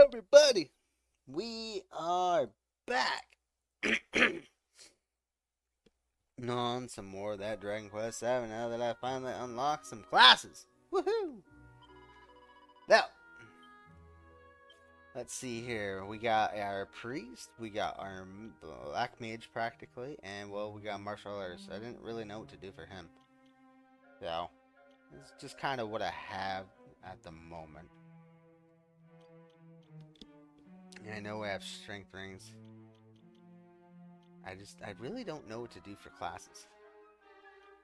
everybody, we are back on some more of that Dragon Quest 7 now that I finally unlocked some classes. Woohoo! Now, let's see here. We got our priest, we got our black mage practically, and well, we got martial arts. I didn't really know what to do for him. So, it's just kind of what I have at the moment. And I know I have strength rings. I really don't know what to do for classes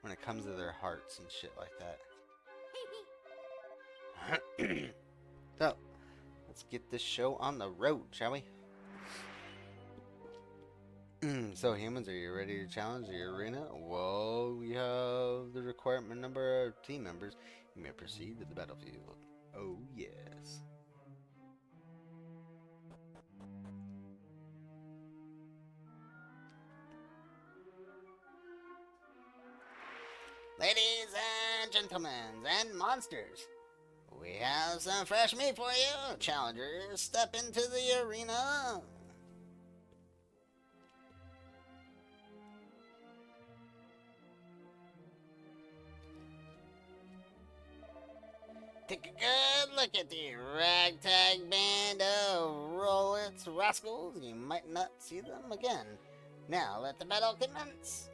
when it comes to their hearts and shit like that. So, let's get this show on the road, shall we? So, humans, are you ready to challenge the arena? Well, we have the requirement number of team members. You may proceed to the battlefield. Oh, yes. Ladies and gentlemen and monsters, we have some fresh meat for you. Challengers, step into the arena. Take a good look at the ragtag band of Rollits rascals. You might not see them again. Now let the battle commence.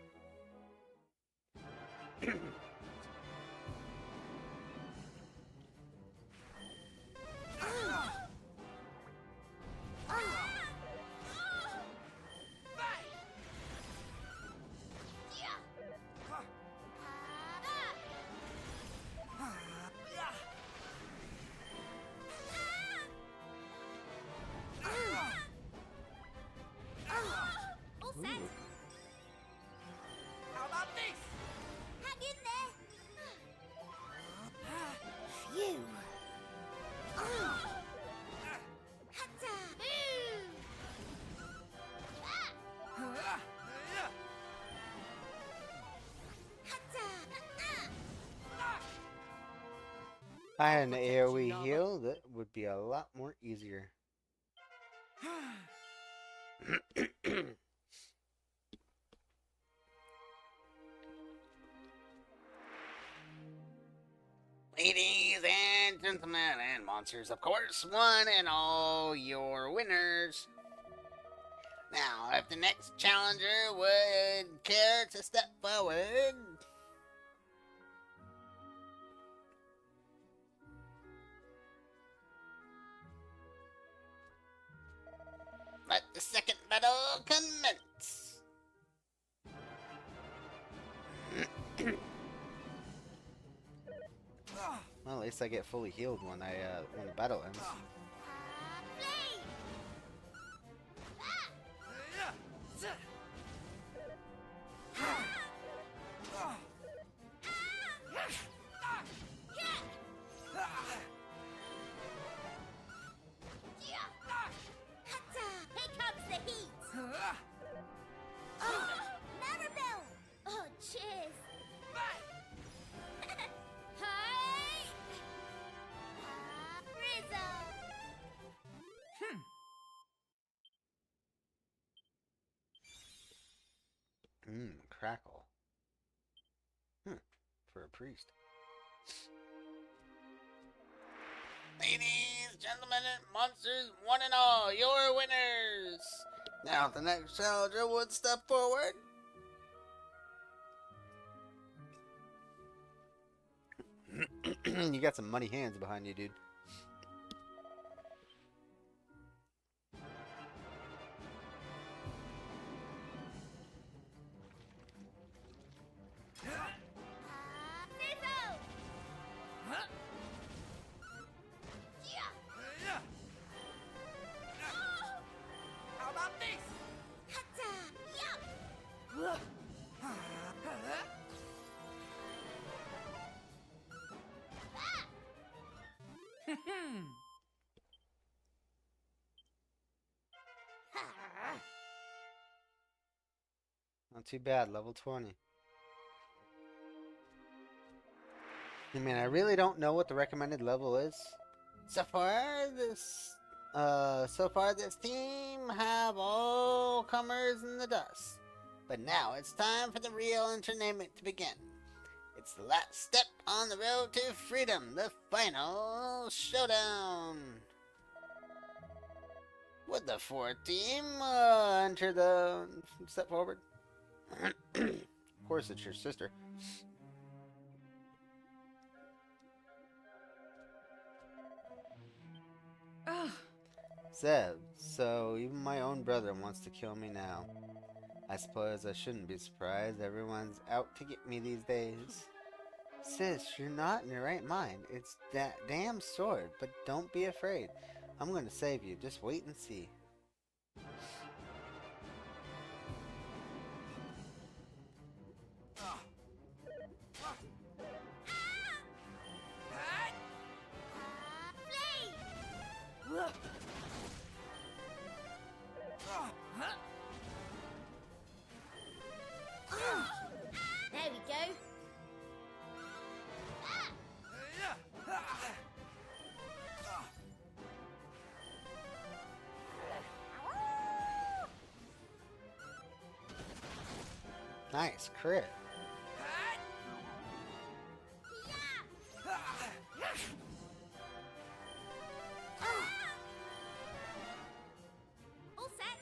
How about this? Hang in there. Phew. Hatta. If I had an AoE heal, that would be a lot more easier. Ladies and gentlemen and monsters, of course, one and all your winners. Now, if the next challenger would care to step forward. Let the second battle commence. Well, at least I get fully healed when the battle ends. Here comes the heat. Oh, Maribel. Oh, cheers. Hi. Rizzo. Crackle. For a priest. Ladies, gentlemen, and monsters, one and all, your winners! Now, if the next challenger would step forward. You got some money hands behind you, dude. How about this? Not too bad, level 20. I mean, I really don't know what the recommended level is so far this So far this team have all comers in the dust. But now it's time for the real entertainment to begin. It's the last step on the road to freedom, the final showdown. Would the fourth team enter the step forward? Of course, it's your sister. Ugh. Zeb, so even my own brother wants to kill me now. I suppose I shouldn't be surprised. Everyone's out to get me these days. Sis, you're not in your right mind. It's that damn sword, but don't be afraid. I'm going to save you. Just wait and see. Flee! There we go. Nice crit. All set.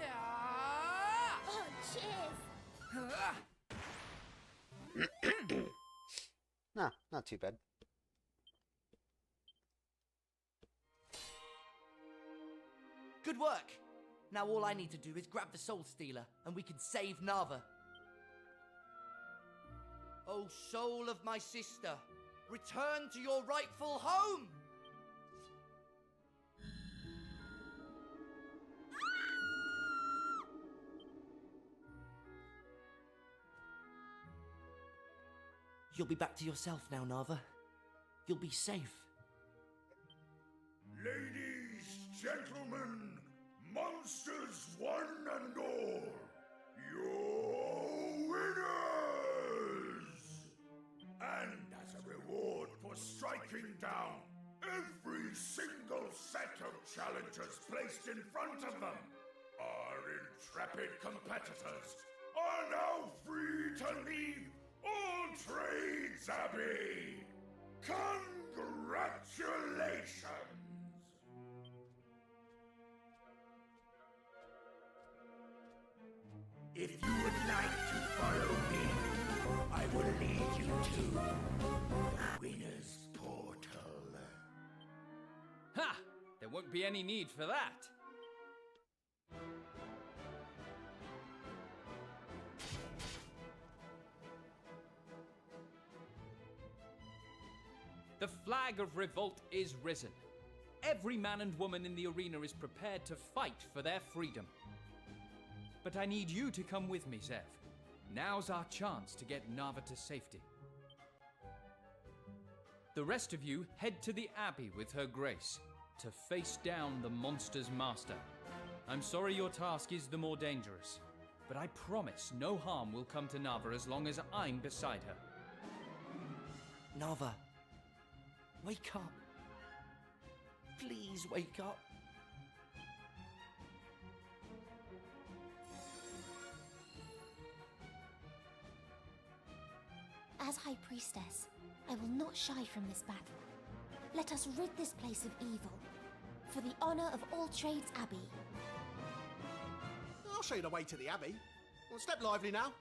Yeah. Oh, cheers. No, not too bad. Good work. Now all I need to do is grab the Soul Stealer, and we can save Nava. Oh, soul of my sister, return to your rightful home! You'll be back to yourself now, Nava. You'll be safe. Ladies, gentlemen, monsters one and all, your winners! And as a reward for striking down every single set of challengers placed in front of them, our intrepid competitors are now free to leave all trades, Abbey! Congratulations! If you would like to follow me, I will lead you to the winner's portal. Ha! There won't be any need for that. The flag of revolt is risen. Every man and woman in the arena is prepared to fight for their freedom. But I need you to come with me, Zev. Now's our chance to get Nava to safety. The rest of you head to the Abbey with her grace to face down the monster's master. I'm sorry your task is the more dangerous, but I promise no harm will come to Nava as long as I'm beside her. Nava, wake up. Please wake up. As High Priestess, I will not shy from this battle. Let us rid this place of evil, for the honor of All Trades Abbey. I'll show you the way to the Abbey. Well, step lively now.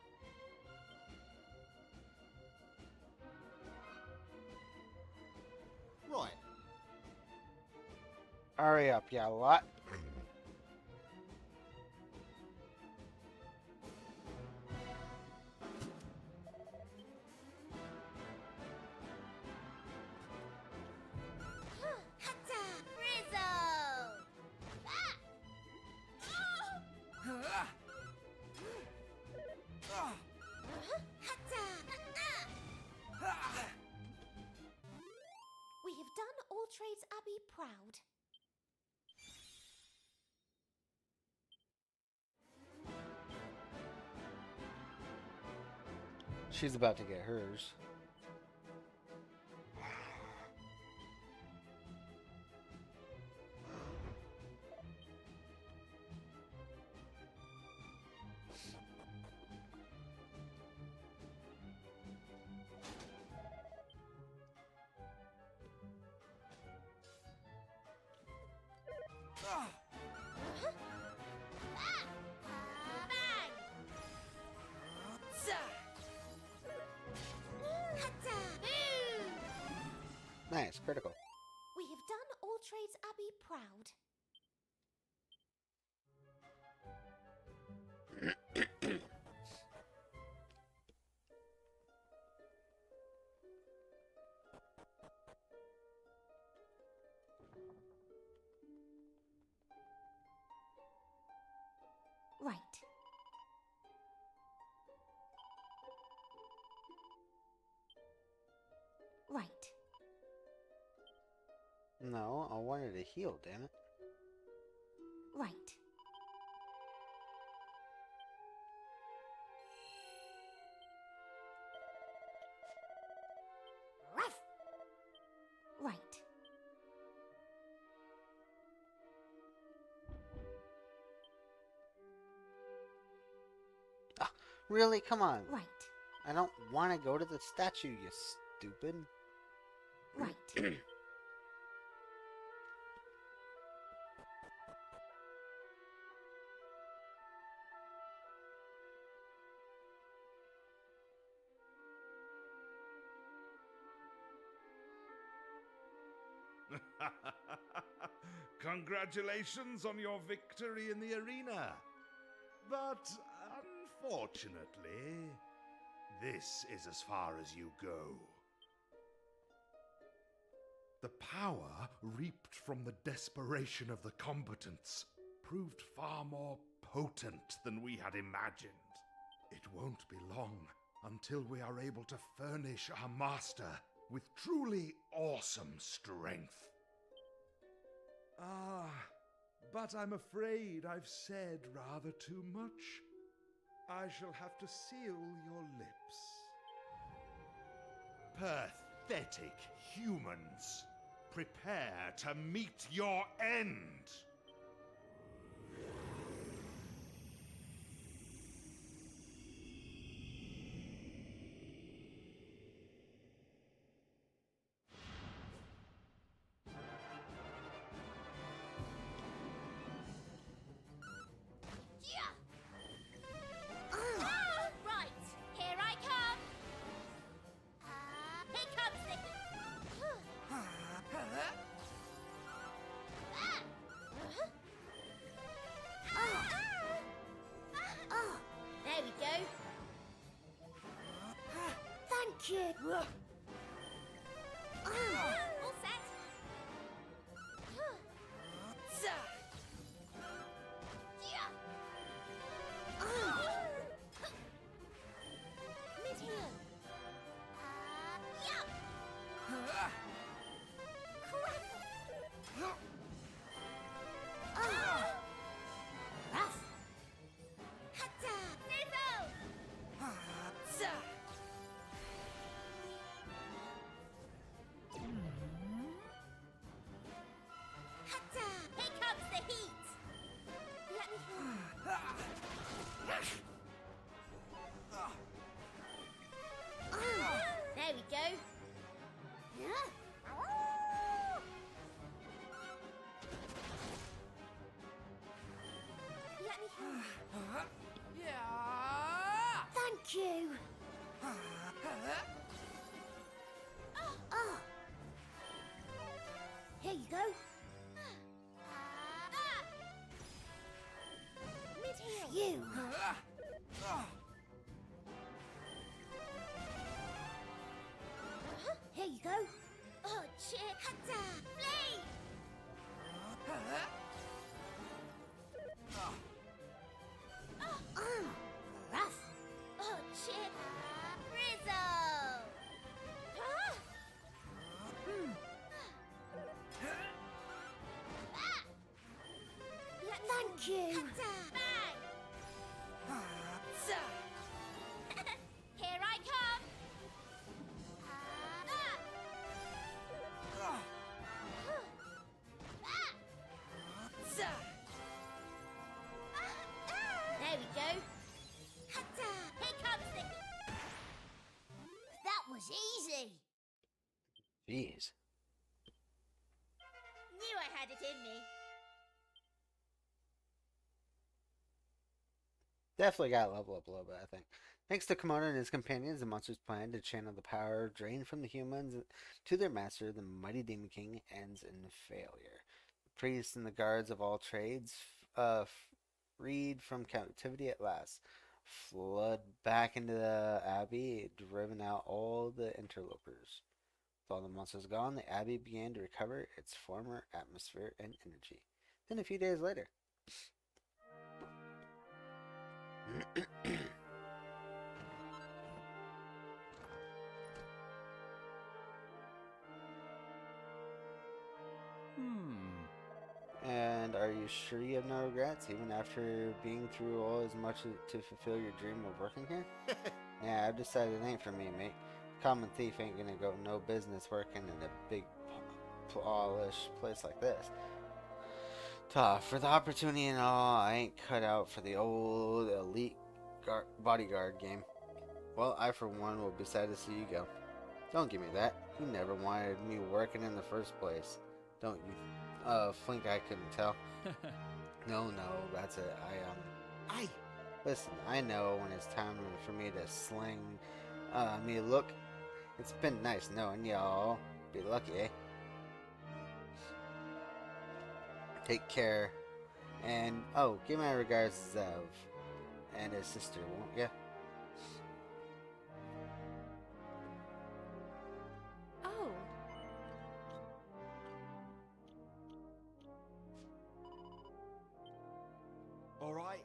Right. Hurry up, you lot. Hatta! Rizzo! Ah! Hatta! We have done All Trades Abbey proud. She's about to get hers. critical. We have done All Trades Abbey proud. Right. Right. No, I wanted to heal, damn it. Right. Ruff. Right. Ah, really? Come on. Right. I don't want to go to the statue, you stupid. Right. Congratulations on your victory in the arena. But unfortunately, this is as far as you go. The power reaped from the desperation of the combatants proved far more potent than we had imagined. It won't be long until we are able to furnish our master with truly awesome strength. Ah, but I'm afraid I've said rather too much. I shall have to seal your lips. Pathetic humans! Prepare to meet your end! Right, here I come. Here comes the... There we go. Thank you. All set. Mid-heel. Yup. Ruff. Hatta. Sizzle. Hatta. Here comes the heat. Let me... There we go. Let me... Yeah! Thank you. Oh. Here you go. Mid-heel. You. Here you go. Oh, shit. Hatta. Flee. Ruff. Oh, shit. Rizzo. Thank you. Hatta. Bang. Here I come. There we go. Hatta. Here comes the... That was easy. Jeez. Knew I had it in me. Definitely got to level up a little bit, I think. Thanks to Komodo and his companions, the monsters plan to channel the power drained from the humans to their master, the mighty Demon King, ends in failure. The priests and the guards of all trades, freed from captivity at last, flood back into the abbey, driven out all the interlopers. With all the monsters gone, the abbey began to recover its former atmosphere and energy. Then a few days later. And are you sure you have no regrets, even after being through all as much to fulfill your dream of working here? Yeah, I've decided it ain't for me, mate. Common thief ain't gonna go no business working in a big, polished place like this. Tough. For the opportunity and all, I ain't cut out for the old elite bodyguard game. Well, I for one will be sad to see you go. Don't give me that. You never wanted me working in the first place. Don't you think I couldn't tell? No, that's it. Hey, Listen, I know when it's time for me to sling me look. It's been nice knowing y'all. Be lucky, eh? Take care. And, oh, give my regards to Zev and his sister, won't ya? Oh, all right.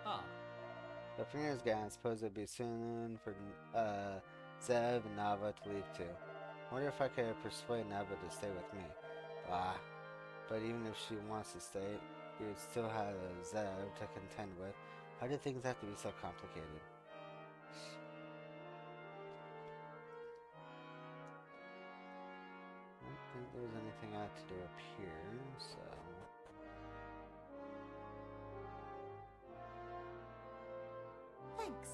Ah, The finger's gone. I suppose it'd be soon for Zev and Nava to leave too. Wonder if I could persuade Nava to stay with me. Blah. But even if she wants to stay, we would still have Zev to contend with. Why do things have to be so complicated? I don't think there's anything I have to do up here, so... Thanks.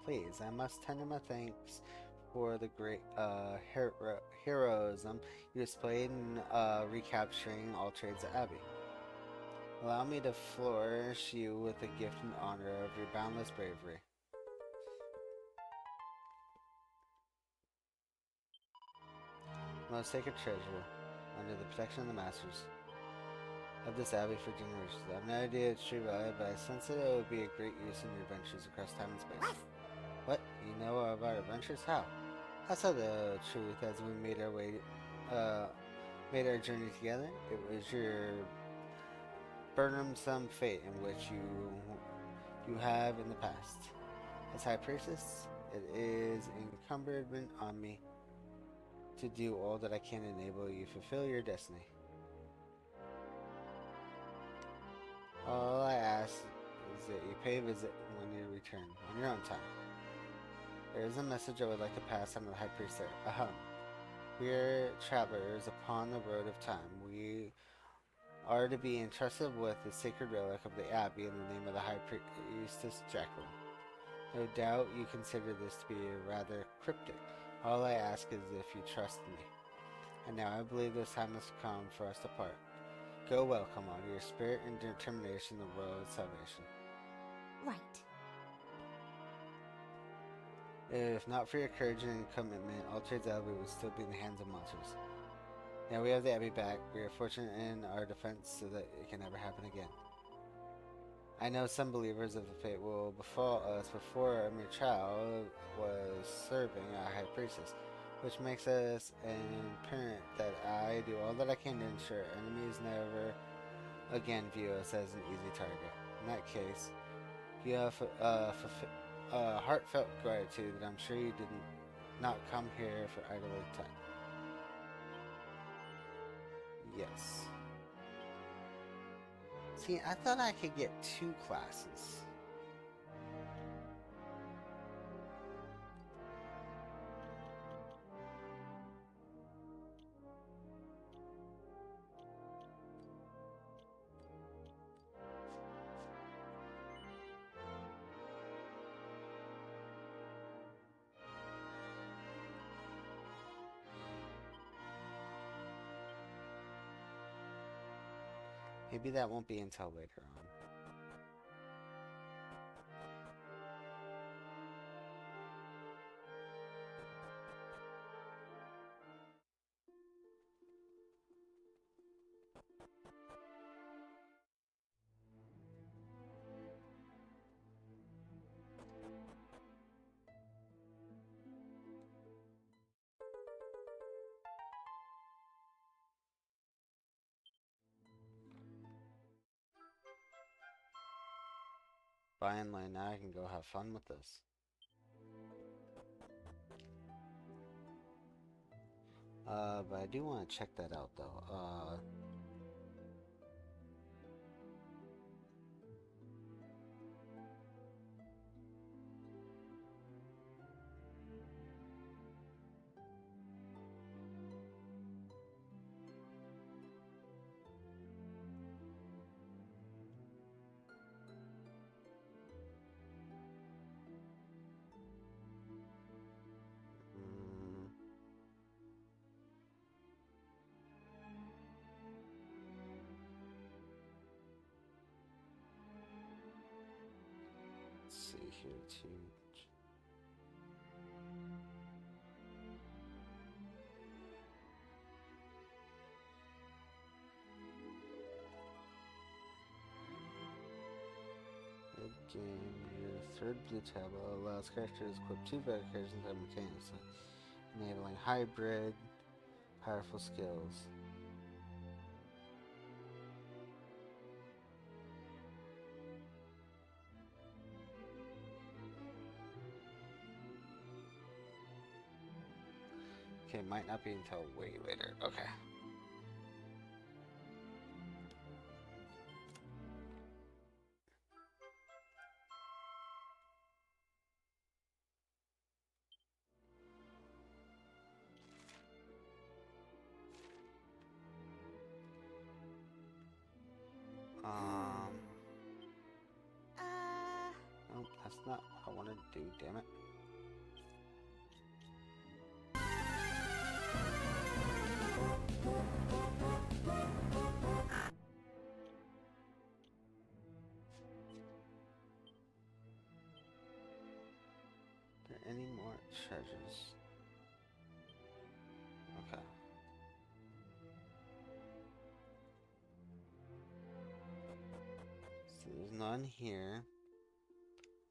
Please, I must tender my thanks for the great heroism you displayed in recapturing all trades at Abbey. Allow me to flourish you with a gift in honor of your boundless bravery. Most sacred treasure, under the protection of the masters of this abbey for generations. I have no idea its true value, but I sense that it would be a great use in your adventures across time and space. What? You know of our adventures? How? I saw the truth as we made our journey together. It was your burdensome fate in which you have in the past. As High Priestess, it is incumbent on me to do all that I can to enable you fulfill your destiny. All I ask is that you pay a visit when you return, on your own time. There is a message I would like to pass on to the High Priest there. Ahem. We are travelers upon the road of time. We are to be entrusted with the sacred relic of the Abbey in the name of the High Priestess Jacqueline. No doubt you consider this to be rather cryptic. All I ask is if you trust me. And now I believe this time has come for us to part. Go well, Commander. Your spirit and determination in the world of salvation. Right. If not for your courage and commitment, all trades Abbey would still be in the hands of monsters. Now we have the Abbey back. We are fortunate in our defense so that it can never happen again. I know some believers of the fate will befall us before a mere child was serving our High Priestess, which makes us imperative that I do all that I can to ensure enemies never again view us as an easy target. In that case, you have heartfelt gratitude that I'm sure you did not come here for idle time. Yes. See, I thought I could get 2 classes. Maybe that won't be until later on. Finally, now I can go have fun with this. But I do want to check that out, though. mm, let's see here, too. Mid-game, your third blue tab allows characters to equip 2 better characters simultaneously, enabling hybrid, powerful skills. Okay, might not be until way later. Okay. Nope, that's not what I want to do, damn it. Are there any more treasures? Okay. So there's none here.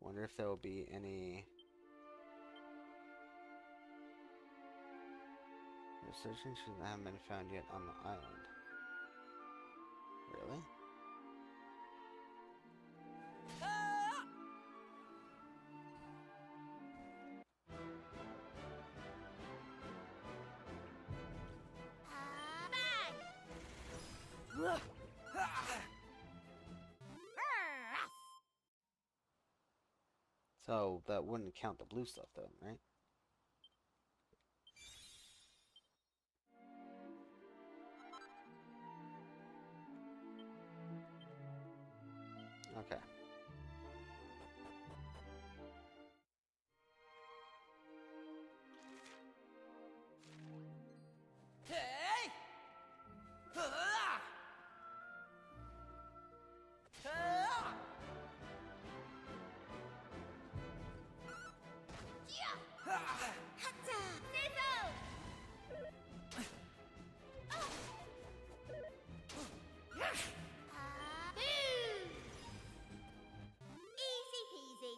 Wonder if there will be any. Researching that haven't been found yet on the island. Really? So that wouldn't count the blue stuff though, right? Okay. Hey! Easy peasy.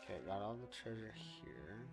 Okay, got all the treasure here.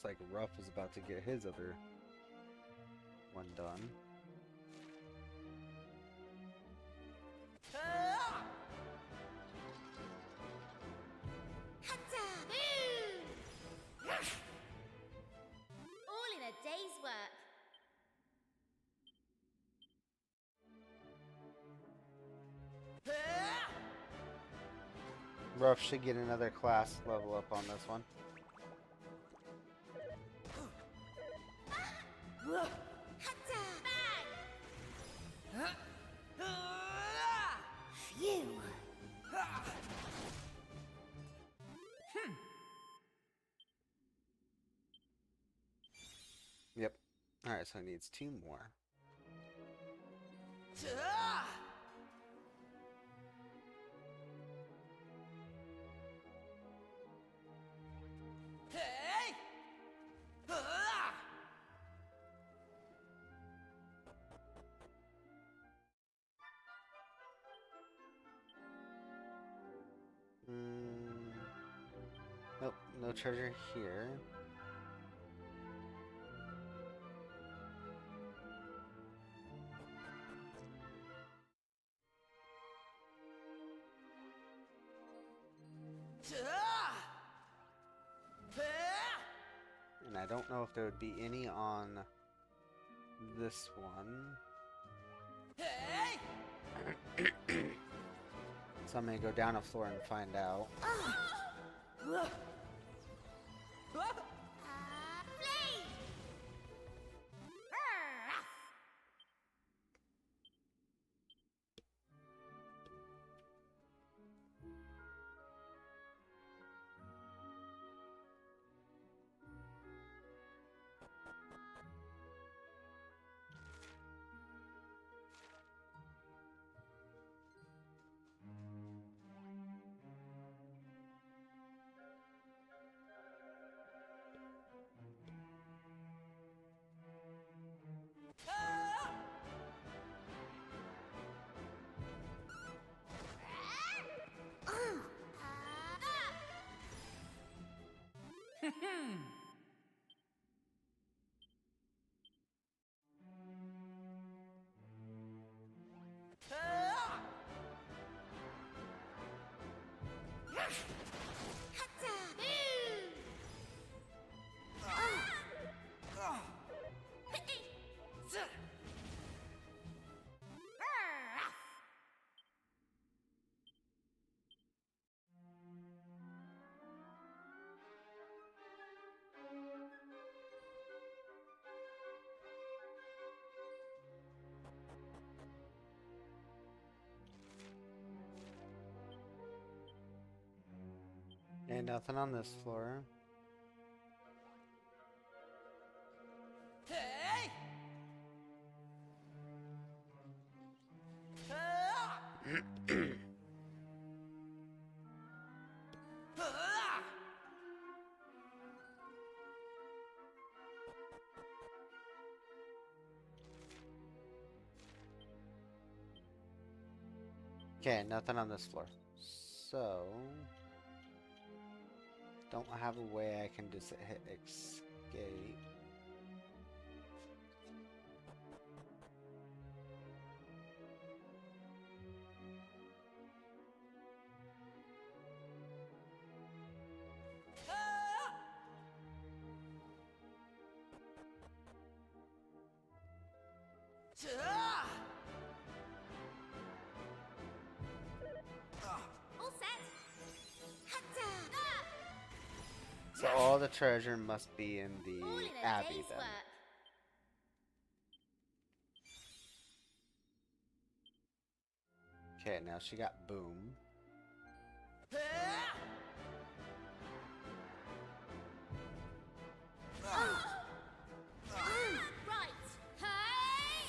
looks like Ruff is about to get his other one done. Hatta! All in a day's work. Ruff should get another class level up on this one. Hatta! Bang! Phew! Yep. Alright, so it needs 2 more. Nope, no treasure here. And I don't know if there would be any on this one. So I'm gonna go down a floor and find out. Flame! And nothing on this floor. Okay, nothing on this floor. So don't have a way I can just hit escape. All set. Hatta! So all the treasure must be in the All in a Abbey day's then. work. Okay, now she got Boom. Right. Hey!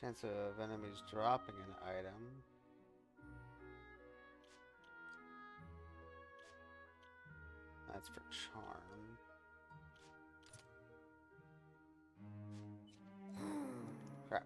Chance of enemies dropping an item. That's for charm. Crap.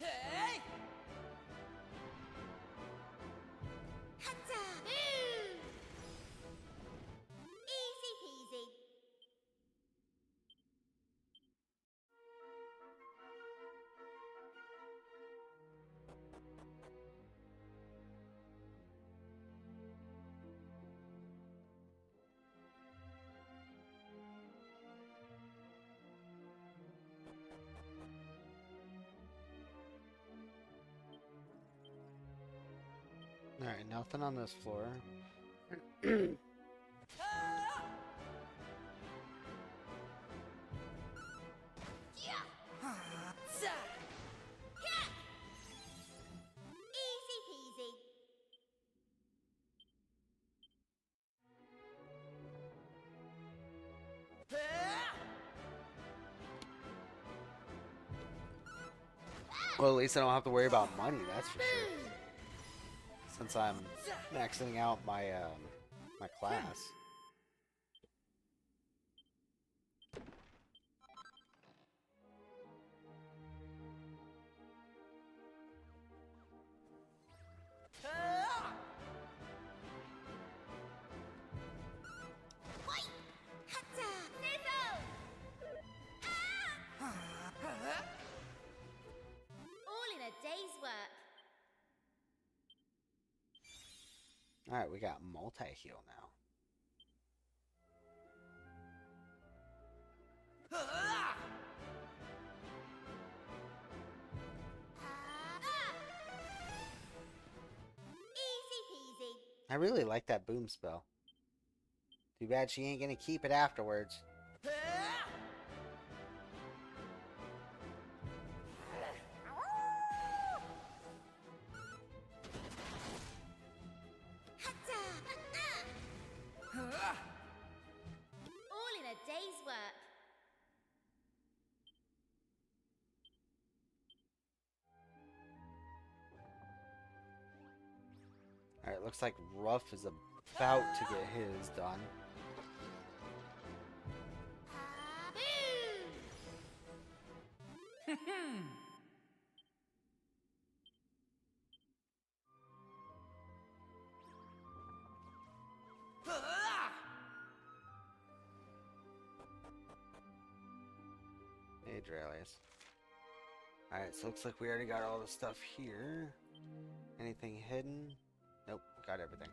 Hey! Hatta! Boo! Easy peasy. Alright, nothing on this floor. Easy peasy. Well, at least I don't have to worry about money, that's for sure. Since I'm maxing out my my class. Hatta! Sizzle! Ah! All in a day's work. Alright, we got multi-heal now. Easy peasy. I really like that boom spell. Too bad she ain't gonna keep it afterwards. Hatta! All in a day's work. Alright, looks like Ruff is about to get his done. Hey, Dralius. Alright, so looks like we already got all the stuff here. Anything hidden? Nope, got everything.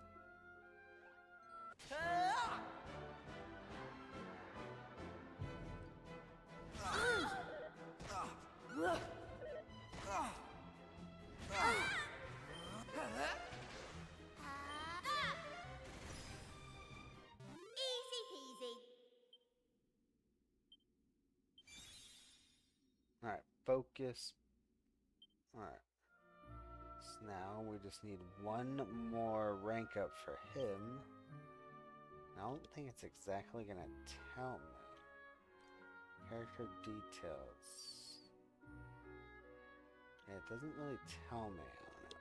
Easy peasy. Alright, focus. Alright. So now we just need one more rank up for him. I don't think it's exactly gonna tell me. Character details. Yeah, it doesn't really tell me on it.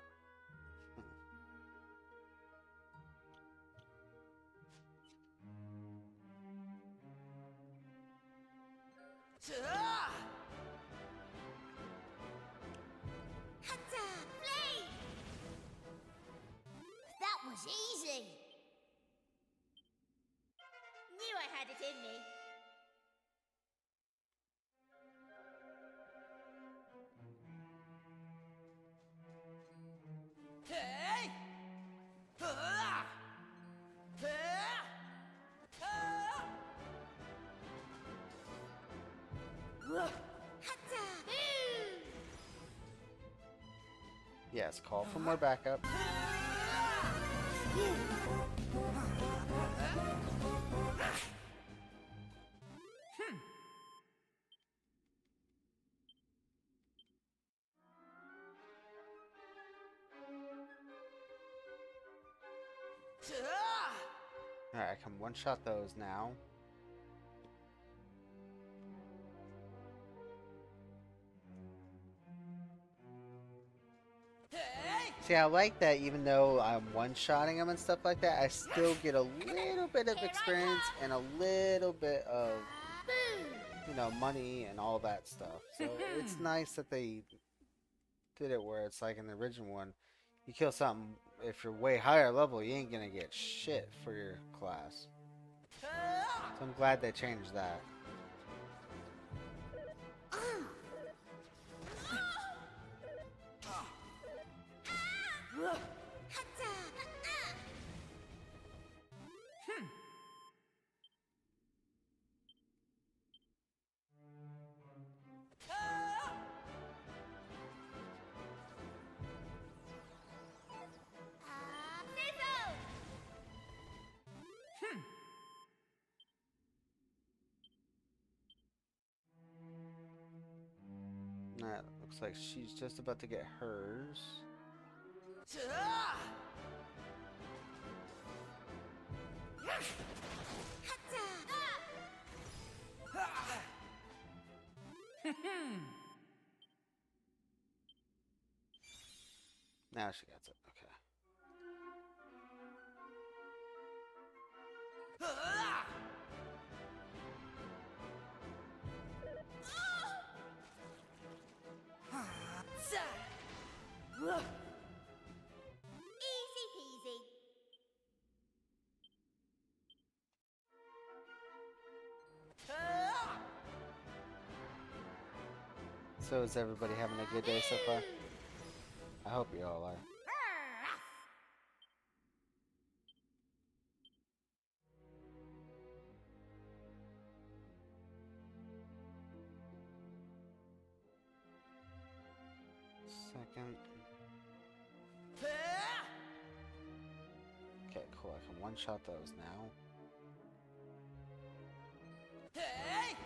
Hatta! Flee! That was easy. Knew I had it in me. Hey! Ah! Ah! Ah! Hatta! Yes, call for more backup. Alright, I can one-shot those now. See, I like that even though I'm one-shotting them and stuff like that, I still get a little bit of experience and a little bit of, you know, money and all that stuff. So it's nice that they did it where it's like in the original one, you kill something, if you're way higher level, you ain't gonna get shit for your class. So I'm glad they changed that. That looks like she's just about to get hers. Now she gets it. Okay. Easy peasy. So is everybody having a good day so far? I hope you all are. Second. Okay, cool. I can one-shot those now. Hey!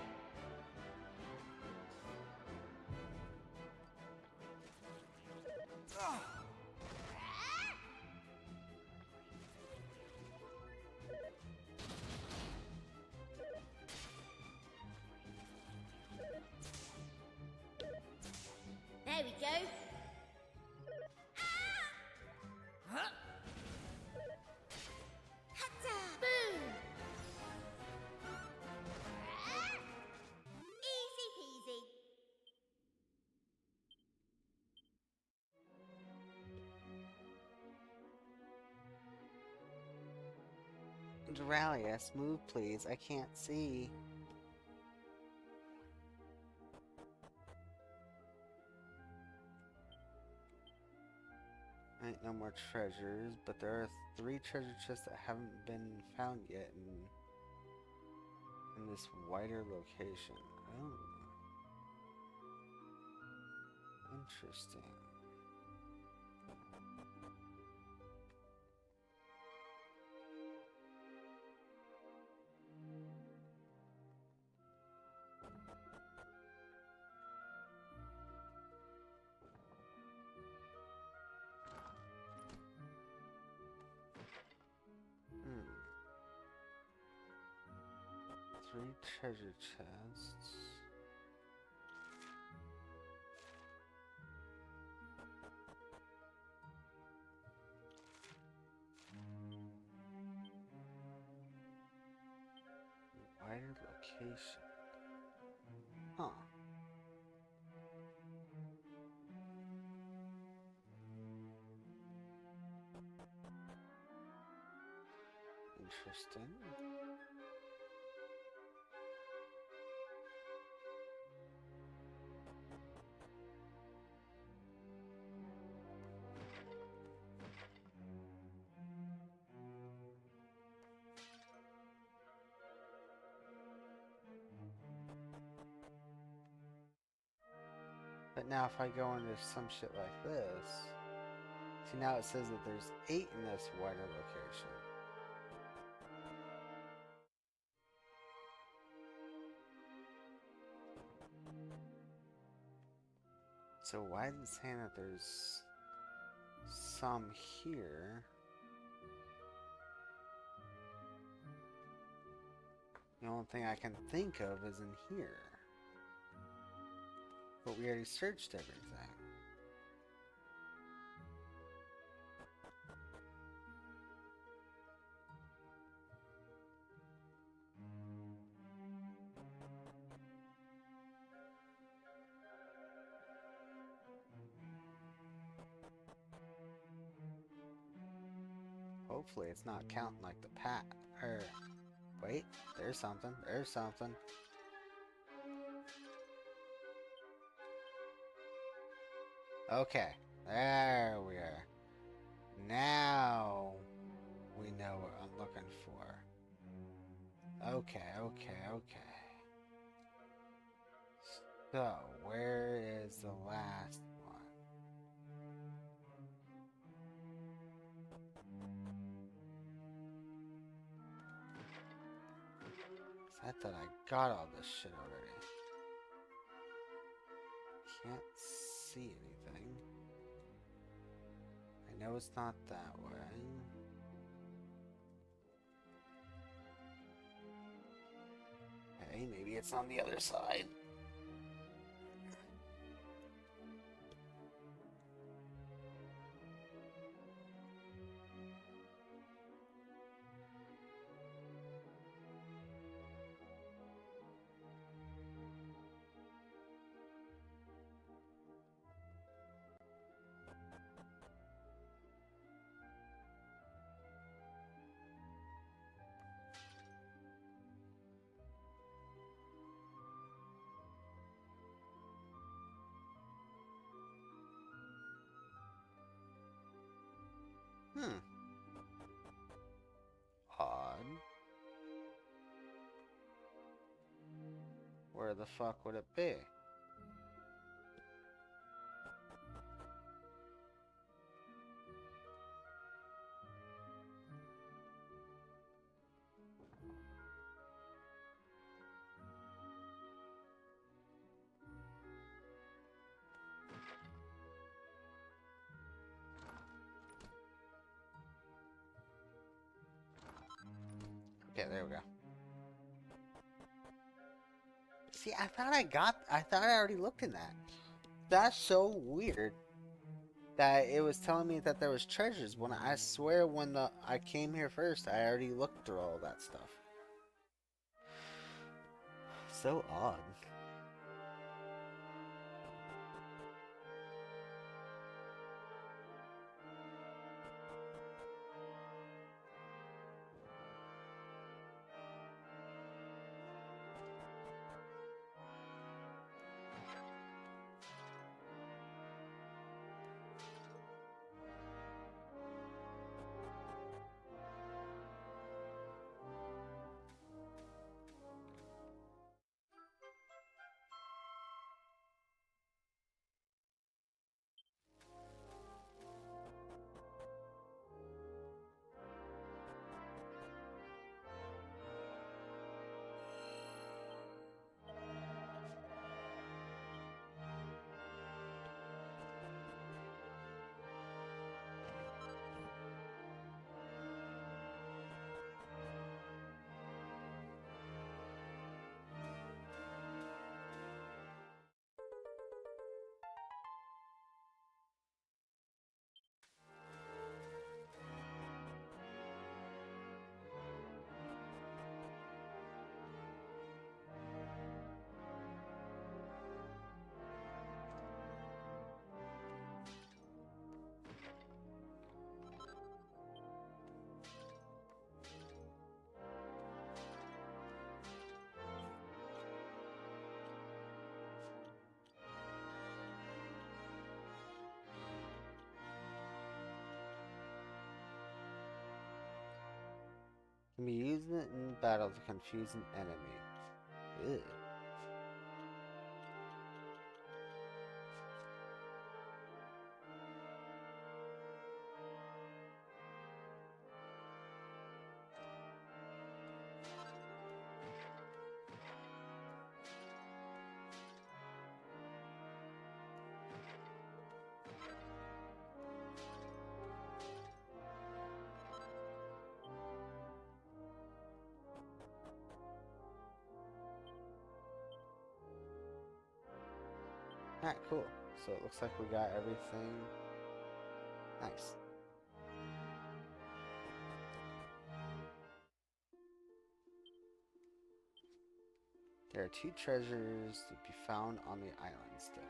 There we go. Huh? Hatta! Boom! Easy peasy. Duralius, move please. I can't see. Ain't no more treasures, but there are 3 treasure chests that haven't been found yet in this wider location. Oh. Interesting. Hmm. 3 treasure chests. Wider location. Huh. Interesting. But now if I go into some shit like this, see now it says that there's 8 in this wider location. So why is it saying that there's some here? The only thing I can think of is in here. But we already searched everything. Hopefully it's not counting like the or wait, there's something. There's something. Okay, there we are. Now we know what I'm looking for. Okay, okay, okay. So, where is the last one? I thought I got all this shit already. Can't see anything. I know it's not that way. Hey, maybe it's on the other side. Odd. Where the fuck would it be? Okay, there we go. See, I thought I already looked in that. That's so weird that it was telling me that there was treasures when I swear when I came here first, I already looked through all that stuff. So odd. Can be used in battle to confuse an enemy. Ew. Alright, cool. So it looks like we got everything. Nice. There are 2 treasures to be found on the island still.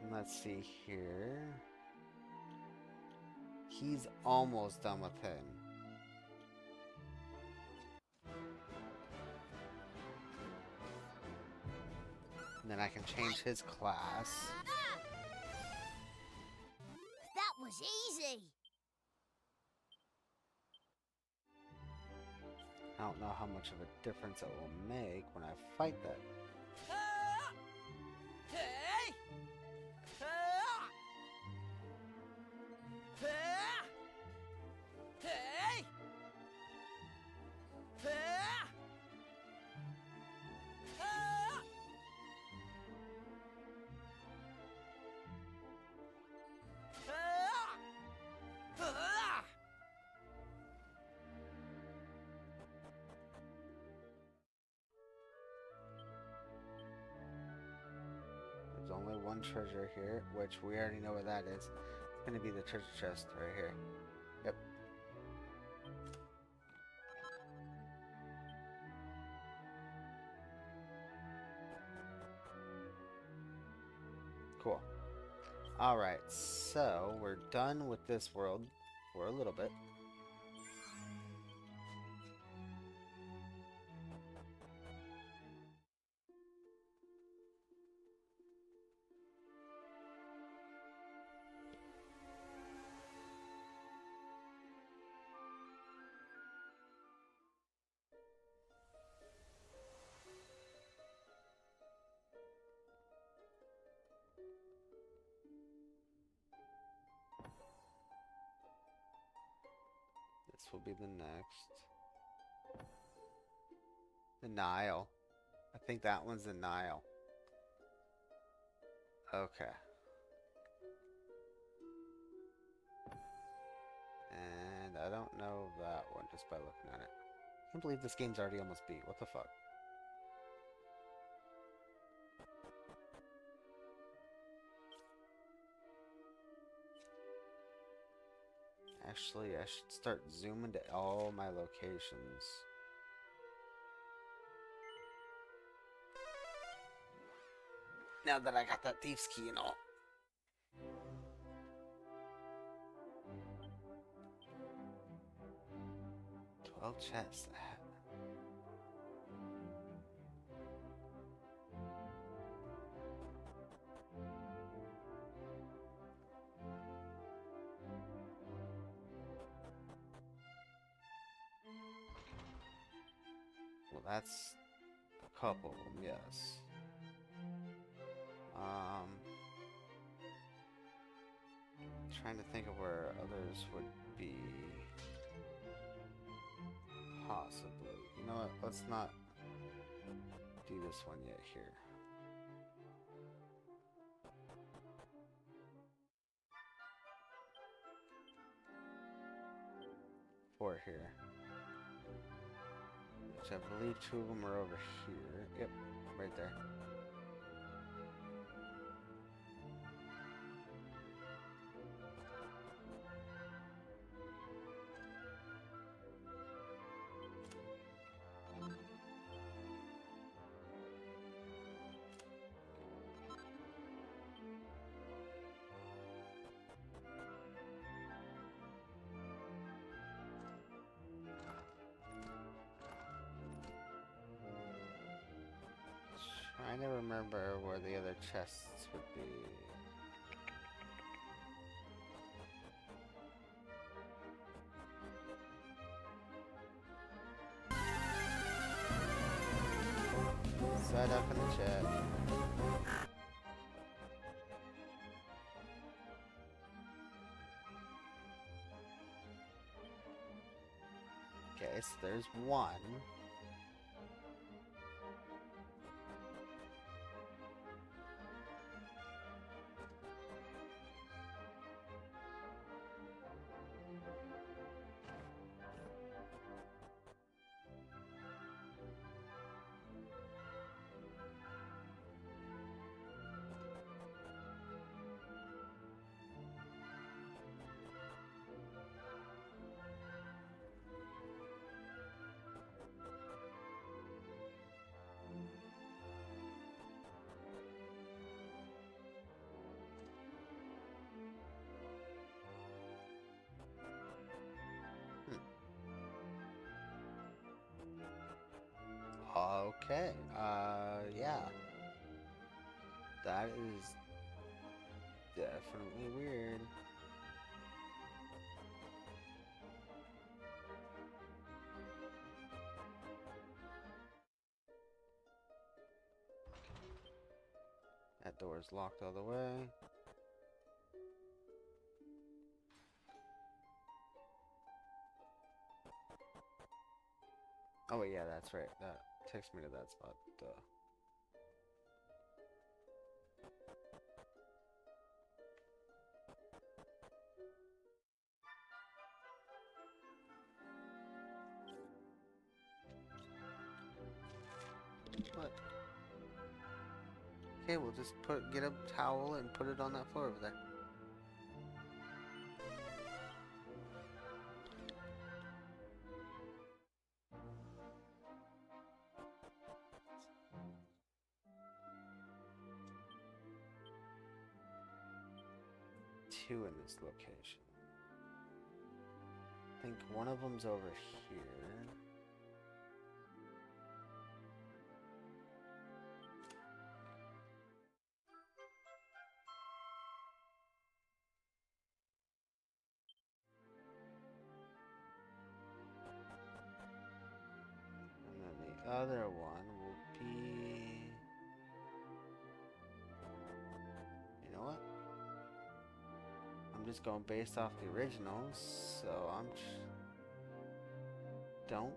And let's see here. He's almost done with him. And then I can change his class. That was easy. I don't know how much of a difference it will make when I fight that. There's only one treasure here, which we already know where that is. It's going to be the treasure chest right here. Yep. Cool. Alright, so we're done with this world for a little bit. This will be the next. The Nile. I think that one's the Nile. Okay. And I don't know that one just by looking at it. I can't believe this game's already almost beat. What the fuck? Actually, I should start zooming to all my locations. Now that I got that thief's key and all. Well, chests. Well, that's a couple, yes. Trying to think of where others would be. Possibly. You know what? Let's not do this one yet here. Four here. Which I believe 2 of them are over here. Yep, right there. remember where the other chests would be. Set up in the chat. Okay, so there's one. Okay, yeah. That is definitely weird. That door is locked all the way. Oh, yeah, that's right. That takes me to that spot. Duh. What? Okay, we'll just get a towel and put it on that floor over there. Two in this location. I think one of them's over here. And then the other one will be... You know what? I'm just going based off the originals, so don't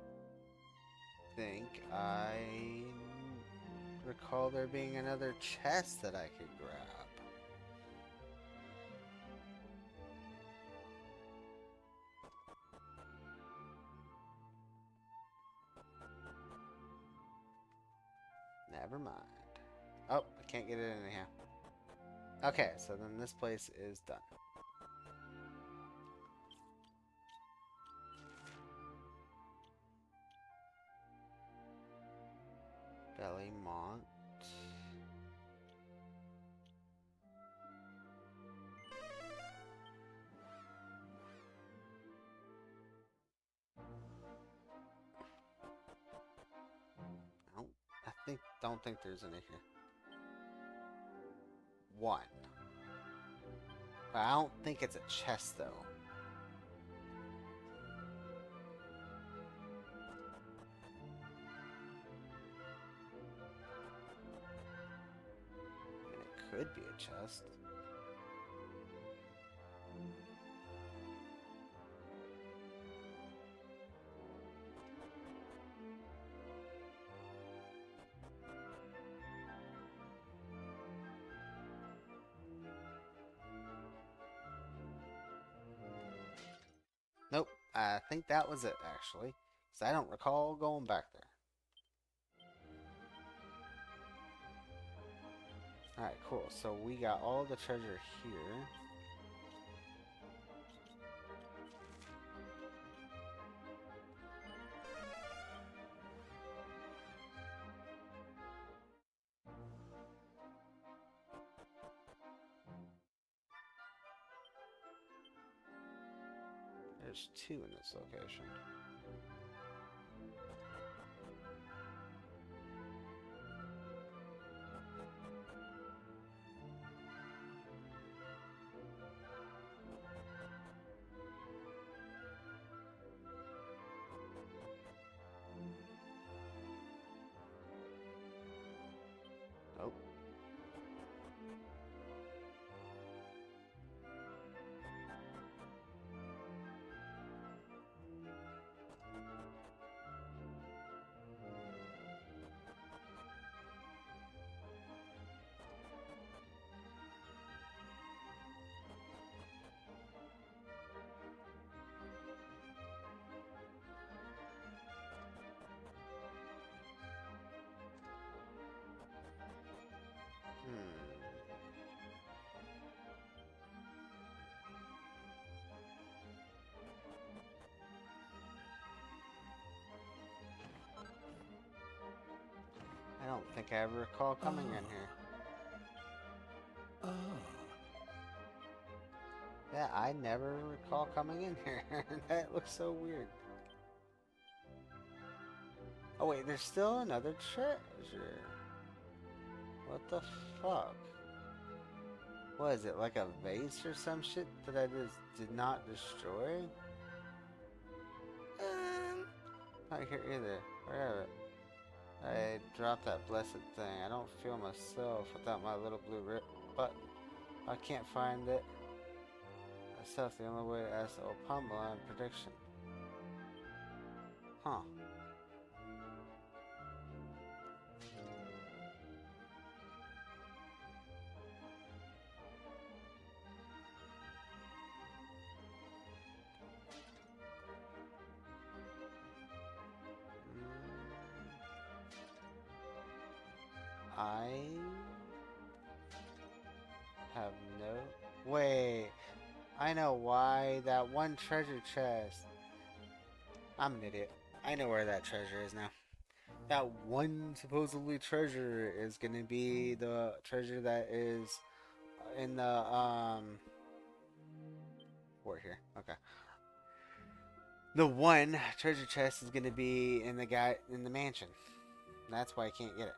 think I recall there being another chest that I could grab. Never mind. Oh, I can't get it in here. Okay, so then this place is done. Belmont. Don't think there's any here. One. But I don't think it's a chest though. And it could be a chest. Nope, I think that was it actually, because I don't recall going back there. Alright, cool. So we got all the treasure here. There's two in this location. think I ever recall coming in here. Yeah, I never recall coming in here. That looks so weird. Oh wait, there's still another treasure. What the fuck? What is it, like a vase or some shit that I just did not destroy? Not here either. Where? I dropped that blessed thing. I don't feel myself without my little blue button. I can't find it myself. The only way to ask the old Pamela and prediction. Huh. I have no... Wait. I know why. That one treasure chest. I'm an idiot. I know where that treasure is now. That one supposedly treasure is gonna be the treasure that is in the We're here. Okay. The one treasure chest is gonna be in the mansion. That's why I can't get it.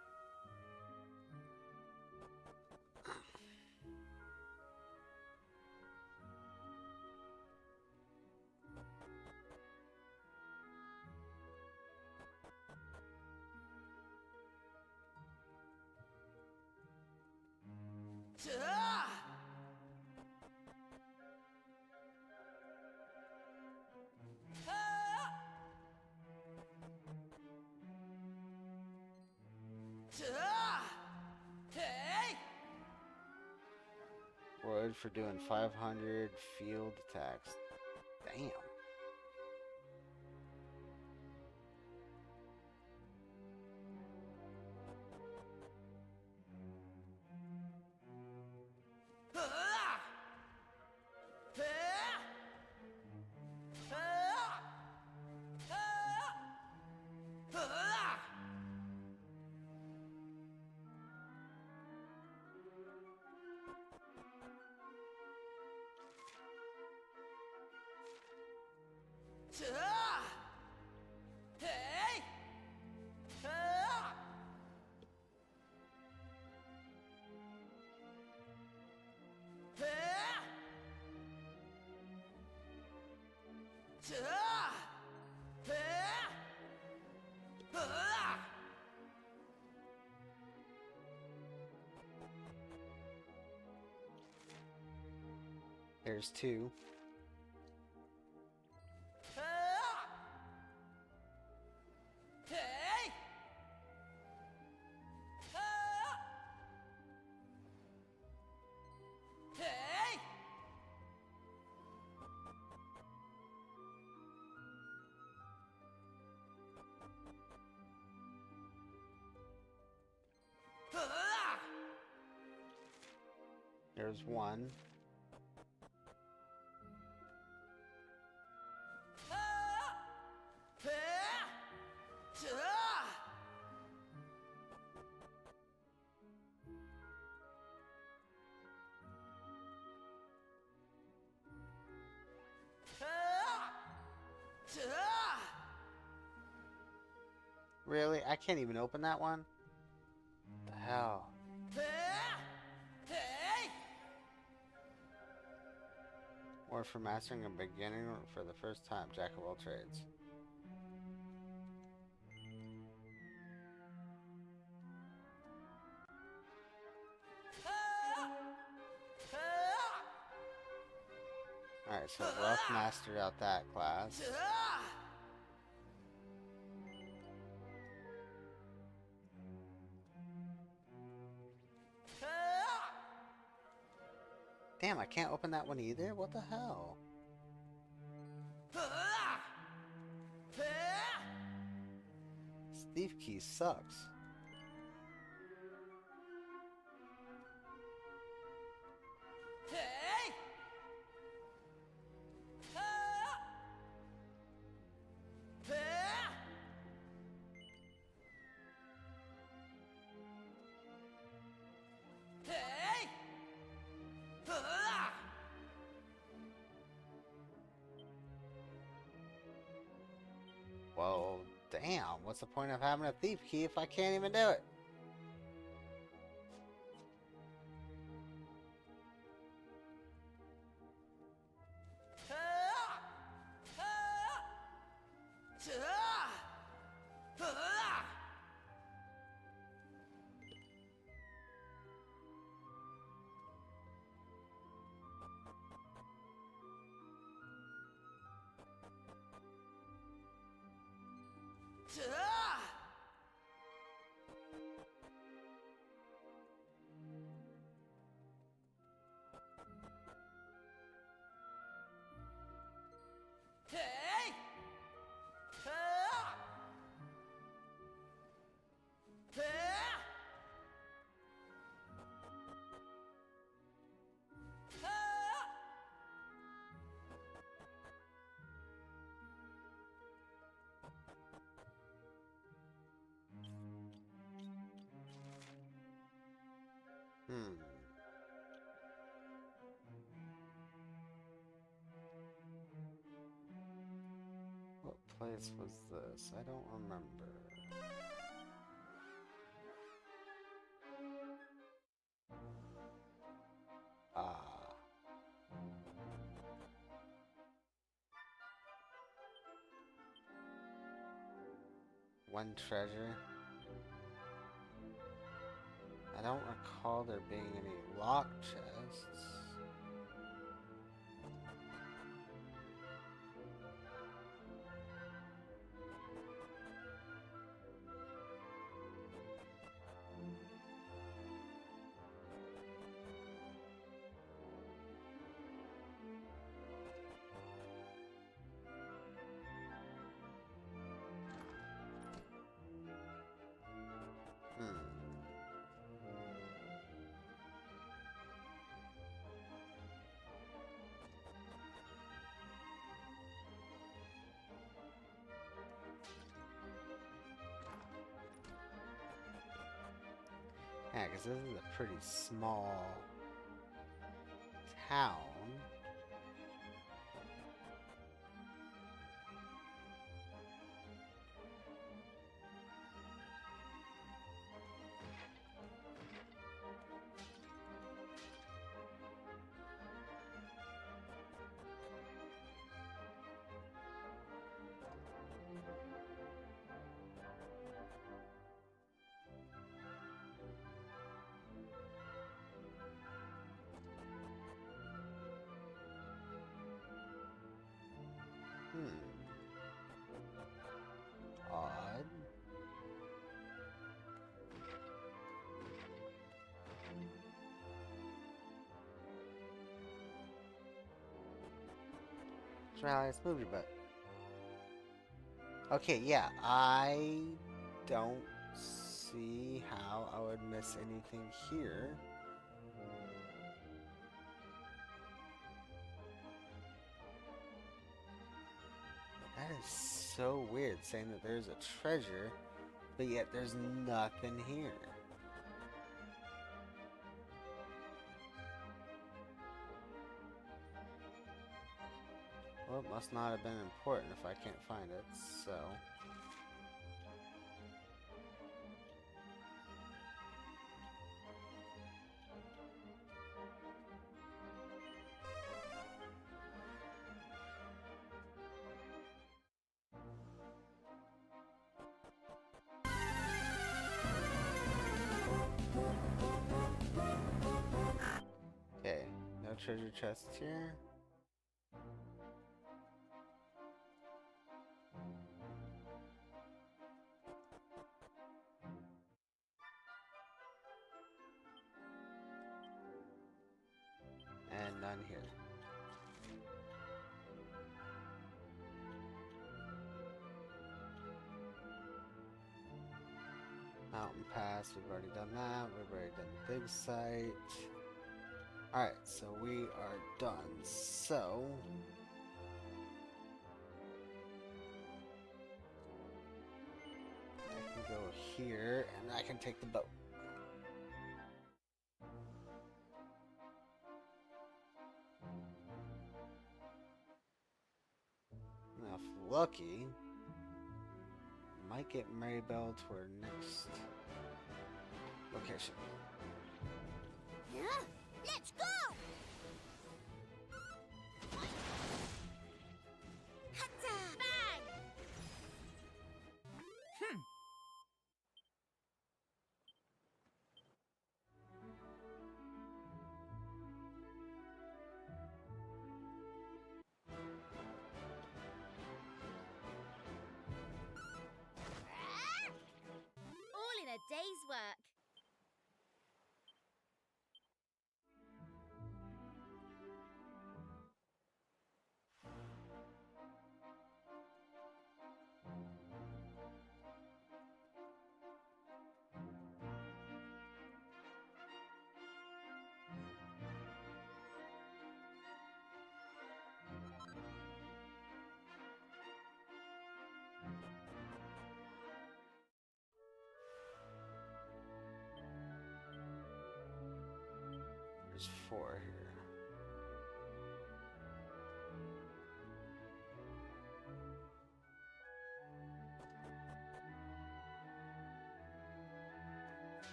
Word for doing 500 field attacks. Damn. There's two. There's one. Really? I can't even open that one? What the hell? Or for mastering a beginning for the first time, Jack of all trades. Alright, so rough mastered out that class. Damn, I can't open that one either? What the hell? Steve Key sucks. Well, damn. What's the point of having a thief key if I can't even do it? Hey! Hmm. What place was this? I don't remember. Ah. One treasure. I don't recall there being any lock chests. Hmm. Yeah, because this is a pretty small town. Hmm. Odd. Riley's movie, but okay, yeah, I don't see how I would miss anything here. That is so weird, saying that there's a treasure, but yet there's nothing here. Well, it must not have been important if I can't find it, so... Okay, no treasure chests here. And none here. Mountain Pass, we've already done that. We've already done the big site. Alright, so we are done. So... I can go here, and I can take the boat. Now, if lucky... might get Maribel to our next location. Yeah, let's go! Hatta! Bang! All in a day's work. There's 4 here.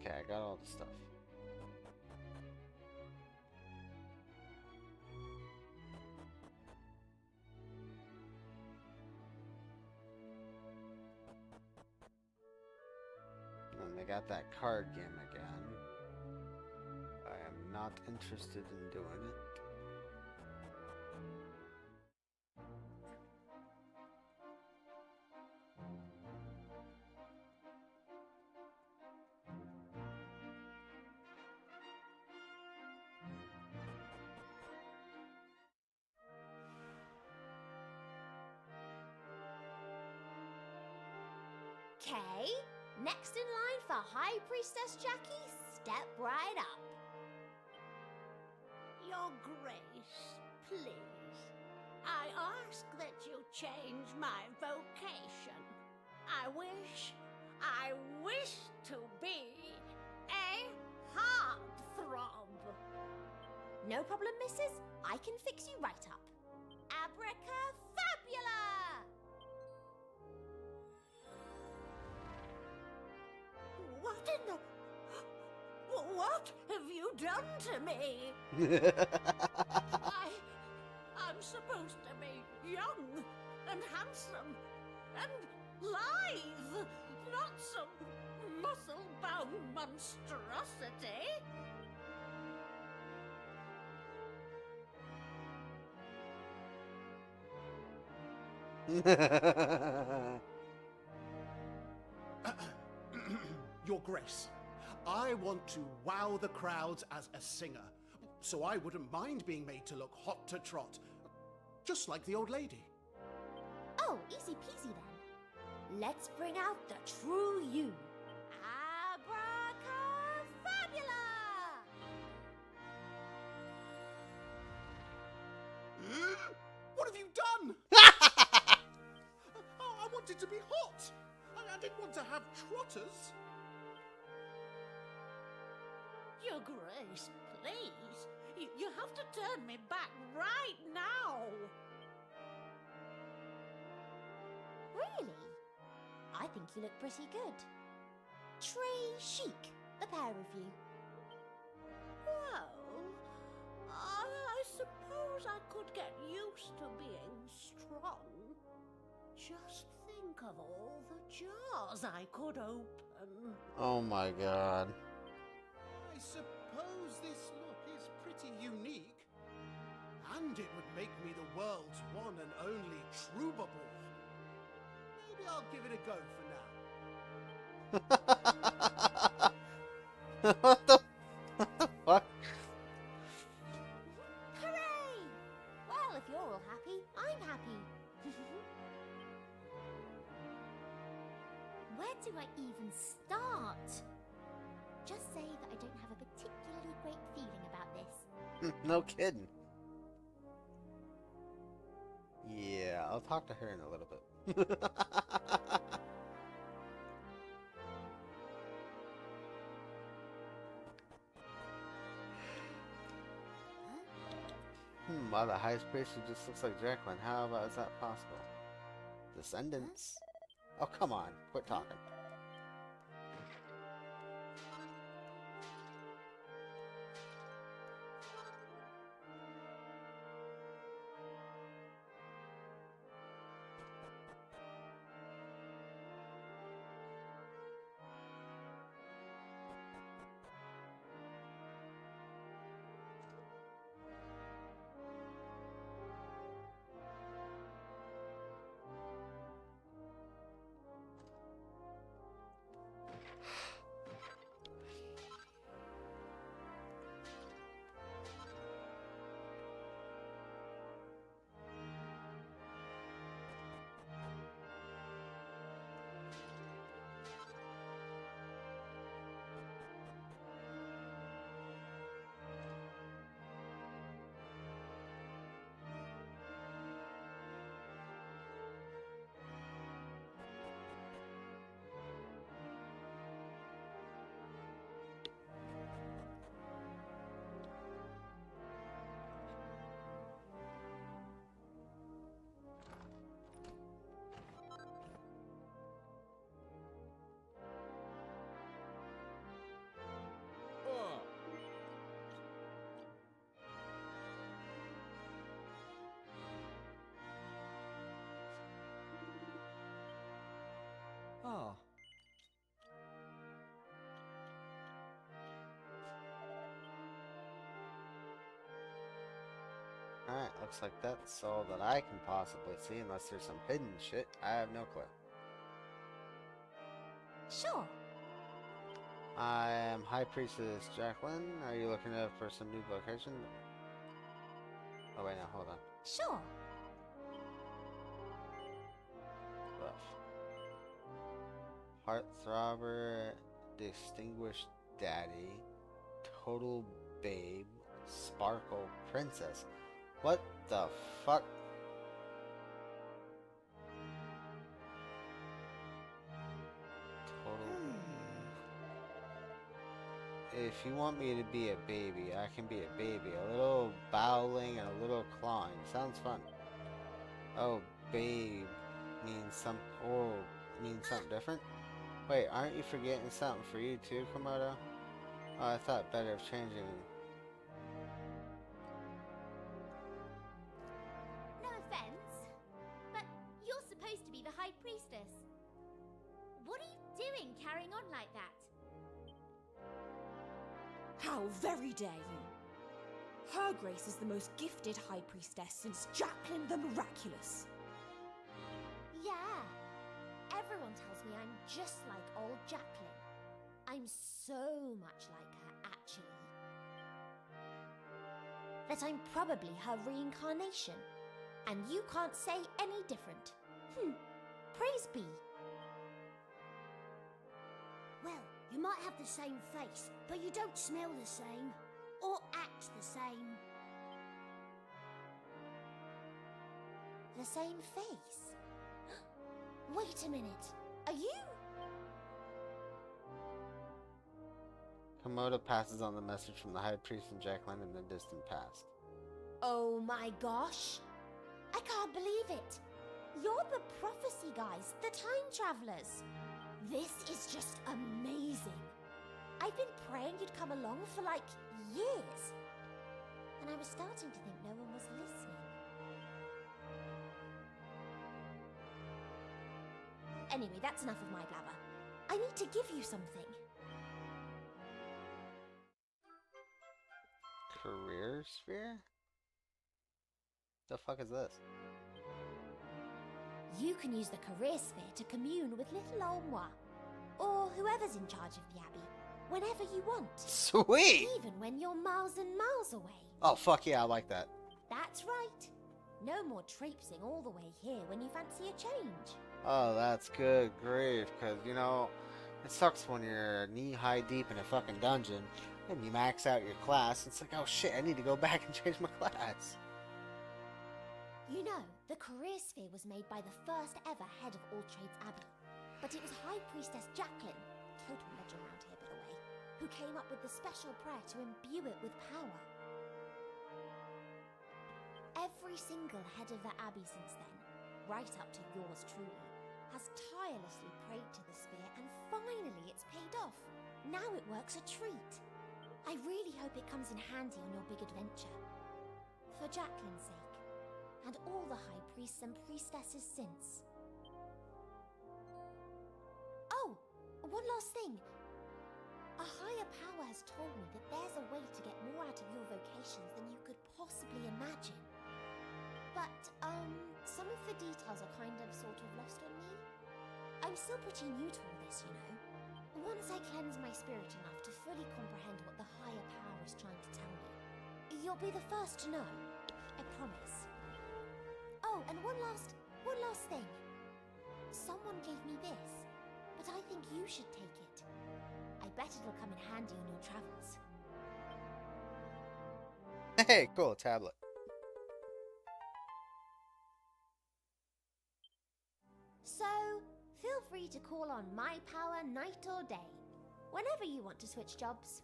Okay, I got all the stuff. And they got that card game again. I am not interested in doing it. Okay, next in line for High Priestess Jackie, step right up. Your Grace, please. I ask that you change my vocation. I wish to be a heartthrob. No problem, missus. I can fix you right up. Abracafabula! What in the... What have you done to me? I'm supposed to be young and handsome and lithe, not some muscle-bound monstrosity. Your Grace, I want to wow the crowds as a singer, so I wouldn't mind being made to look hot to trot, just like the old lady. Oh, easy peasy then. Let's bring out the true you. Abracafabula! What have you done? Oh, I wanted to be hot. I didn't want to have trotters. Your Grace, please. You have to turn me back right now. Really? I think you look pretty good. Très chic, the pair of you. Well, I suppose I could get used to being strong. Just think of all the jars I could open. Oh my god. I suppose this look is pretty unique. And it would make me the world's one and only troubadour. Maybe I'll give it a go for now. What the fuck? Hooray! Well, if you're all happy, I'm happy. Where do I even start? Just say that I don't have a particularly great feeling about this. No kidding. Yeah, I'll talk to her in a little bit. Wow, the highest priest who just looks like Jacqueline. How about is that possible? Descendants? Oh, come on. Quit talking. Oh. Alright, looks like that's all that I can possibly see, unless there's some hidden shit. I have no clue. Sure. I am High Priestess Jacqueline. Are you looking for some new vocation? Oh wait, no, hold on. Sure. Rough. Heartthrobber, Distinguished Daddy, Total Babe, Sparkle Princess. What the fuck? If you want me to be a baby, I can be a baby. A little bowling and a little clawing. Sounds fun. Oh, babe means something different? Wait, aren't you forgetting something for you too, Komodo? Oh, I thought better of changing. No offense, but you're supposed to be the High Priestess. What are you doing carrying on like that? How very dare you! Her Grace is the most gifted High Priestess since Jacqueline the Miraculous. Yeah, everyone tells me I'm just like old Jacqueline. I'm so much like her, actually. That I'm probably her reincarnation. And you can't say any different. Praise be. Well, you might have the same face, but you don't smell the same. Or act the same. The same face? Wait a minute. Are you? Komodo passes on the message from the High Priest and Jacqueline in the distant past. Oh my gosh. I can't believe it. You're the prophecy guys, the time travelers. This is just amazing. I've been praying you'd come along for like years. And I was starting to think no one was listening. Anyway, that's enough of my blabber. I need to give you something. Career sphere? The fuck is this? You can use the career sphere to commune with little old moi, or whoever's in charge of the Abbey, whenever you want. Sweet! Even when you're miles and miles away. Oh, fuck yeah, I like that. That's right. No more traipsing all the way here when you fancy a change. Oh, that's good grief, because, you know, it sucks when you're knee-high deep in a fucking dungeon and you max out your class. It's like, oh shit, I need to go back and change my class. You know, the career sphere was made by the first ever head of All Trades Abbey. But it was High Priestess Jacqueline, total legend around here by the way, who came up with the special prayer to imbue it with power. Every single head of the Abbey since then, right up to yours truly, has tirelessly prayed to the sphere, and finally it's paid off. Now it works a treat. I really hope it comes in handy on your big adventure. For Jacqueline's sake, and all the high priests and priestesses since. Oh, one last thing. A higher power has told me that there's a way to get more out of your vocations than you could possibly imagine. But, some of the details are kind of sort of lost on me. I'm still pretty new to all this, you know. Once I cleanse my spirit enough to fully comprehend what the higher power is trying to tell me, you'll be the first to know. I promise. Oh, and one last thing. Someone gave me this, but I think you should take it. I bet it'll come in handy on your travels. Hey, cool, tablet. So, feel free to call on my power night or day, whenever you want to switch jobs.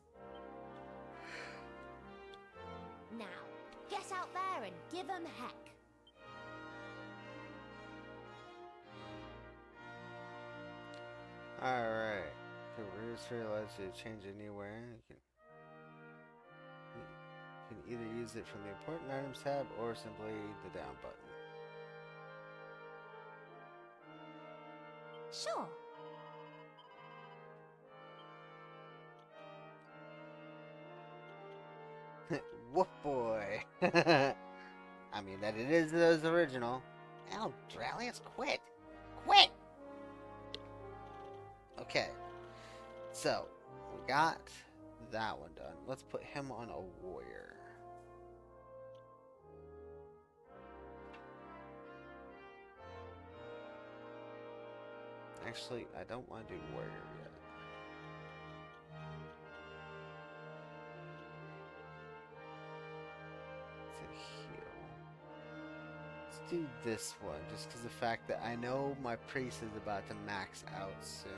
Now, get out there and give 'em heck. Alright. Career sphere lets you change anywhere. You can either use it from the important items tab or simply the down button. Sure. Woof boy. I mean, that it is his original. Eldralius, quit! Quit! Okay. So, we got that one done. Let's put him on a warrior. Actually, I don't want to do warrior yet. Let's do this one, just because the fact that I know my priest is about to max out soon.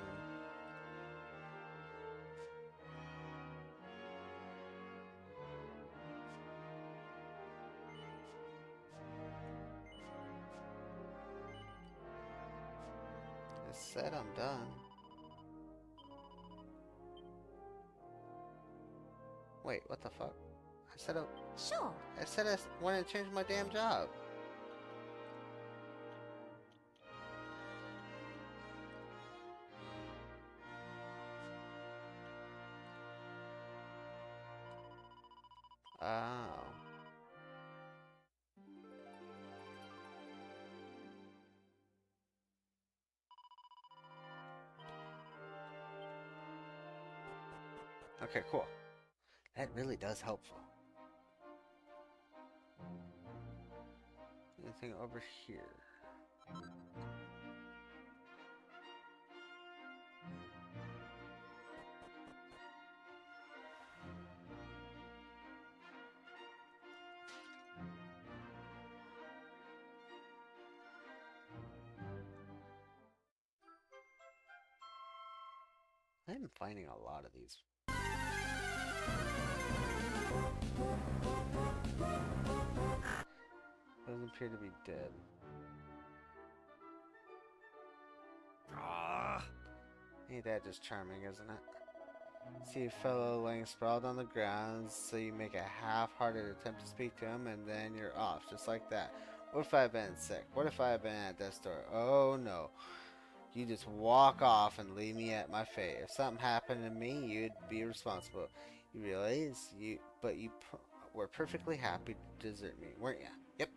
I said I'm done. Wait, what the fuck? Sure. I said I wanted to change my damn job. Oh. Okay, cool. That really does helpful. Anything over here? I'm finding a lot of these. Doesn't appear to be dead. Ain't that just charming, isn't it? See a fellow laying sprawled on the ground, so you make a half-hearted attempt to speak to him, and then you're off, just like that. What if I've been sick? What if I've been at death's door? Oh no. You just walk off and leave me at my fate. If something happened to me, you'd be responsible. You realize but you were perfectly happy to desert me, weren't you? Yep.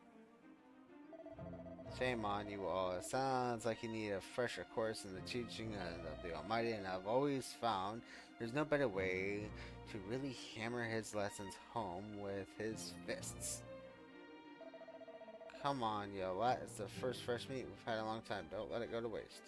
Shame on you all. It sounds like you need a fresher course in the teaching of the Almighty, and I've always found there's no better way to really hammer his lessons home with his fists. Come on, yo. That is the first fresh meat we've had in a long time. Don't let it go to waste.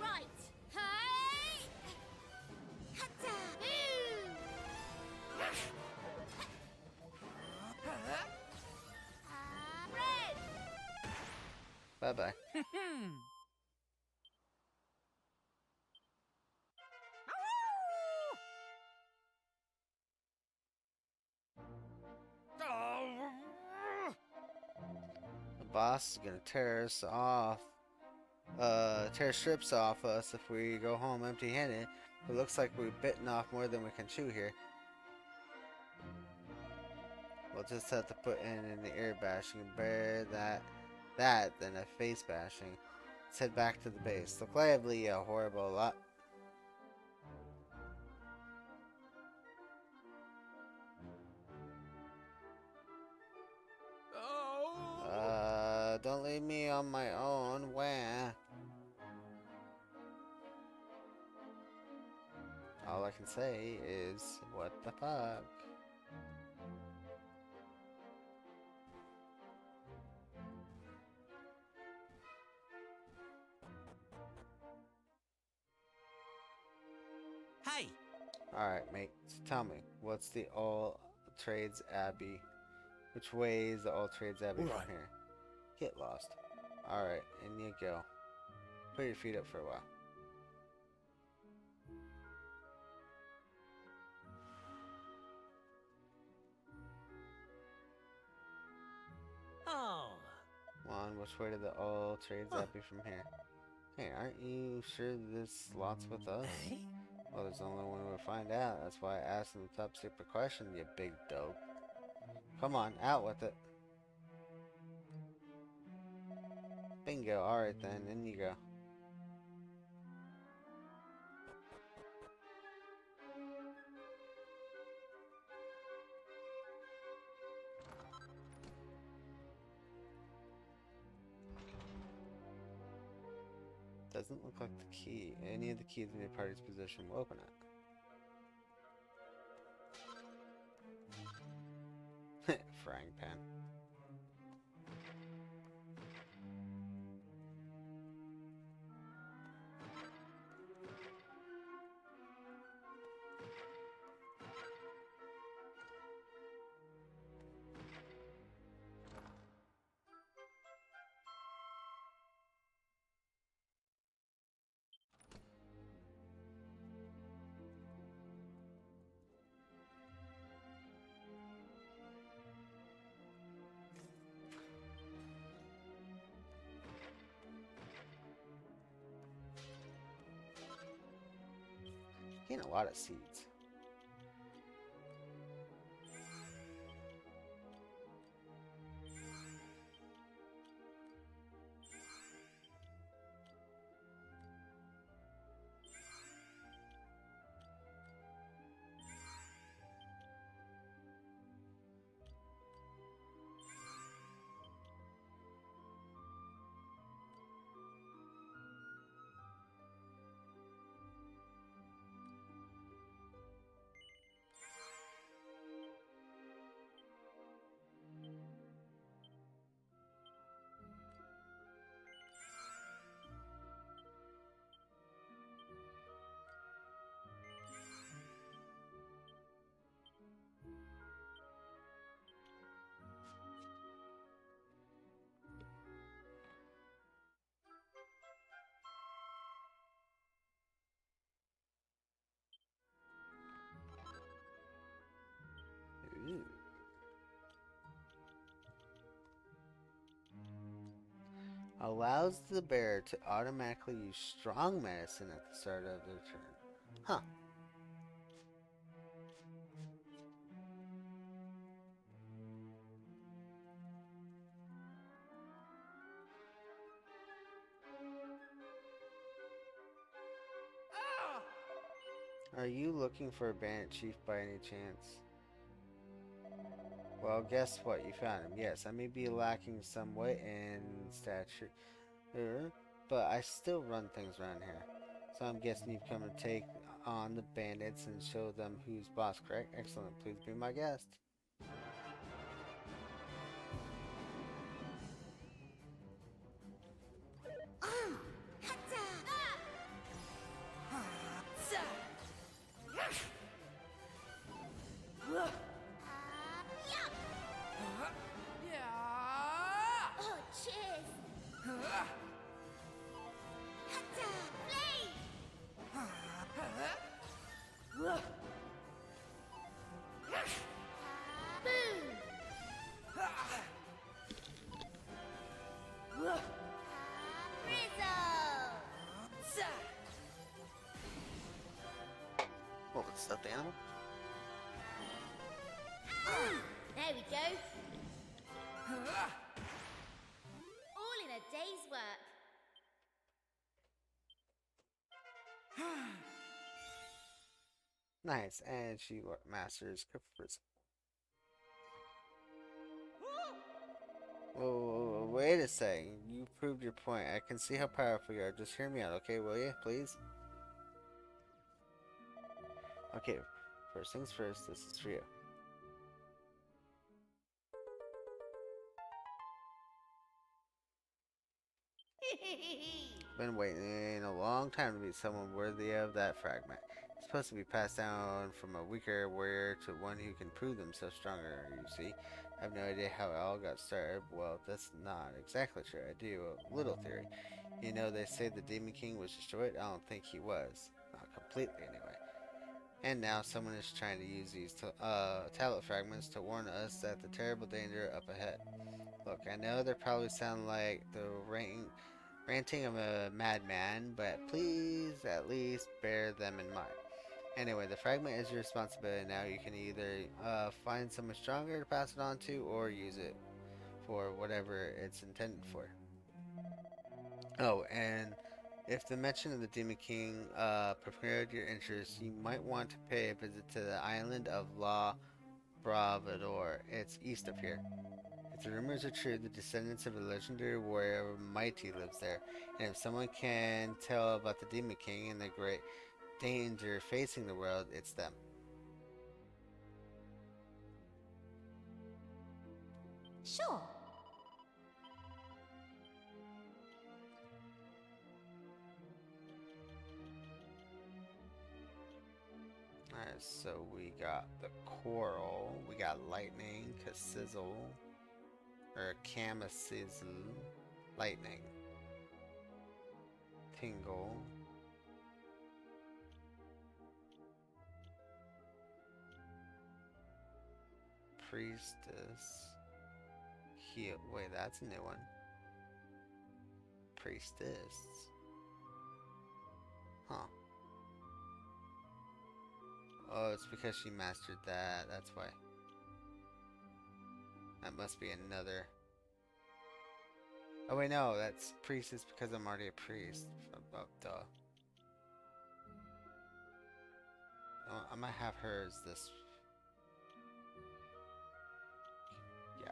Right. Hey! Hatta! Red! Bye-bye. The boss is gonna tear us off. Tear strips off us if we go home empty-handed. It looks like we've bitten off more than we can chew here. We'll just have to put in the ear bashing and bear that than a face bashing. Let's head back to the base. Look lively, you horrible lot. Don't leave me on my own. Where? All I can say is, what the fuck? Hey! Alright, mate. So tell me, what's the All Trades Abbey? Which way is the All Trades Abbey from here? Get lost. Alright, in you go. Put your feet up for a while. Oh. Come on, which way to the All Trades Abbey from here? Hey, aren't you sure this lot's with us? Well, there's only one way to find out. That's why I asked him the top secret question, you big dope. Come on, out with it. Bingo, alright then, in you go. Doesn't look like the key. Any of the keys in your party's position will open it. Frying pan. Getting a lot of seeds. Ooh. Allows the bear to automatically use strong medicine at the start of their turn. Huh. Are you looking for a bandit chief by any chance? Well, guess what? You found him. Yes, I may be lacking some weight and stature, but I still run things around here. So I'm guessing you've come to take on the bandits and show them who's boss, correct? Excellent. Please be my guest. Oh, cheers! Hatta! Flame! Boom! Frizzle! Well, it's stuffed animal. There we go. All in a day's work. Nice, and she masters Cooper's. Oh, wait a second. You proved your point. I can see how powerful you are. Just hear me out, okay, will you, please? Okay, first things first, this is for you. Been waiting a long time to meet someone worthy of that fragment. It's supposed to be passed down from a weaker warrior to one who can prove themselves stronger, you see. I have no idea how it all got started. Well, that's not exactly true. I do a little theory. You know, they say the Demon King was destroyed. I don't think he was. Not completely, anyway. And now someone is trying to use these tablet fragments to warn us that the terrible danger up ahead. Look, I know they probably sound like the ranting of a madman, but please at least bear them in mind. Anyway, the fragment is your responsibility now. You can either find someone stronger to pass it on to, or use it for whatever it's intended for. Oh, and if the mention of the Demon King prepared your interest, you might want to pay a visit to the island of La Bravador. It's east of here. If the rumors are true, the descendants of a legendary warrior Mighty lives there, and if someone can tell about the Demon King and the great danger facing the world, it's them. Sure. Alright, so we got the coral, we got lightning, Casizzle, or Camasizzle, lightning, tingle, priestess, heal. Wait, that's a new one. Priestess. Huh. Oh, it's because she mastered that. That's why. That must be another. Oh wait, no, that's priestess because I'm already a priest. Oh, duh. Oh, I might have her as this. Yeah.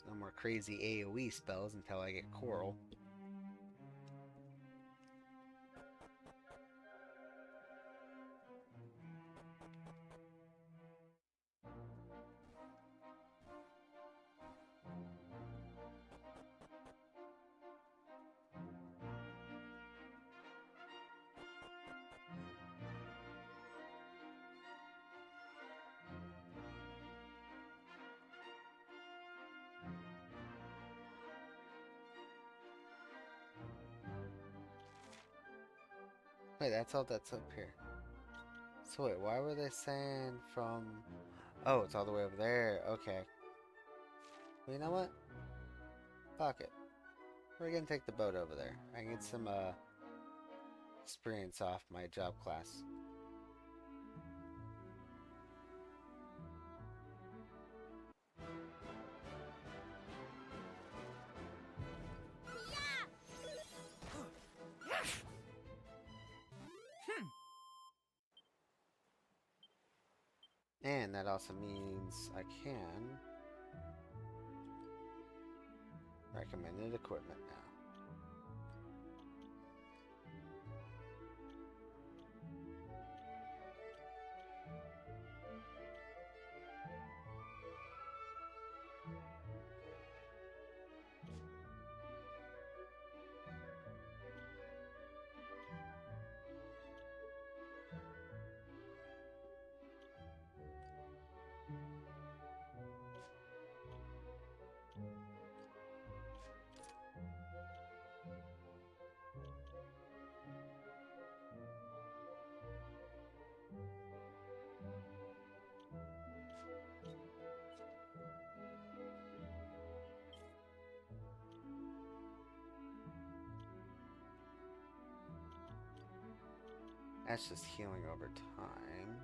No more crazy AoE spells until I get coral. Wait, that's all that's up here. So wait, why were they saying from... Oh, it's all the way over there. Okay. Well, you know what? Fuck it. We're gonna take the boat over there. I can get some experience off my job class. And that also means I can recommended equipment now. That's just healing over time.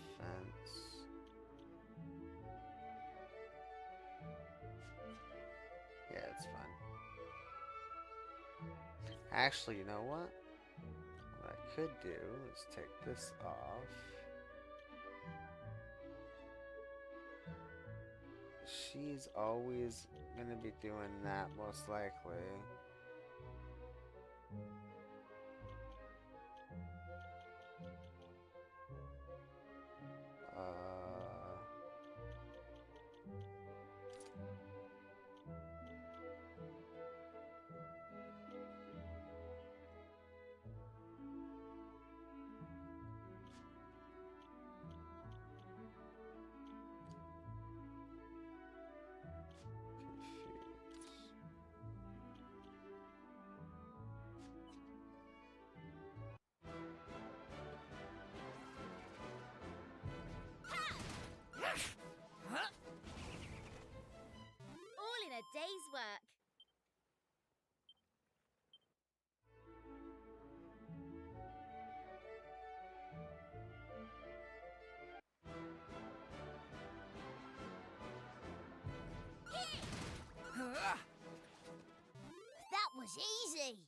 Defense. Yeah, it's fine. Actually, you know what? What I could do is take this off. She's always gonna be doing that, most likely. All in a day's work. That was easy.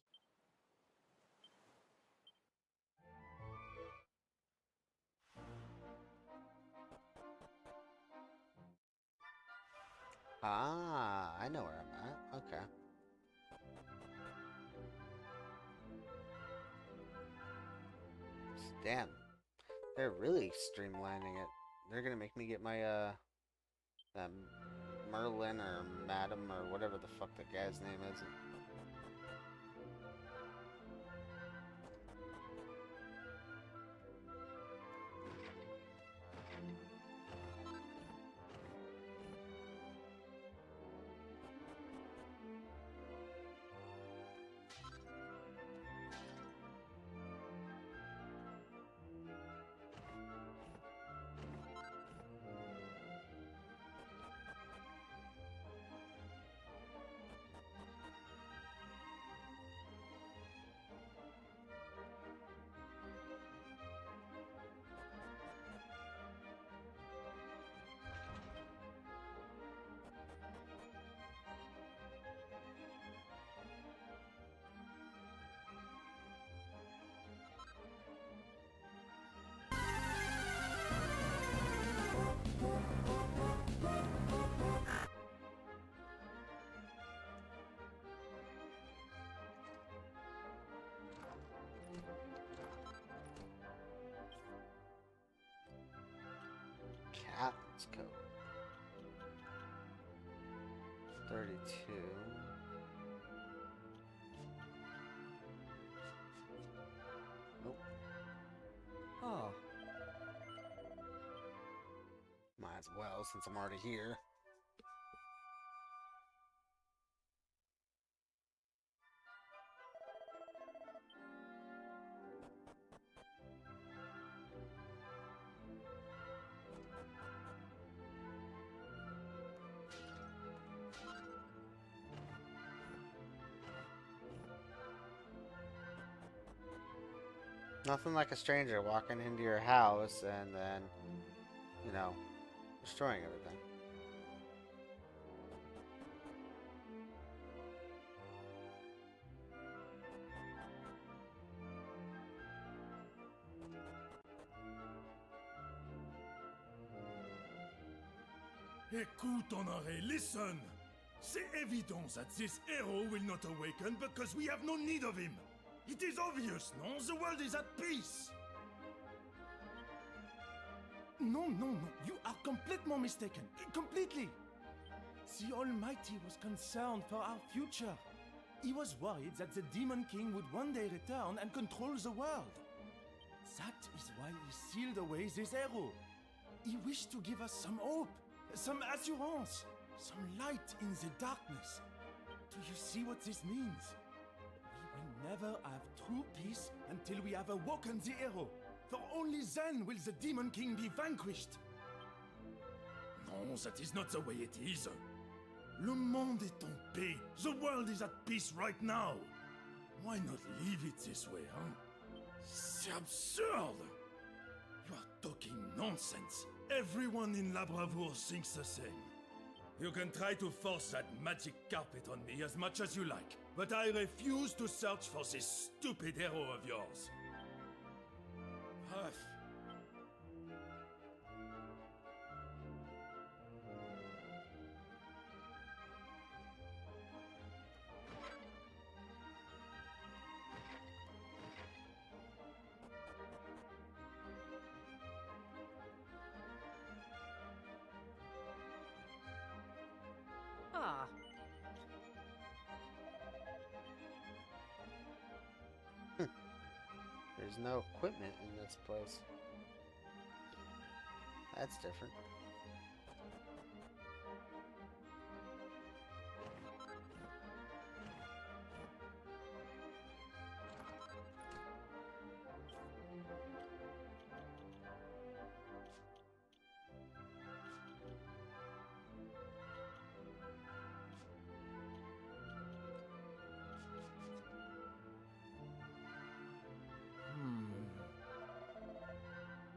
Ah, I know where I'm at. Okay. Damn. They're really streamlining it. They're gonna make me get my, Merlin or Madam or whatever the fuck that guy's name is. Captain's code. 32. Nope. Ah. Might as well, since I'm already here. Nothing like a stranger walking into your house and then, you know, destroying everything. Écoute, Honoré, listen! C'est évident that this hero will not awaken because we have no need of him. It is obvious, no? The world is at peace. No, no, no. You are completely mistaken. Completely. The Almighty was concerned for our future. He was worried that the Demon King would one day return and control the world. That is why he sealed away this arrow. He wished to give us some hope, some assurance, some light in the darkness. Do you see what this means? We will never have true peace until we have awoken the arrow. For only then will the Demon King be vanquished. No, that is not the way it is. Le monde est en paix. The world is at peace right now. Why not leave it this way, huh? C'est absurd! You are talking nonsense. Everyone in La Bravoure thinks the same. You can try to force that magic carpet on me as much as you like, but I refuse to search for this stupid hero of yours. Huff. Ah. There's no equipment in this place. That's different.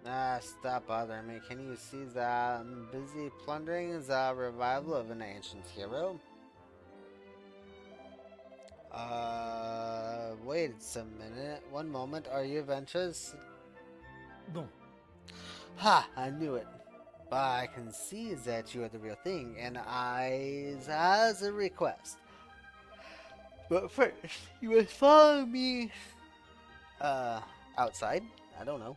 Ah, stop bothering me. Can you see that I'm busy plundering the revival of an ancient hero? Wait a minute. One moment. Are you adventurous? No. Ha! I knew it. But I can see that you are the real thing, and I has a request. But first, you must follow me. Outside? I don't know.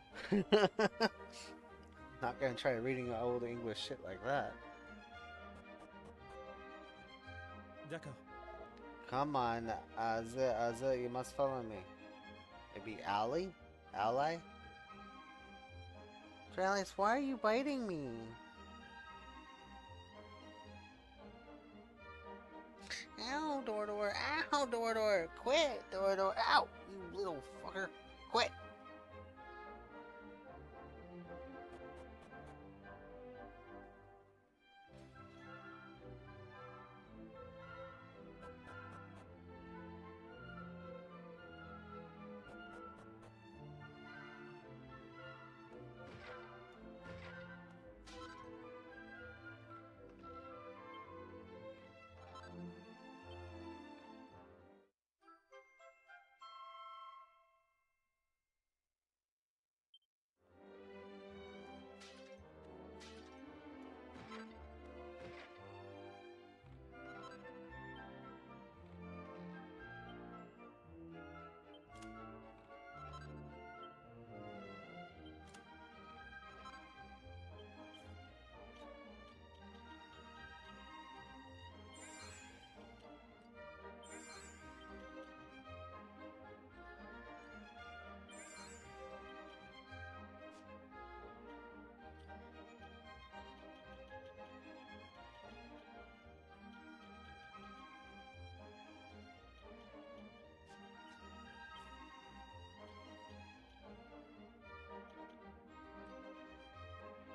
Not gonna try reading old English shit like that. D'accord. Come on, Azza, you must follow me. Maybe Ally? Ally? Tralis, why are you biting me? Ow, Dordor, ow, Dordor, quit, Dordor, ow, you little fucker, quit.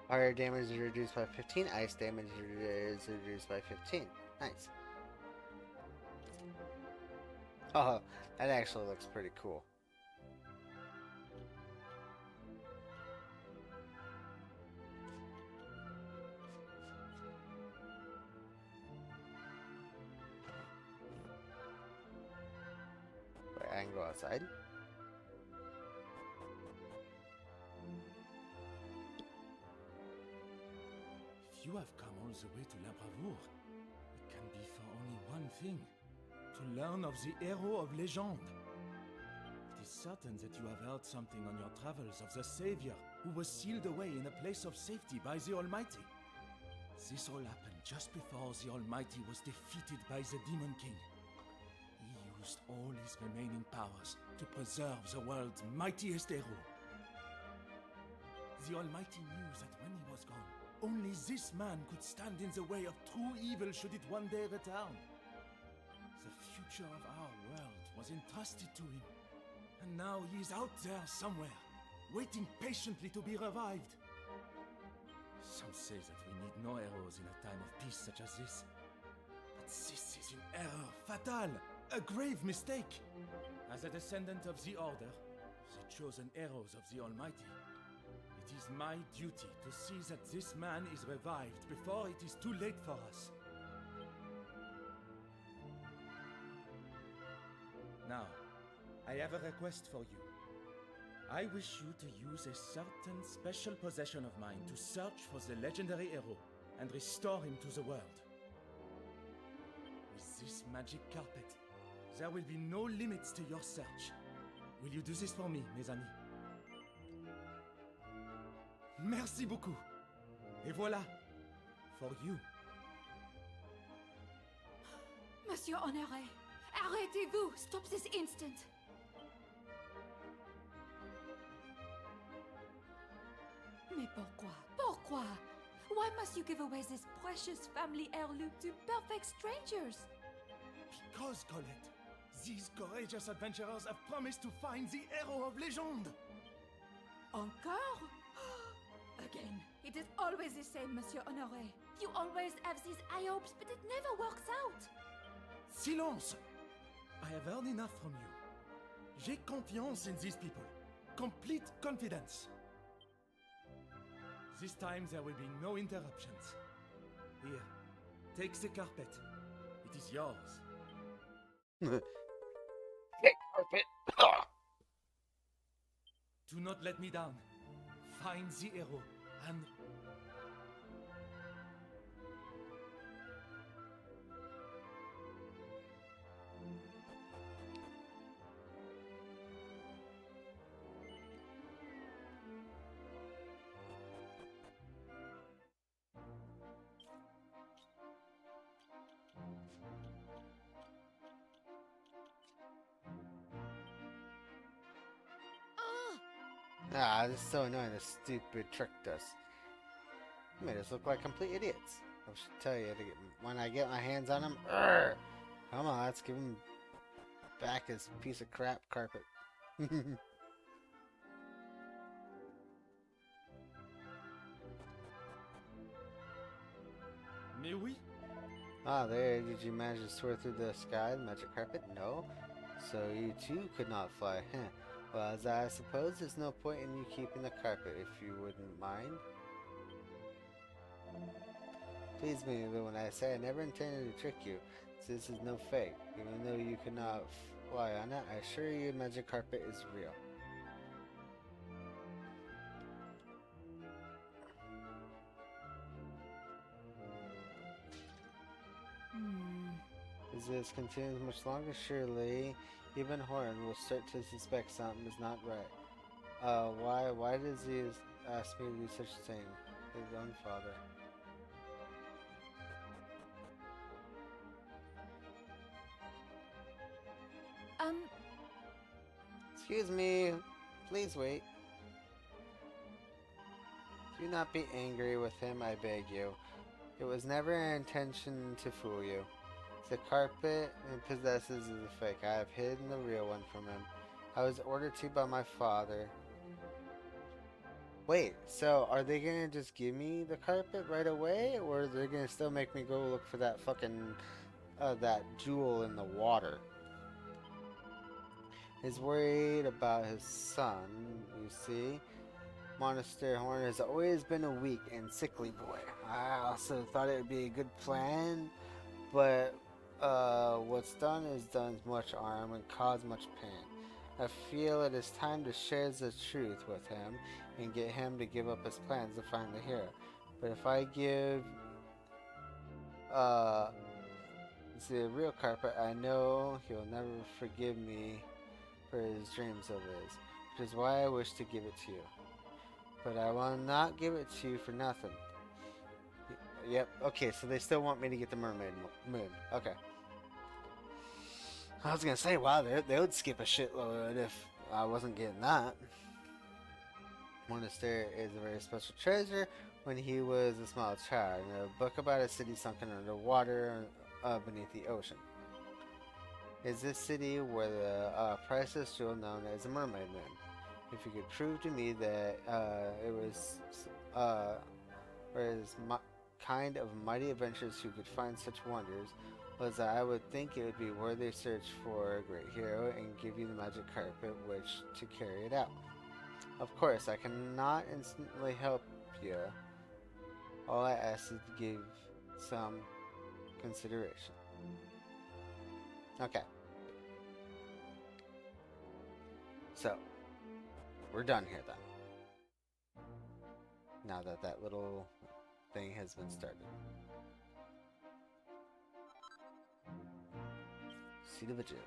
Fire damage is reduced by 15, ice damage is reduced by 15. Nice. Oh, that actually looks pretty cool. Wait, I can go outside? You have come all knows the way to La Bravoure, it can be for only one thing: to learn of the hero of legend. It is certain that you have heard something on your travels of the Savior who was sealed away in a place of safety by the Almighty. This all happened just before the Almighty was defeated by the Demon King. He used all his remaining powers to preserve the world's mightiest hero. The Almighty knew that when he was gone, only this man could stand in the way of true evil should it one day return. The future of our world was entrusted to him, and now he is out there somewhere, waiting patiently to be revived. Some say that we need no heroes in a time of peace such as this. But this is an error fatal, a grave mistake. As a descendant of the Order, the chosen heroes of the Almighty, it is my duty to see that this man is revived before it is too late for us. Now, I have a request for you. I wish you to use a certain special possession of mine to search for the legendary hero and restore him to the world. With this magic carpet, there will be no limits to your search. Will you do this for me, mes amis? Merci beaucoup. Et voilà, for you. Monsieur Honoré, arrêtez-vous! Stop this instant! Mais pourquoi? Pourquoi? Why must you give away this precious family heirloom to perfect strangers? Because, Colette, these courageous adventurers have promised to find the hero of legend. Encore? Again, it is always the same, Monsieur Honoré. You always have these high hopes, but it never works out. Silence! I have heard enough from you. J'ai confiance in these people. Complete confidence. This time there will be no interruptions. Here, take the carpet. It is yours. Hey, carpet. Do not let me down. Find the hero and... Ah, this is so annoying, this stupid tricked us. You made us look like complete idiots. I should tell you, when I get my hands on him, come on, let's give him back his piece of crap carpet. Mais oui. Ah, there, did you manage to soar through the sky, the magic carpet? No? So you too could not fly, huh? Well, as I suppose there's no point in you keeping the carpet, if you wouldn't mind. Please me when I say I never intended to trick you. This is no fake. Even though you could not fly on it, I assure you magic carpet is real. As this continues much longer, surely even Horn will start to suspect something is not right. Why does he ask me to do such a thing? His own father. Excuse me. Please wait. Do not be angry with him, I beg you. It was never an intention to fool you. The carpet it possesses is a fake. I have hidden the real one from him. I was ordered to by my father. Wait, so are they gonna just give me the carpet right away? Or are they gonna still make me go look for that fucking, that jewel in the water? He's worried about his son, you see. Monastery Horn has always been a weak and sickly boy. I also thought it would be a good plan, but what's done is done much harm and caused much pain. I feel it is time to share the truth with him and get him to give up his plans to find the hero. But if I give it's the real carpet. I know he'll never forgive me for his dreams of his, which is why I wish to give it to you. But I will not give it to you for nothing. Yep, okay, so they still want me to get the mermaid moon. Okay. I was gonna say, wow, they would skip a shitload if I wasn't getting that. Monastery is a very special treasure. When he was a small child, in a book about a city sunken underwater beneath the ocean. Is this city where the priceless jewel known as the Mermaid Moon? If you could prove to me that it was kind of mighty adventurers who could find such wonders, was I would think it would be worthy search for a great hero and give you the magic carpet which to carry it out. Of course, I cannot instantly help you. All I ask is to give some consideration. Okay. So, we're done here then. Now that that little thing has been started. Seat of Agility.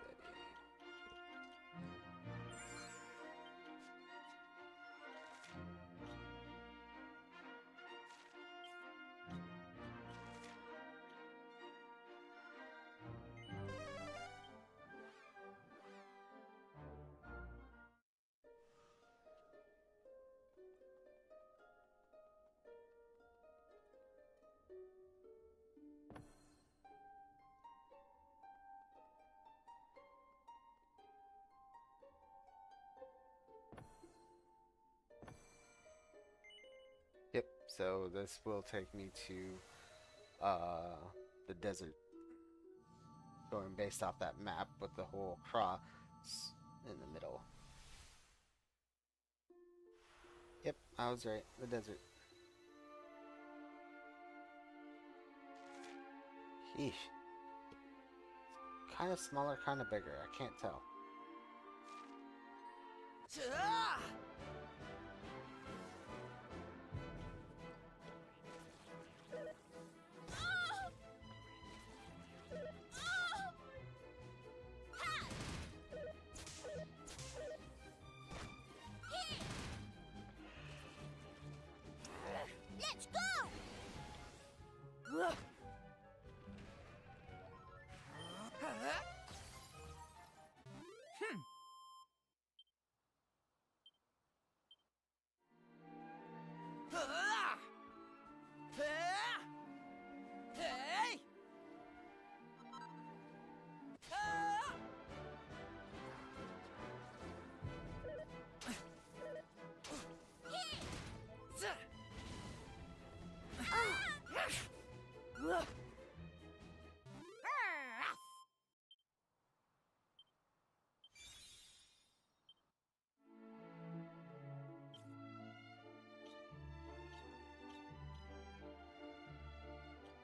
Yep, so this will take me to the desert. Going based off that map with the whole cross in the middle. Yep, I was right. The desert. Sheesh. Kind of smaller, kind of bigger. I can't tell. Let's go!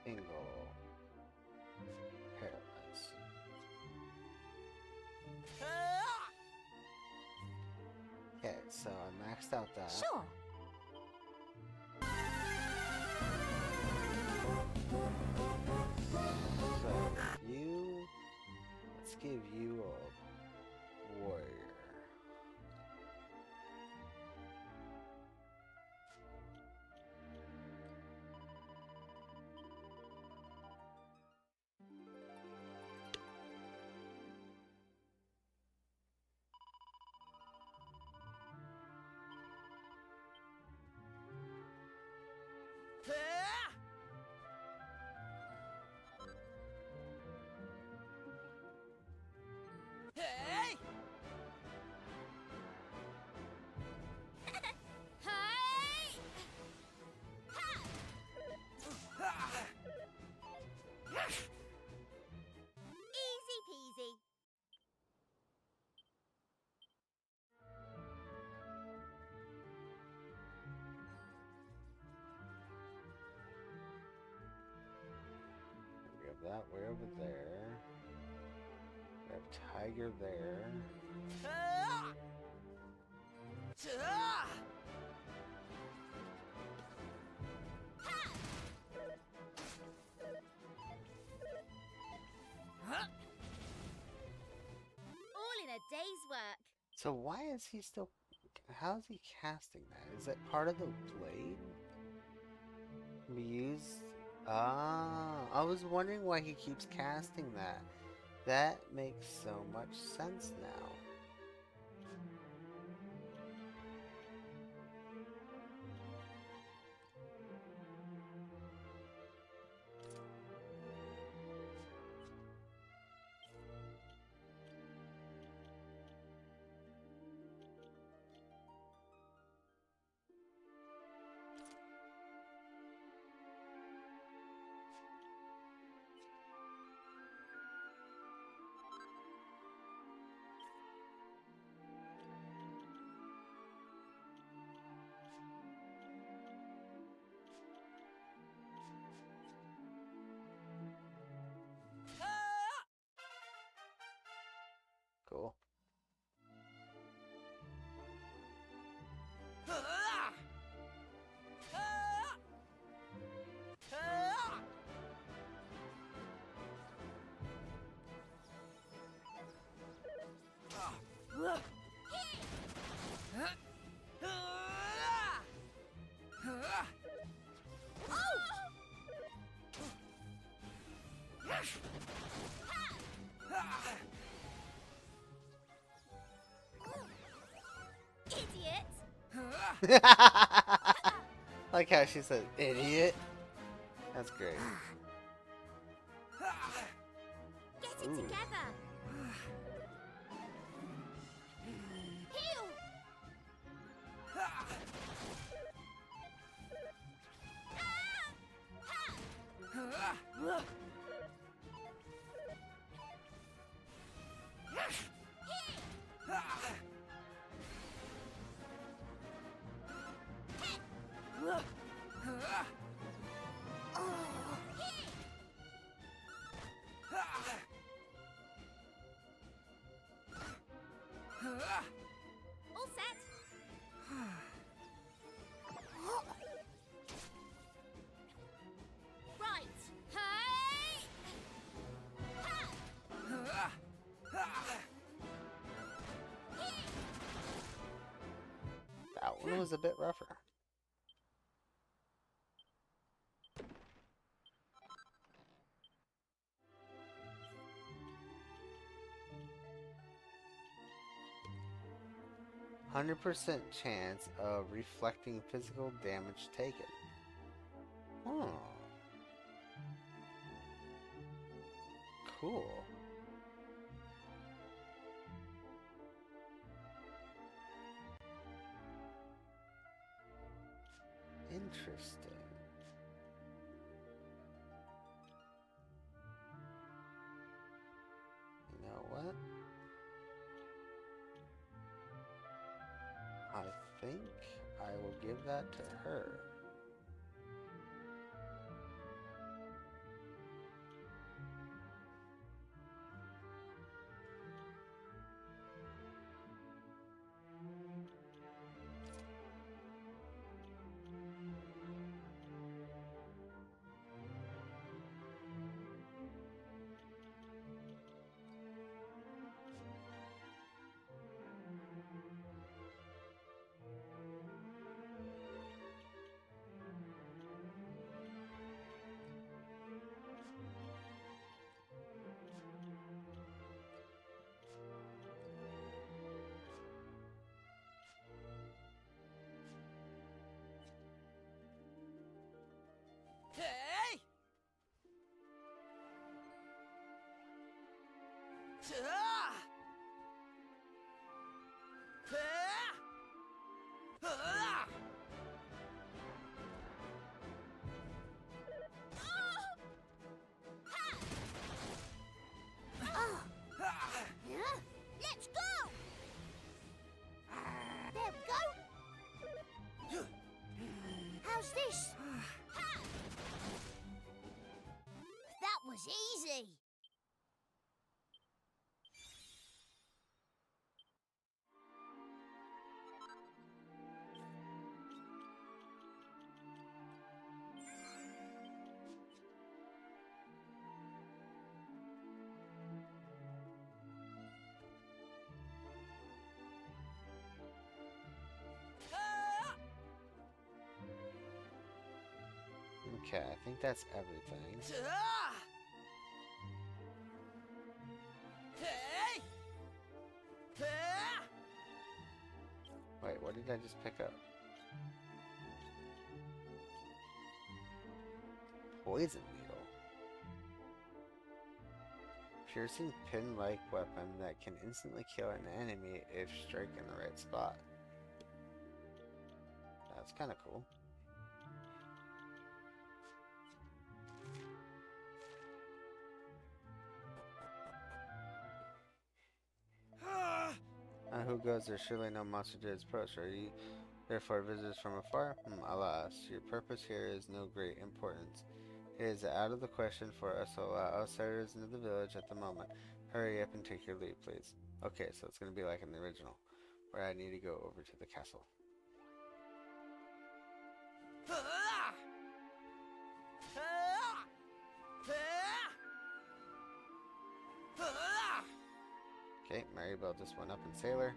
Bingo. Paralyze. Okay, so I maxed out that. Sure. So you, let's give you a warrior. Easy peasy. We have that way over there. We have Tiger there. day's work. So why is he still... How is he casting that? Is that part of the blade? We use... Ah, I was wondering why he keeps casting that. That makes so much sense now. Cool. Idiot! Like how she said, idiot. That's great. Get it together! Heal! All set! Right! Hey! That one was a bit rougher. %100% chance of reflecting physical damage taken. Oh. Cool. Interesting. You know what? I think I will give that to her. Hey! Let's go! There we go! How's this? That was easy! Okay, I think that's everything. Wait, what did I just pick up? Poison needle. Piercing pin-like weapon that can instantly kill an enemy if struck in the right spot. That's kind of cool. Who goes there? Surely no monster did its approach. Are you therefore visitors from afar? Alas, your purpose here is no great importance. It is out of the question for us to allow outsiders into the village at the moment. Hurry up and take your leave, please. Okay, so it's going to be like in the original, where I need to go over to the castle. Okay, Maribel just went up in Sailor.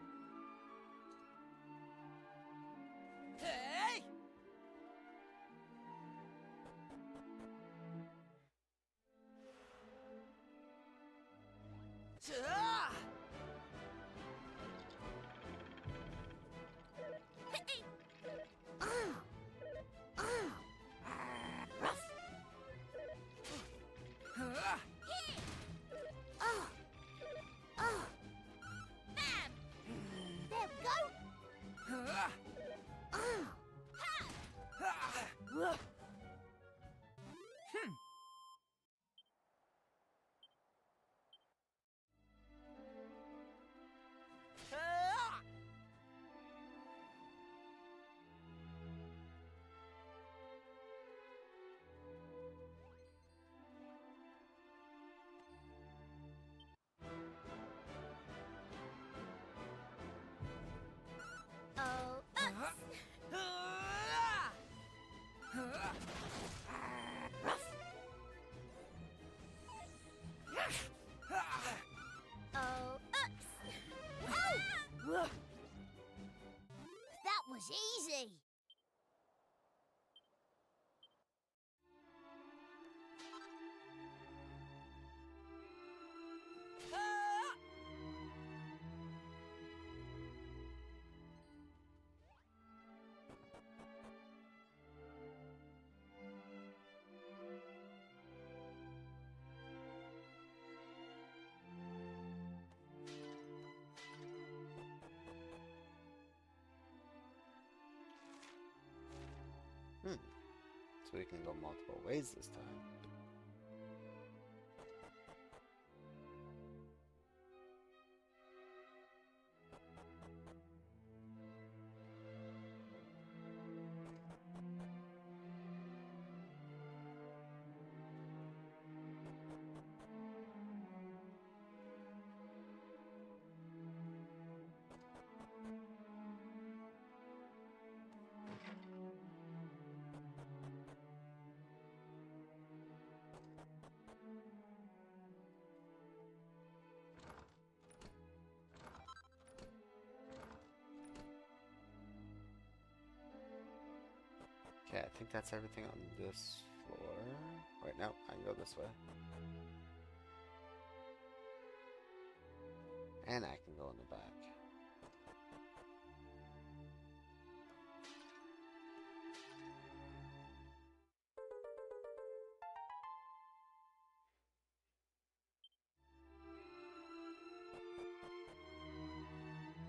That was easy. So we can go multiple ways this time. Okay, I think that's everything on this floor. Wait, no, I can go this way. And I can go in the back.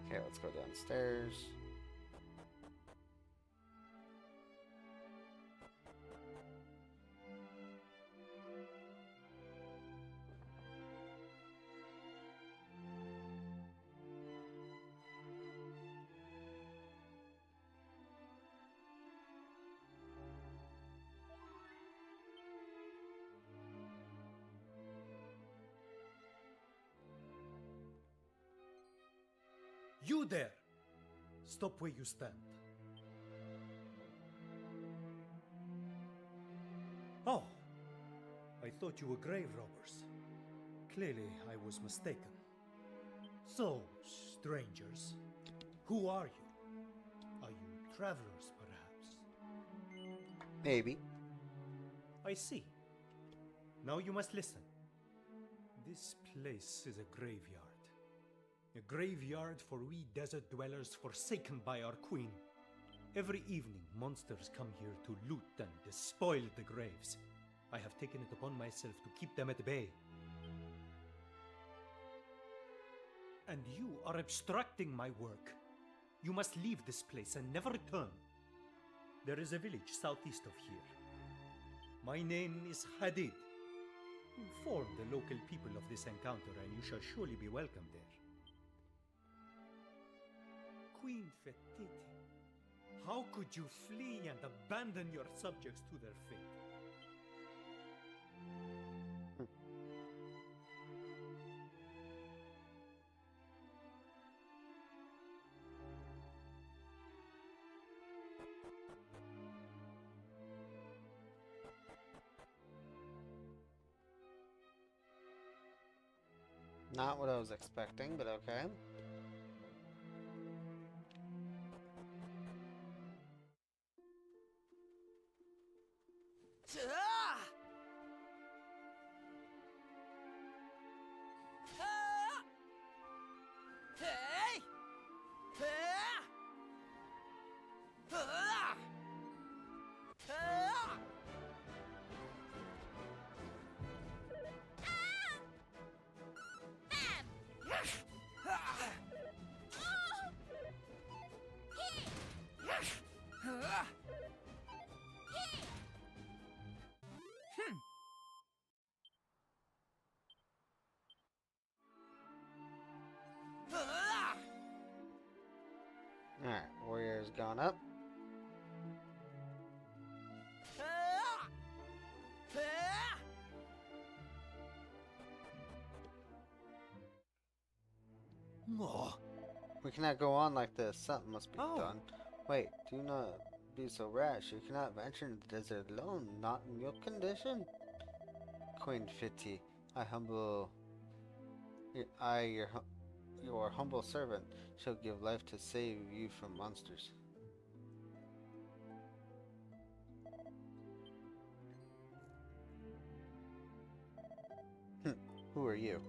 Okay, let's go downstairs. You there! Stop where you stand. Oh, I thought you were grave robbers. Clearly, I was mistaken. So, strangers, who are you? Are you travelers, perhaps? Maybe. I see. Now you must listen. This place is a graveyard. A graveyard for we desert dwellers forsaken by our queen. Every evening, monsters come here to loot and despoil the graves. I have taken it upon myself to keep them at bay. And you are obstructing my work. You must leave this place and never return. There is a village southeast of here. My name is Hadid. Inform the local people of this encounter and you shall surely be welcome there. Queen Fetiti, how could you flee and abandon your subjects to their fate? Not what I was expecting, but okay. Alright, warrior's gone up. We cannot go on like this. Something must be done. Wait, do not be so rash. You cannot venture into the desert alone, not in your condition. Queen Fiti, your humble servant, shall give life to save you from monsters. Who are you?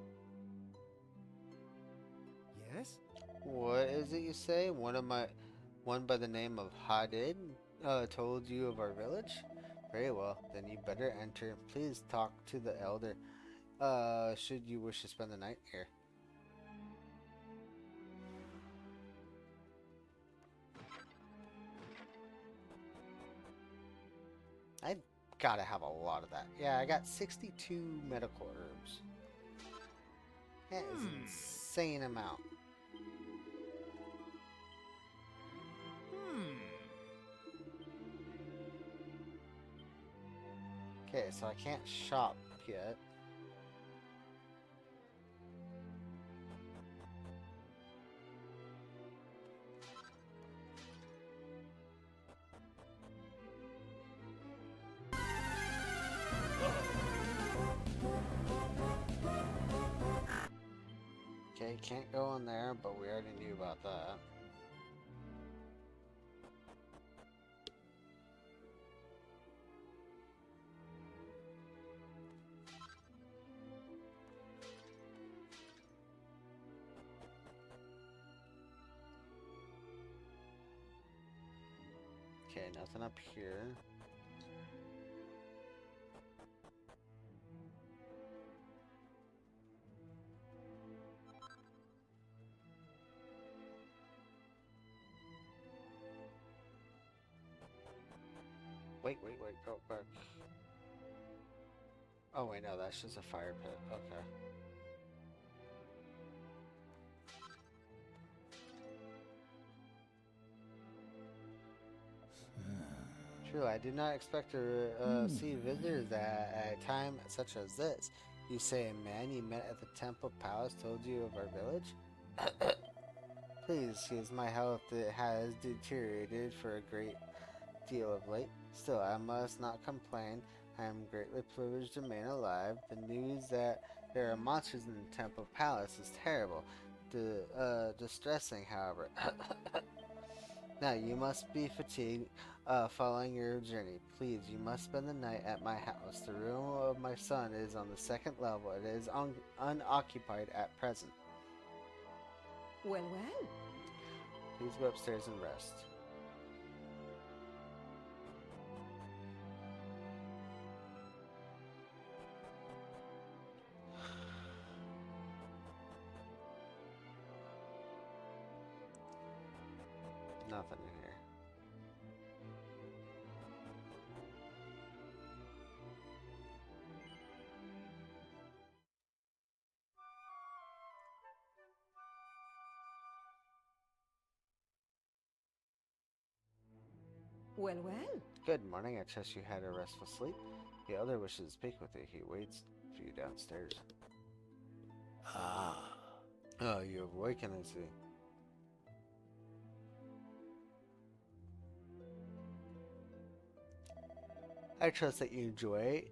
Yes? What is it you say? One by the name of Hadid told you of our village? Very well, then you better enter. Please talk to the elder, should you wish to spend the night here. I gotta have a lot of that. Yeah, I got 62 medical herbs. That is an insane amount. Okay, so I can't shop yet. Okay, can't go in there, but we already knew about that. Okay, nothing up here. Wait, go back. Oh wait, no, that's just a fire pit. Okay. True, I did not expect to see visitors at a time such as this. You say a man you met at the Temple Palace told you of our village? Please excuse my health, it has deteriorated for a great deal of late. Still, I must not complain. I am greatly privileged to remain alive. The news that there are monsters in the Temple Palace is terrible. Distressing, however. Now, you must be fatigued. following your journey. Please, you must spend the night at my house. The room of my son is on the second level. It is unoccupied at present. Well, well. Please go upstairs and rest. Nothing in here. Well, well. Good morning. I trust you had a restful sleep. The elder wishes to speak with you. He waits for you downstairs. Ah. Oh, you have awakened, I see. I trust that you enjoy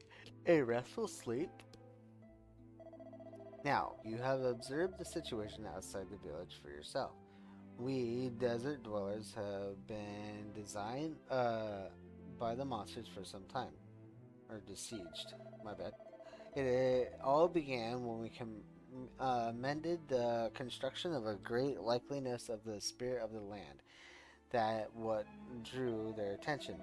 a restful sleep. Now, you have observed the situation outside the village for yourself. We desert dwellers have been designed by the monsters for some time. Or besieged, my bad. It all began when we amended the construction of a great likeliness of the spirit of the land. That what drew their attention.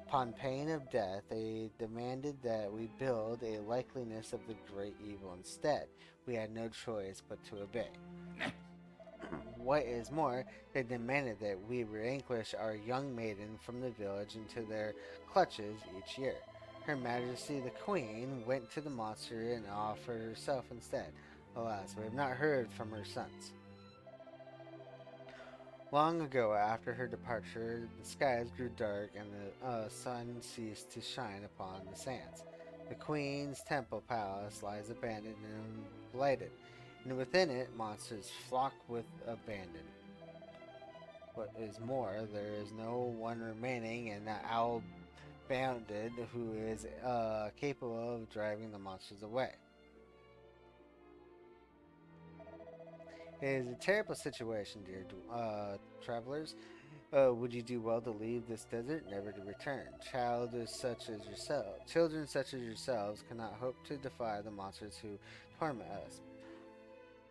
Upon pain of death, they demanded that we build a likeliness of the great evil instead. We had no choice but to obey. What is more, they demanded that we relinquish our young maiden from the village into their clutches each year. Her Majesty the Queen went to the monster and offered herself instead. Alas, we have not heard from her since. Long ago, after her departure, the skies grew dark and the sun ceased to shine upon the sands. The Queen's temple palace lies abandoned and blighted, and within it monsters flock with abandon. What is more, there is no one remaining, and that owl bandit who is capable of driving the monsters away. It is a terrible situation, dear travelers. Would you do well to leave this desert, never to return? Children such as yourselves cannot hope to defy the monsters who torment us.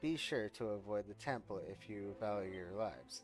Be sure to avoid the temple if you value your lives.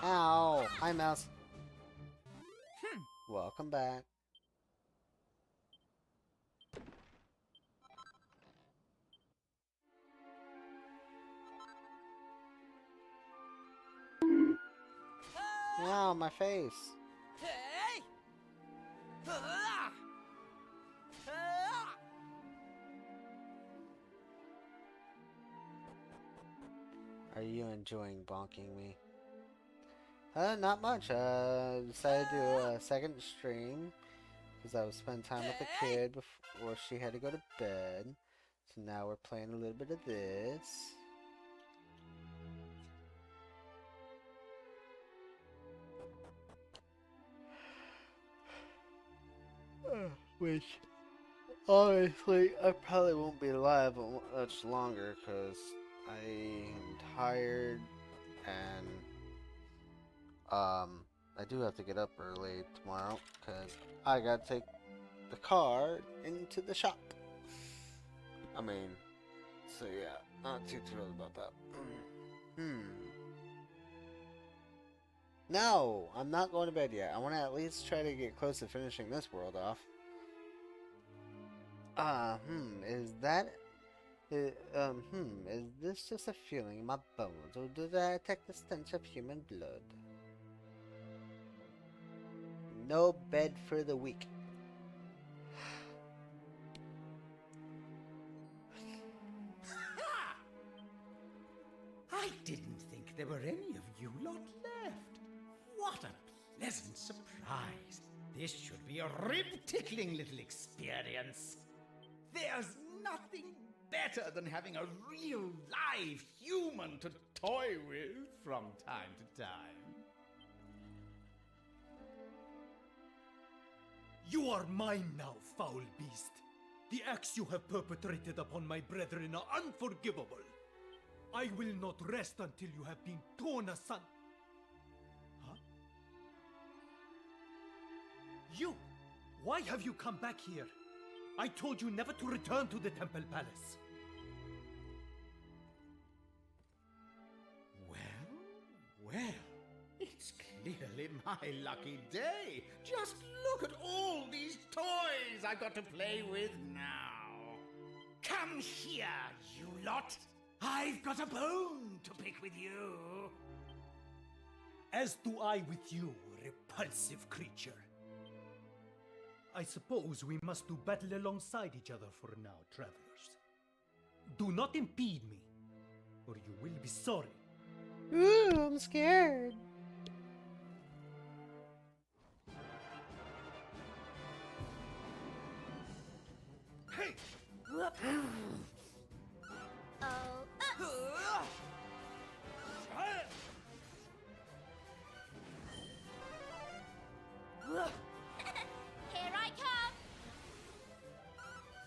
Ow! Hi, Mouse. Welcome back. Ow, my face. Hey! Are you enjoying bonking me? Not much. Decided to do a second stream because I was spending time with the kid before she had to go to bed. So now we're playing a little bit of this. Which, honestly, I probably won't be alive much longer because I am tired and I do have to get up early tomorrow because I gotta take the car into the shop. I mean, so yeah, not too thrilled about that. No, I'm not going to bed yet. I want to at least try to get close to finishing this world off. Is that... is this just a feeling in my bones, or did I detect the stench of human blood? No bed for the weak. I didn't think there were any of you lot left. What a pleasant surprise. This should be a rib-tickling little experience. There's nothing better than having a real live human to toy with from time to time. You are mine now, foul beast. The acts you have perpetrated upon my brethren are unforgivable. I will not rest until you have been torn asunder. Huh? You! Why have you come back here? I told you never to return to the Temple Palace. Well, it's clearly my lucky day. Just look at all these toys I've got to play with now. Come here, you lot. I've got a bone to pick with you. As do I with you, repulsive creature. I suppose we must do battle alongside each other for now, travelers. Do not impede me, or you will be sorry. Ooh, I'm scared. Hey! Here I come!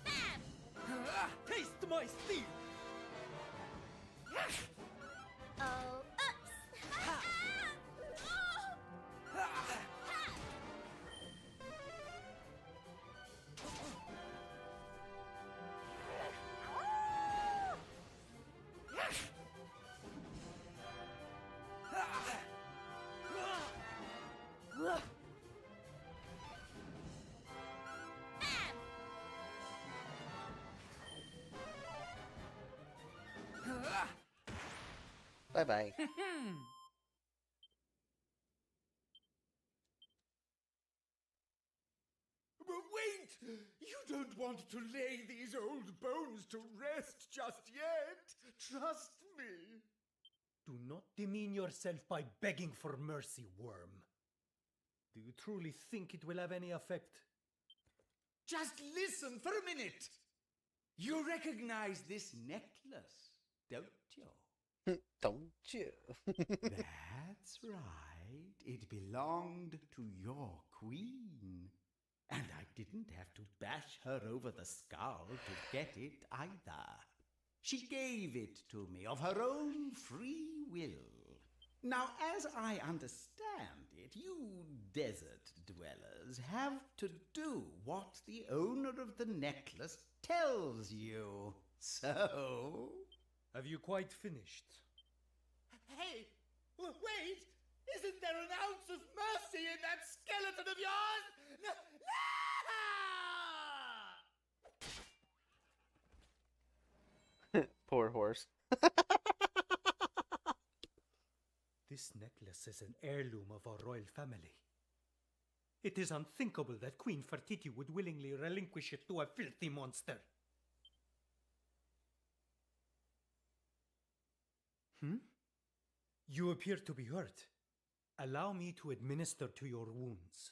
Bam! Taste my steel! Oh, oops! Bye-bye. But wait! You don't want to lay these old bones to rest just yet. Trust me. Do not demean yourself by begging for mercy, worm. Do you truly think it will have any effect? Just listen for a minute. You recognize this necklace, don't you? Don't you? That's right. It belonged to your queen. And I didn't have to bash her over the skull to get it either. She gave it to me of her own free will. Now, as I understand it, you desert dwellers have to do what the owner of the necklace tells you. So... Have you quite finished? Hey! Wait! Isn't there an ounce of mercy in that skeleton of yours? No! Poor horse. This necklace is an heirloom of our royal family. It is unthinkable that Queen Fertiti would willingly relinquish it to a filthy monster. You appear to be hurt. Allow me to administer to your wounds.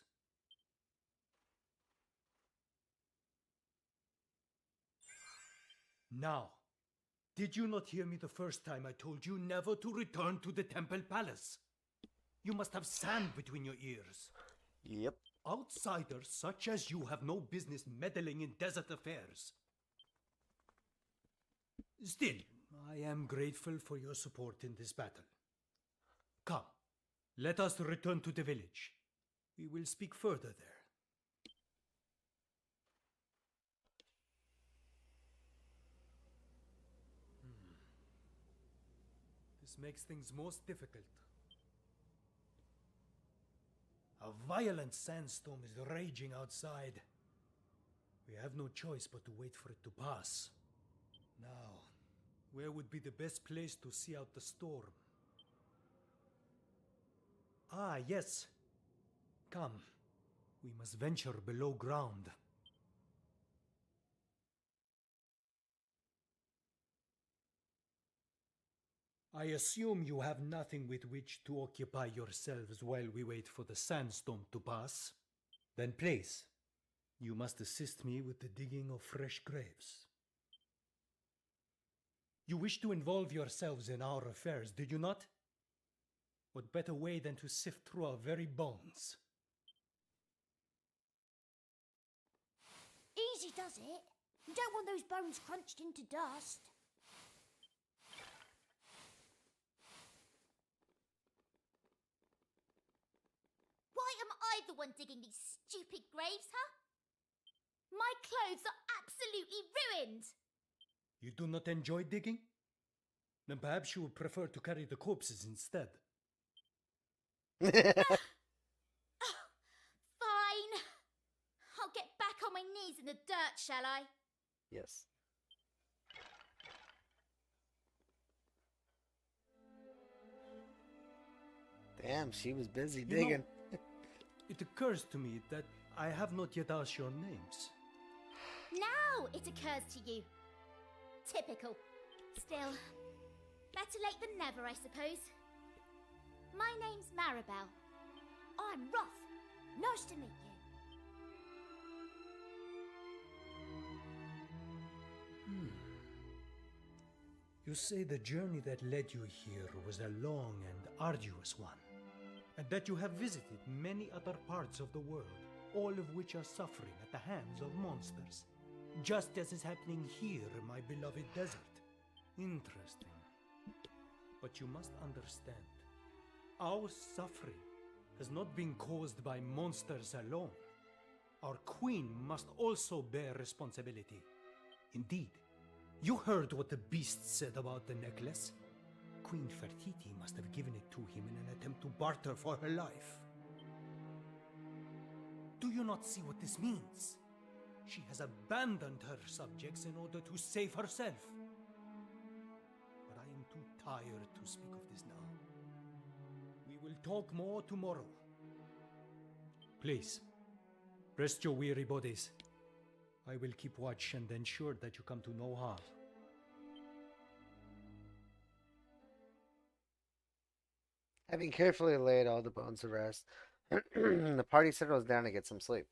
Now, did you not hear me the first time I told you never to return to the Temple Palace? You must have sand between your ears. Yep. Outsiders such as you have no business meddling in desert affairs. Still, I am grateful for your support in this battle. Come, let us return to the village. We will speak further there. This makes things most difficult. A violent sandstorm is raging outside. We have no choice but to wait for it to pass. Now, where would be the best place to see out the storm? Ah, yes. Come. We must venture below ground. I assume you have nothing with which to occupy yourselves while we wait for the sandstorm to pass. Then please, you must assist me with the digging of fresh graves. You wish to involve yourselves in our affairs, did you not? What better way than to sift through our very bones? Easy does it. You don't want those bones crunched into dust. Why am I the one digging these stupid graves, huh? My clothes are absolutely ruined. You do not enjoy digging? Then perhaps you would prefer to carry the corpses instead. Fine. I'll get back on my knees in the dirt, shall I? Yes. Damn, she was busy digging. It occurs to me that I have not yet asked your names. Now it occurs to you. Typical. Still, better late than never, I suppose. My name's Maribel. I'm Roth. Nice to meet you. You say the journey that led you here was a long and arduous one, and that you have visited many other parts of the world, all of which are suffering at the hands of monsters, just as is happening here in my beloved desert. Interesting. But you must understand, our suffering has not been caused by monsters alone. Our queen must also bear responsibility. Indeed, you heard what the beast said about the necklace. Queen Fertiti must have given it to him in an attempt to barter for her life. Do you not see what this means? She has abandoned her subjects in order to save herself. But I am too tired to speak of this now. We will talk more tomorrow. Please, rest your weary bodies. I will keep watch and ensure that you come to no harm. Having carefully laid all the bones to rest, the party settles down to get some sleep.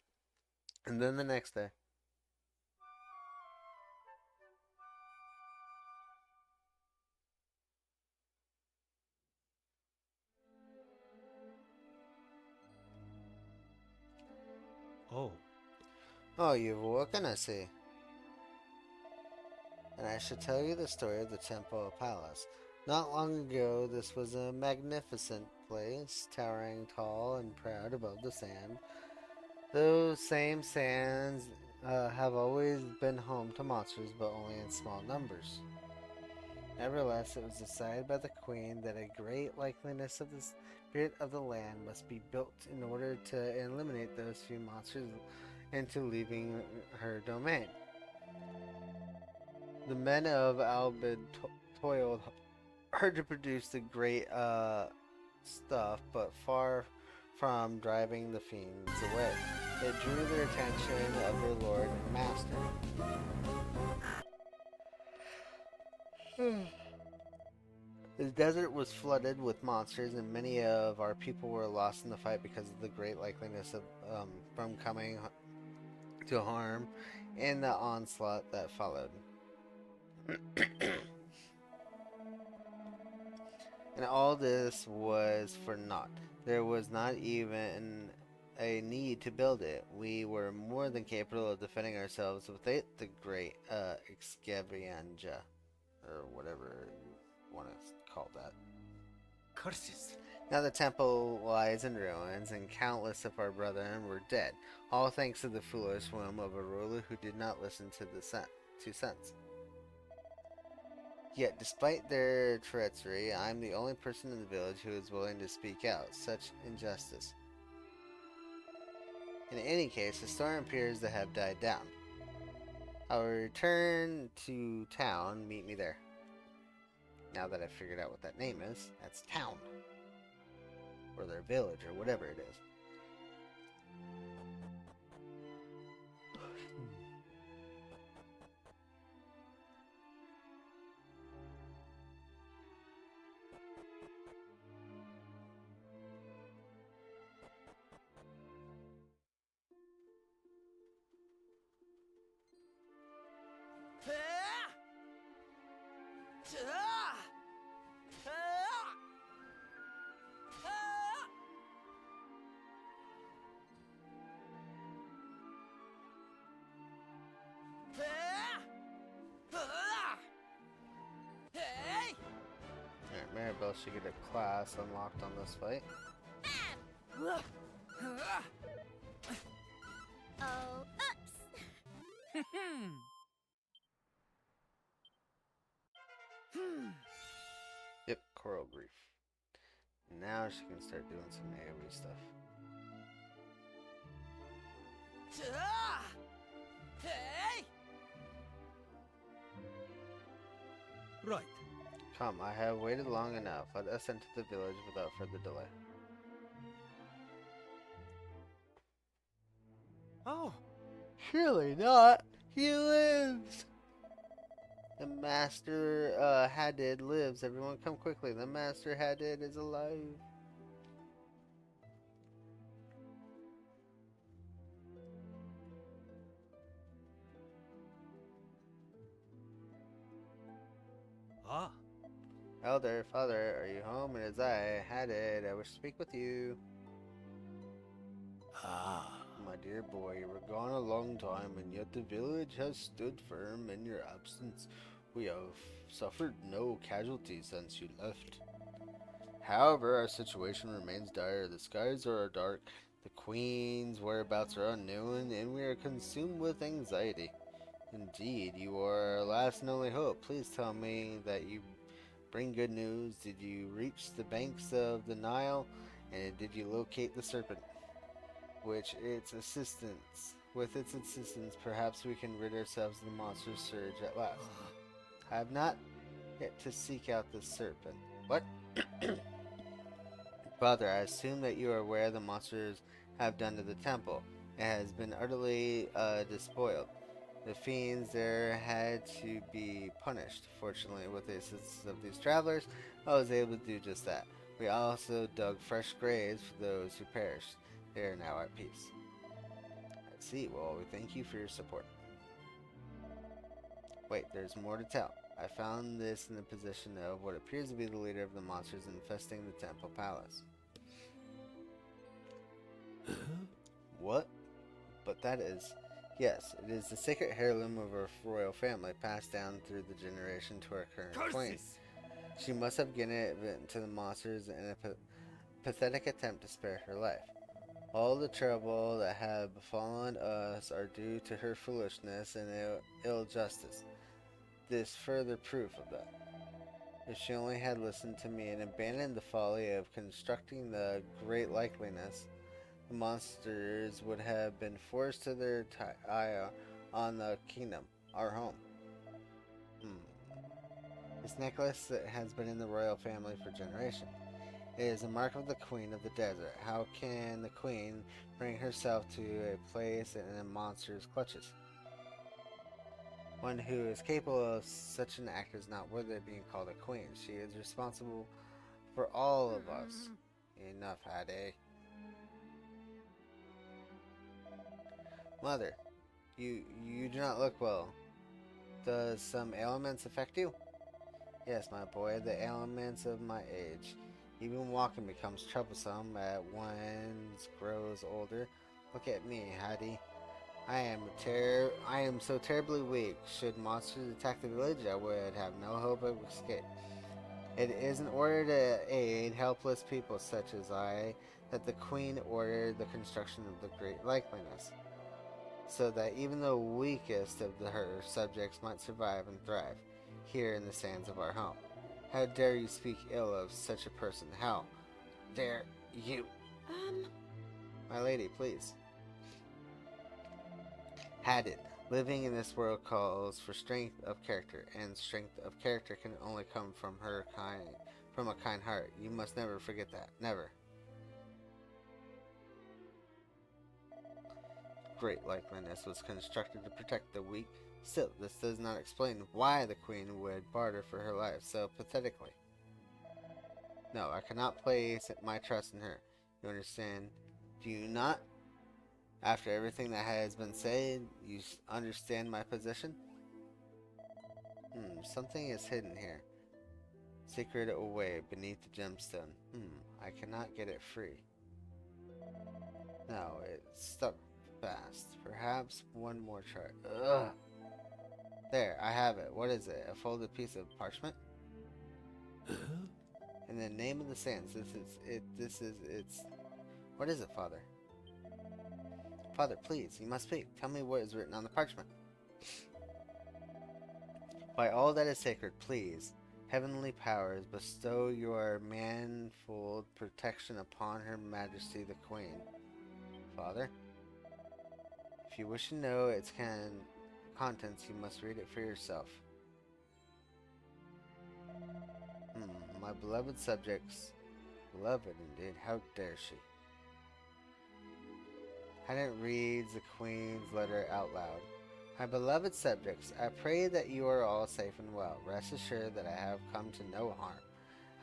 And then the next day. Oh, you've woken, I see. And I should tell you the story of the Temple Palace. Not long ago, this was a magnificent place, towering tall and proud above the sand. Those same sands have always been home to monsters, but only in small numbers. Nevertheless, it was decided by the queen that a great likeliness of the spirit of the land must be built in order to eliminate those few monsters into leaving her domain. The men of Albid toiled hard to produce the great stuff, but far from driving the fiends away, it drew their attention of their lord and master. The desert was flooded with monsters, and many of our people were lost in the fight because of the great likeliness of from coming to harm in the onslaught that followed. And all this was for naught. There was not even a need to build it. We were more than capable of defending ourselves without the great Extravaganza, or whatever you want to call that. Curses. Now the temple lies in ruins, and countless of our brethren were dead, all thanks to the foolish whim of a ruler who did not listen to the 2 cents. Yet, despite their treachery, I am the only person in the village who is willing to speak out such injustice. In any case, the storm appears to have died down. I will return to town. Meet me there. Now that I've figured out what that name is, that's town. Or their village, or whatever it is. else you get a class unlocked on this fight. Oh, oops! Yep, coral reef. Now she can start doing some AoE stuff. Hey! Right. Come, I have waited long enough. Let us enter the village without further delay. Oh, Surely not. He lives. The Master Hadid lives. Everyone come quickly. The Master Hadid is alive. ah. Elder, father, are you home? It is I, Hadid. I wish to speak with you. Ah. My dear boy, you were gone a long time, and yet the village has stood firm in your absence. We have suffered no casualties since you left. However, our situation remains dire. The skies are dark, the Queen's whereabouts are unknown, and we are consumed with anxiety. Indeed, you are our last and only hope. Please tell me that you bring good news. Did you reach the banks of the Nile, and did you locate the serpent? With its assistance, perhaps we can rid ourselves of the monster's surge at last. I have not yet to seek out the serpent. What? Father, I assume that you are aware the monsters have done to the temple. It has been utterly despoiled. The fiends there had to be punished. Fortunately, with the assistance of these travelers, I was able to do just that. We also dug fresh graves for those who perished. They are now at peace. I see. Well, we thank you for your support. Wait, there's more to tell. I found this in the position of what appears to be the leader of the monsters infesting the temple palace. What? But that is... Yes, it is the sacred heirloom of our royal family, passed down through the generation to our current queen. She must have given it to the monsters in a pathetic attempt to spare her life. All the trouble that have befallen us are due to her foolishness and ill justice. This further proof of that. If she only had listened to me and abandoned the folly of constructing the great likeliness, the monsters would have been forced to their ire on the kingdom, our home. This necklace has been in the royal family for generations. It is a mark of the Queen of the Desert. How can the Queen bring herself to a place in a monster's clutches? One who is capable of such an act is not worthy of being called a queen. She is responsible for all of us. Enough, Hade. Mother, you do not look well. Does some ailments affect you? Yes, my boy, the ailments of my age. Even walking becomes troublesome as one grows older. Look at me, Hattie. I am so terribly weak. Should monsters attack the village, I would have no hope of escape. It is in order to aid helpless people such as I that the Queen ordered the construction of the Great Likeliness, so that even the weakest of her subjects might survive and thrive here in the sands of our home. How dare you speak ill of such a person? How dare you? My lady, please. Had it. Living in this world calls for strength of character, and strength of character can only come from a kind heart. You must never forget that. Never. Great likeliness was constructed to protect the weak. Still, this does not explain why the Queen would barter for her life so pathetically. No, I cannot place my trust in her. You understand? Do you not? After everything that has been said, you understand my position? Something is hidden here. Secret away beneath the gemstone. I cannot get it free. No, it's stuck fast. Perhaps one more try. Ugh. There, I have it. What is it? A folded piece of parchment? In the name of the saints, this is it. This is it's. What is it, Father? Father, please, you must speak. Tell me what is written on the parchment. By all that is sacred, please, heavenly powers, bestow your manifold protection upon Her Majesty the Queen. Father, if you wish to know its contents, you must read it for yourself. My beloved subjects, beloved indeed, how dare she? Hadn't reads the Queen's letter out loud. My beloved subjects, I pray that you are all safe and well. Rest assured that I have come to no harm.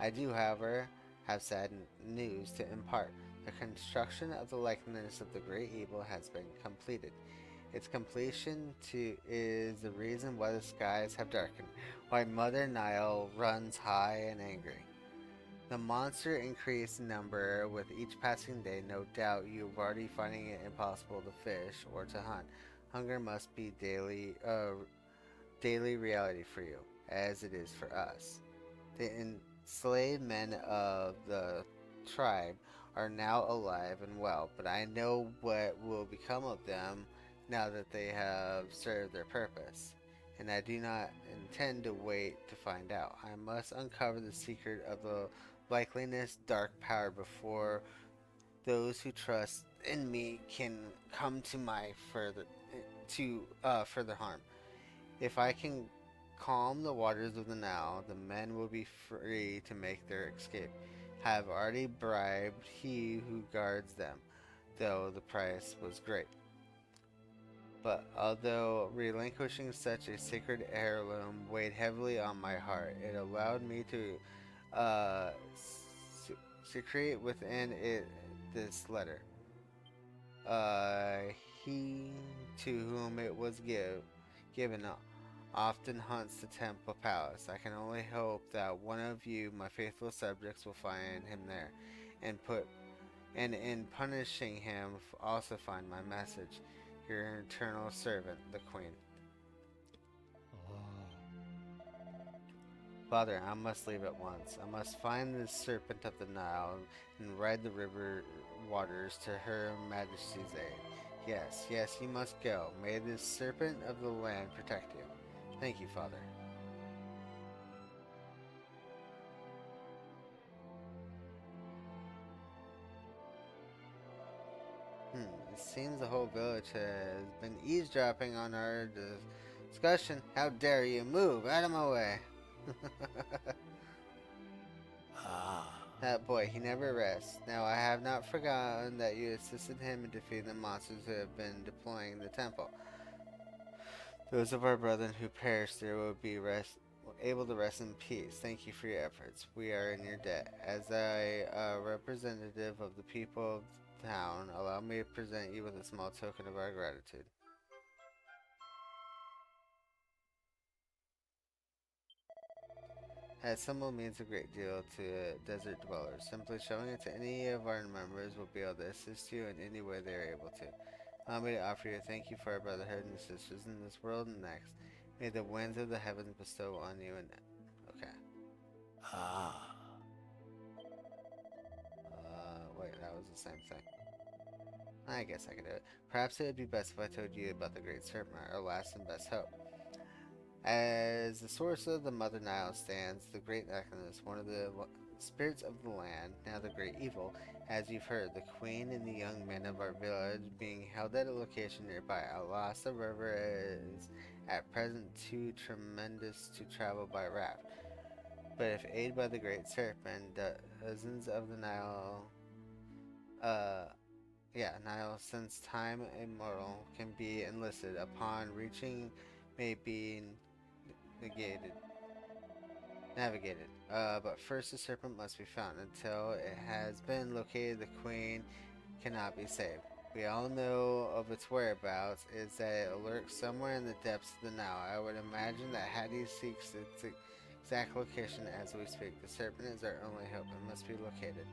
I do, however, have sad news to impart. The construction of the likeness of the great evil has been completed. Its completion is the reason why the skies have darkened, why Mother Nile runs high and angry. The monster increased in number with each passing day. No doubt you are already finding it impossible to fish or to hunt. Hunger must be daily reality for you, as it is for us. The enslaved men of the tribe are now alive and well, but I know what will become of them now that they have served their purpose, and I do not intend to wait to find out. I must uncover the secret of the likeliness dark power before those who trust in me can come to my further harm. If I can calm the waters of the Nile, the men will be free to make their escape. I have already bribed he who guards them, though the price was great. But although relinquishing such a sacred heirloom weighed heavily on my heart, it allowed me to secrete within it this letter. He to whom it was given often hunts the temple palace. I can only hope that one of you, my faithful subjects, will find him there, and in punishing him also find my message. Your eternal servant, the Queen. Father, I must leave at once. I must find the serpent of the Nile and ride the river waters to Her Majesty's aid. Yes, yes, you must go. May the serpent of the land protect you. Thank you, Father. It seems the whole village has been eavesdropping on our discussion. How dare you move out of my way? That boy, he never rests. Now I have not forgotten that you assisted him in defeating the monsters who have been deploying the temple. Those of our brethren who perished there will be able to rest in peace. Thank you for your efforts. We are in your debt. As a representative of the people of the town, allow me to present you with a small token of our gratitude. That symbol means a great deal to desert dwellers. Simply showing it to any of our members will be able to assist you in any way they are able to. Allow me to offer you a thank you for our brotherhood and sisters in this world and next. May the winds of the heavens bestow on you and... Okay. Wait, that was the same thing. I guess I could do it. Perhaps it would be best if I told you about the Great Serpent, our last and best hope. As the source of the Mother Nile stands the Great Necklace, one of the spirits of the land, now the great evil, as you've heard, the Queen and the young men of our village being held at a location nearby. Alas, the river is at present too tremendous to travel by raft. But if aided by the Great Serpent, dozens of the Nile, since time immemorial, can be enlisted. Upon reaching, may be navigated. But first the serpent must be found. Until it has been located, the Queen cannot be saved. We all know of its whereabouts is that it lurks somewhere in the depths of the Nile. I would imagine that Hattie seeks its exact location as we speak. The serpent is our only hope. It must be located.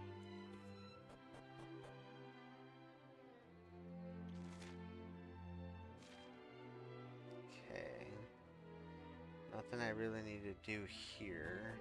Okay. Nothing I really need to do here.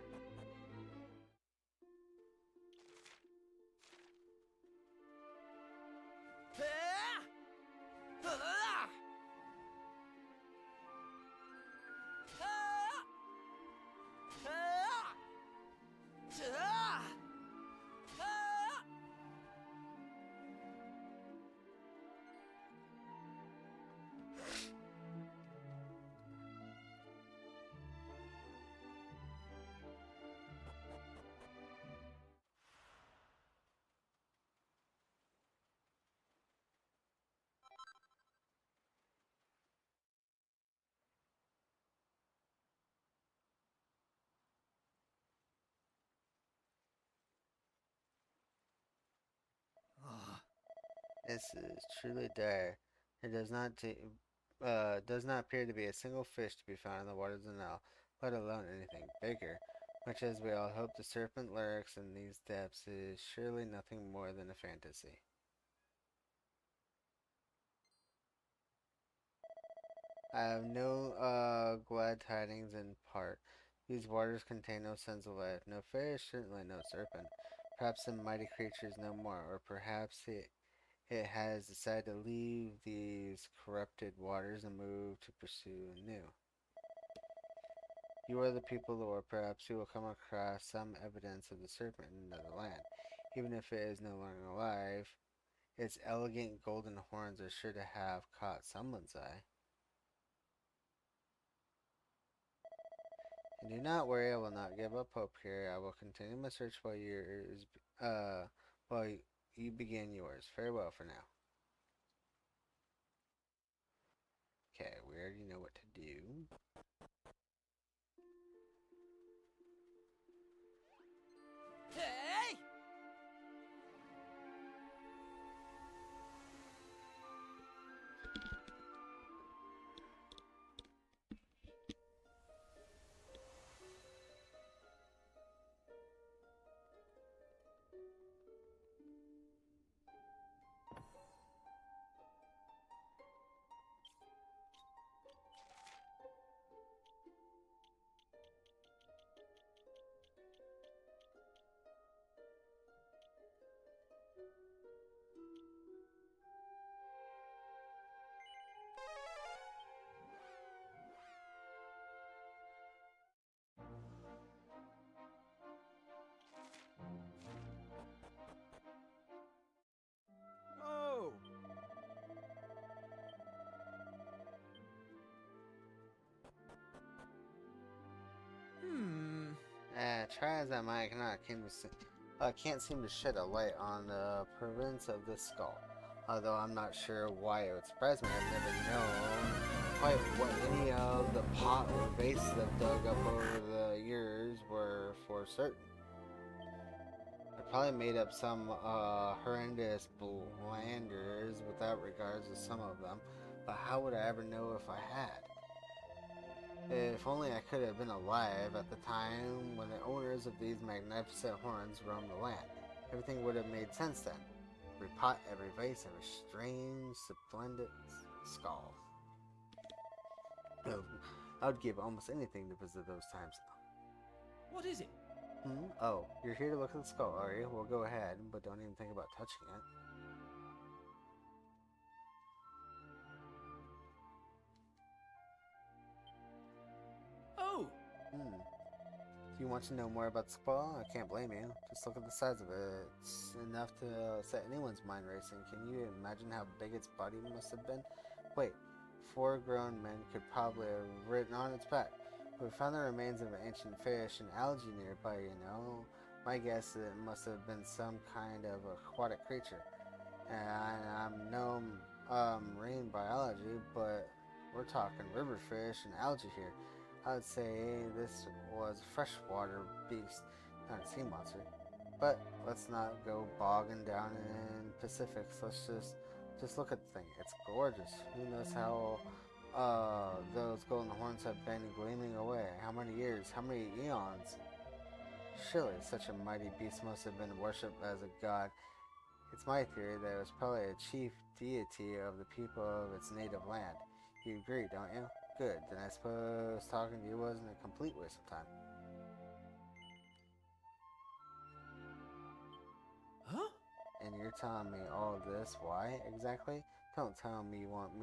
This is truly dire. There does not appear to be a single fish to be found in the waters of the Nile, let alone anything bigger. Much as we all hope the serpent lurks in these depths, it is surely nothing more than a fantasy. I have no glad tidings in part. These waters contain no sense of life, no fish, certainly no serpent. Perhaps some mighty creatures no more, or perhaps it has decided to leave these corrupted waters and move to pursue new. You are the people, Lord. Perhaps you will come across some evidence of the serpent in another land. Even if it is no longer alive, its elegant golden horns are sure to have caught someone's eye. And do not worry, I will not give up hope here. I will continue my search while you begin yours. Farewell for now. Okay, we already know what to do. Hey! Oh! Try as I might, I can't seem to shed a light on the province of this skull. Although I'm not sure why it would surprise me. I've never known quite what any of the pot or vases I've dug up over the years were for certain. I probably made up some horrendous blanders without regards to some of them, but how would I ever know if I had? If only I could have been alive at the time when the owners of these magnificent horns roamed the land. Everything would have made sense then. Every pot, every vase, every strange, splendid skull. I would give almost anything to visit those times. What is it? Oh, you're here to look at the skull, are you? Well, go ahead, but don't even think about touching it. Oh! Do you want to know more about the skull? I can't blame you. Just look at the size of it. It's enough to set anyone's mind racing. Can you imagine how big its body must have been? Wait, 4 grown men could probably have ridden on its back. We found the remains of an ancient fish and algae nearby, you know. My guess is it must have been some kind of aquatic creature. And I'm no marine biology, but we're talking river fish and algae here. I would say this was a freshwater beast, not a sea monster. But let's not go bogging down in Pacifics. Let's just look at the thing. It's gorgeous. Who knows how those golden horns have been gleaming away? How many years? How many eons? Surely such a mighty beast must have been worshipped as a god. It's my theory that it was probably a chief deity of the people of its native land. You agree, don't you? Good, then I suppose talking to you wasn't a complete waste of time. Huh? And you're telling me all of this, why exactly? Don't tell me you want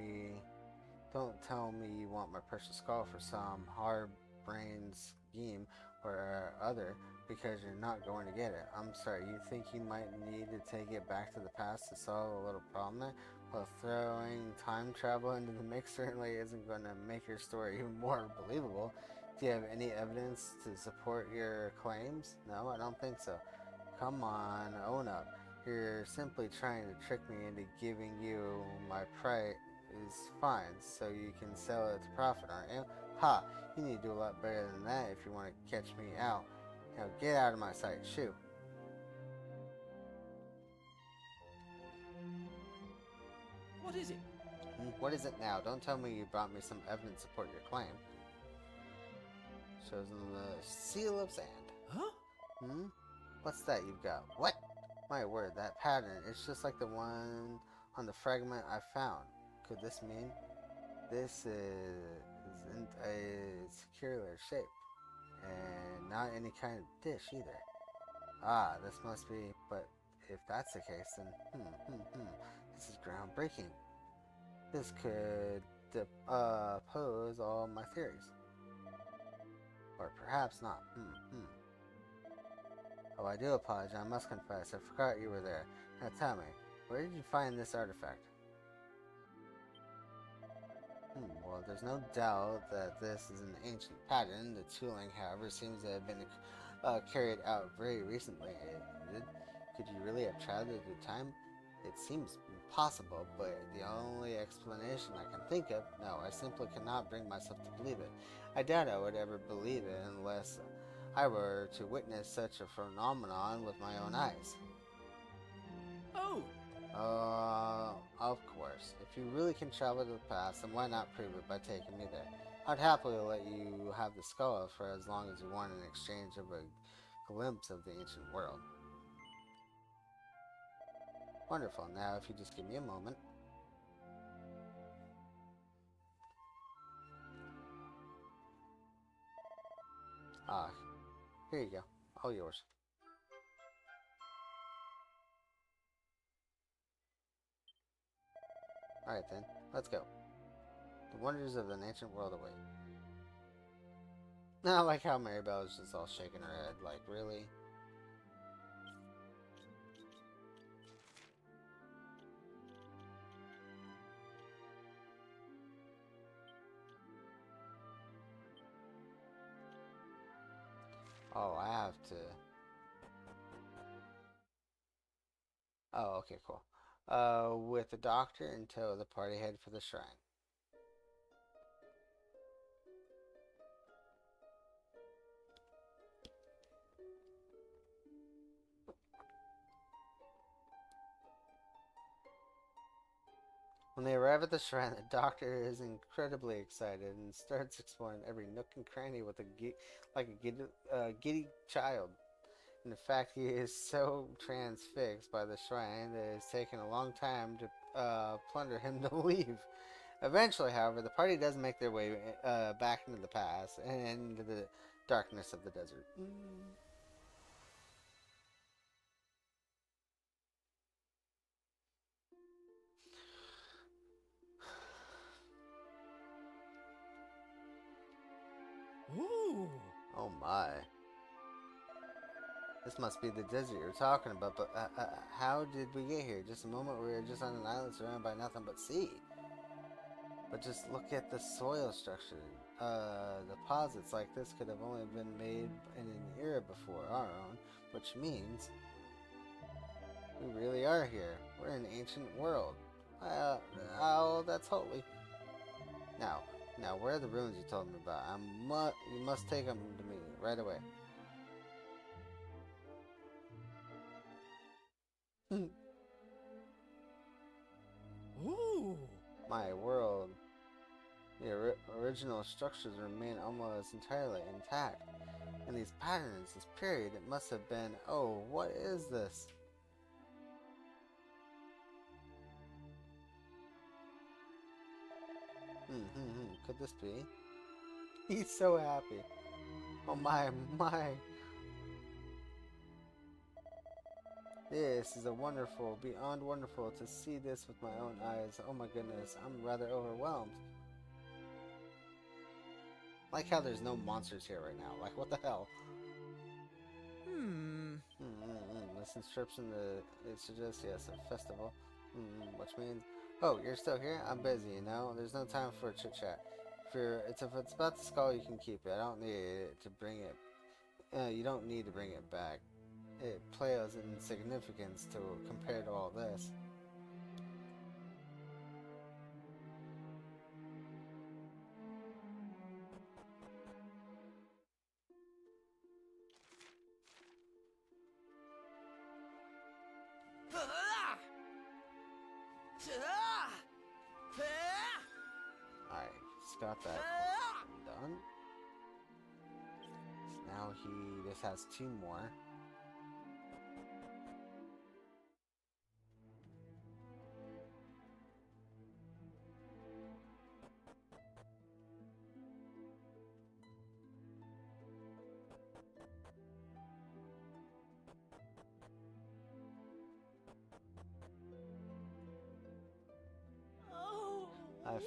my precious skull for some hard-brained scheme or other, because you're not going to get it. I'm sorry, you think you might need to take it back to the past to solve a little problem there? Well, throwing time travel into the mix certainly isn't going to make your story even more believable. Do you have any evidence to support your claims? No, I don't think so. Come on, own up. You're simply trying to trick me into giving you my price is fine, so you can sell it to profit, aren't you? Ha! You need to do a lot better than that if you want to catch me out. Now get out of my sight. Shoo. What is it? What is it now? Don't tell me you brought me some evidence to support your claim. Shows in the seal of sand. Huh? What's that you've got? What? My word, that pattern, it's just like the one on the fragment I found. Could this mean? This isn't a circular shape. And not any kind of dish either. Ah, this must be, but if that's the case, then, this is groundbreaking. This could oppose all my theories. Or perhaps not. Oh, I do apologize. I must confess. I forgot you were there. Now tell me, where did you find this artifact? Well, there's no doubt that this is an ancient pattern. The tooling, however, seems to have been carried out very recently. Could you really have traveled through time? It seems impossible, but the only explanation I can think of, no, I simply cannot bring myself to believe it. I doubt I would ever believe it unless I were to witness such a phenomenon with my own eyes. Oh! Of course. If you really can travel to the past, then why not prove it by taking me there? I'd happily let you have the skull for as long as you want in exchange of a glimpse of the ancient world. Wonderful. Now, if you just give me a moment. Here you go. All yours. Alright then, let's go. The wonders of an ancient world await. Not like how Maribel is just all shaking her head, like, really? Oh, I have to... Oh, okay, cool. With the doctor in tow, the party head for the shrine. When they arrive at the shrine, the doctor is incredibly excited and starts exploring every nook and cranny with a giddy child. In fact, he is so transfixed by the shrine that it has taken a long time to plunder him to leave. Eventually, however, the party does make their way back into the past and into the darkness of the desert. Ooh! Oh my. This must be the desert you're talking about, but how did we get here? Just a moment we were just on an island surrounded by nothing but sea. But just look at the soil structure. Deposits like this could have only been made in an era before our own, which means we really are here. We're in an ancient world. Oh, that's holy. Now, where are the ruins you told me about? You must take them to me right away. Ooh! My world. The original structures remain almost entirely intact. And these patterns, this period, it must have been... Oh, what is this? Could this be? He's so happy. Oh my. This is beyond wonderful to see this with my own eyes. Oh my goodness, I'm rather overwhelmed. Like how there's no monsters here right now. Like, what the hell? This inscription, it suggests, yes, a festival. Which means, oh, you're still here? I'm busy, you know? There's no time for chit-chat. If it's about the skull, you can keep it. I don't need it to bring it. You don't need to bring it back. It pales in significance compared to all this. got that done. Now he just has 2 more. I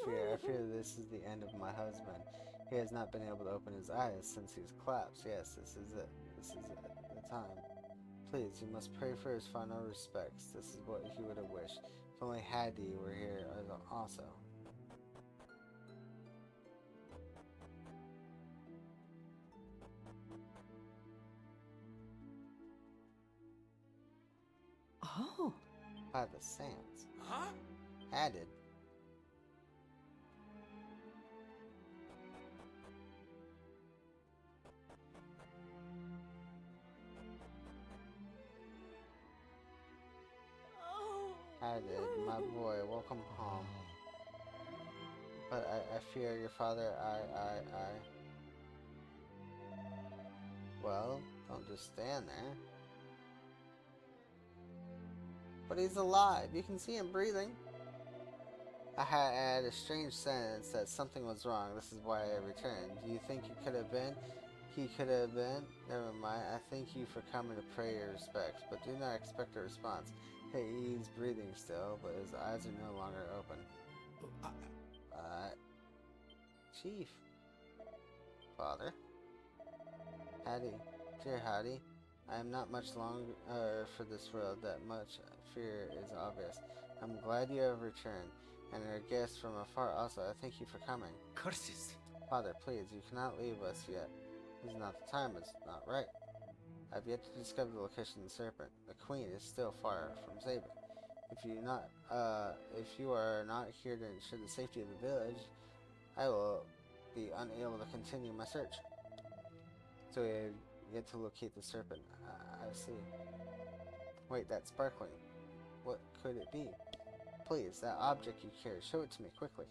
fear this is the end of my husband. He has not been able to open his eyes since he's collapsed. Yes, this is it. This is it. The time. Please, you must pray for his final respects. This is what he would have wished. If only Hattie were here also. Oh. By the sands. Huh? Added. Added, my boy, welcome home. But I fear your father, Well, don't just stand there. But he's alive. You can see him breathing. I had a strange sense that something was wrong. This is why I returned. Do you think he could have been? Never mind. I thank you for coming to pay your respects, but do not expect a response. Hey, he's breathing still, but his eyes are no longer open. Chief. Father. Hattie. Dear Hattie. I am not much longer for this world. That much fear is obvious. I'm glad you have returned, and our guests from afar also. I thank you for coming. Curses! Father, please, you cannot leave us yet. This is not the time. It's not right. I've yet to discover the location of the serpent. The queen is still far from safe. If you are not here to ensure the safety of the village, I will be unable to continue my search. So we have yet to locate the serpent. I see. Wait, that's sparkling. What could it be? Please, that object you carry, show it to me quickly.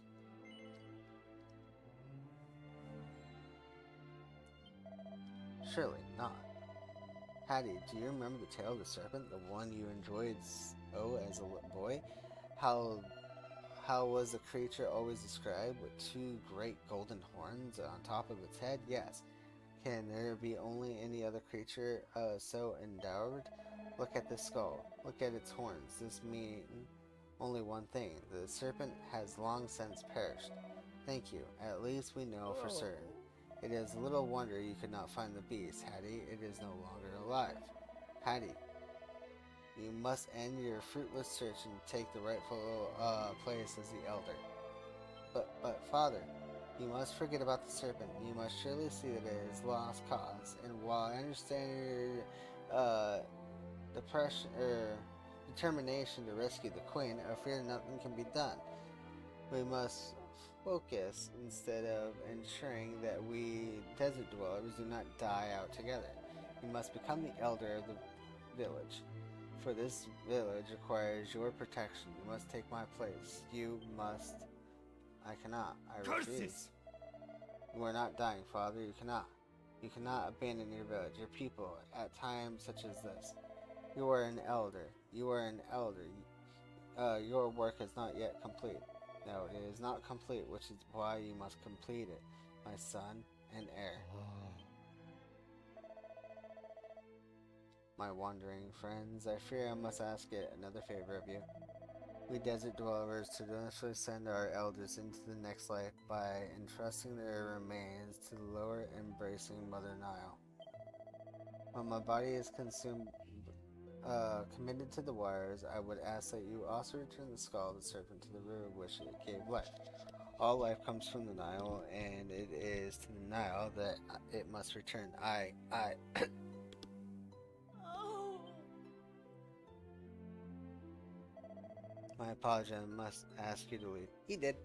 Surely not. Hattie, do you remember the tale of the serpent, the one you enjoyed as a boy? How was the creature always described with 2 great golden horns on top of its head? Yes. Can there be only any other creature so endowed? Look at the skull. Look at its horns. This means only one thing. The serpent has long since perished. Thank you. At least we know for certain. It is little wonder you could not find the beast, Hattie. It is no longer alive. Hattie, you must end your fruitless search and take the rightful place as the elder. But Father, you must forget about the serpent. You must surely see that it is lost cause. And while I understand your determination to rescue the queen, I fear nothing can be done. We must focus instead of ensuring that we desert dwellers do not die out together. You must become the elder of the village. For this village requires your protection. You must take my place. You must... I cannot. I refuse. Curses! You are not dying, Father. You cannot. You cannot abandon your village, your people, at times such as this. You are an elder. You are an elder. Your work is not yet complete. No, it is not complete, which is why you must complete it, my son and heir. My wandering friends, I fear I must ask another favor of you. We desert dwellers traditionally send our elders into the next life by entrusting their remains to the lower embracing Mother Nile. When my body is committed to the wires, I would ask that you also return the skull of the serpent to the river which it gave life. All life comes from the Nile, and it is to the Nile that it must return. My apology, I must ask you to leave. He did.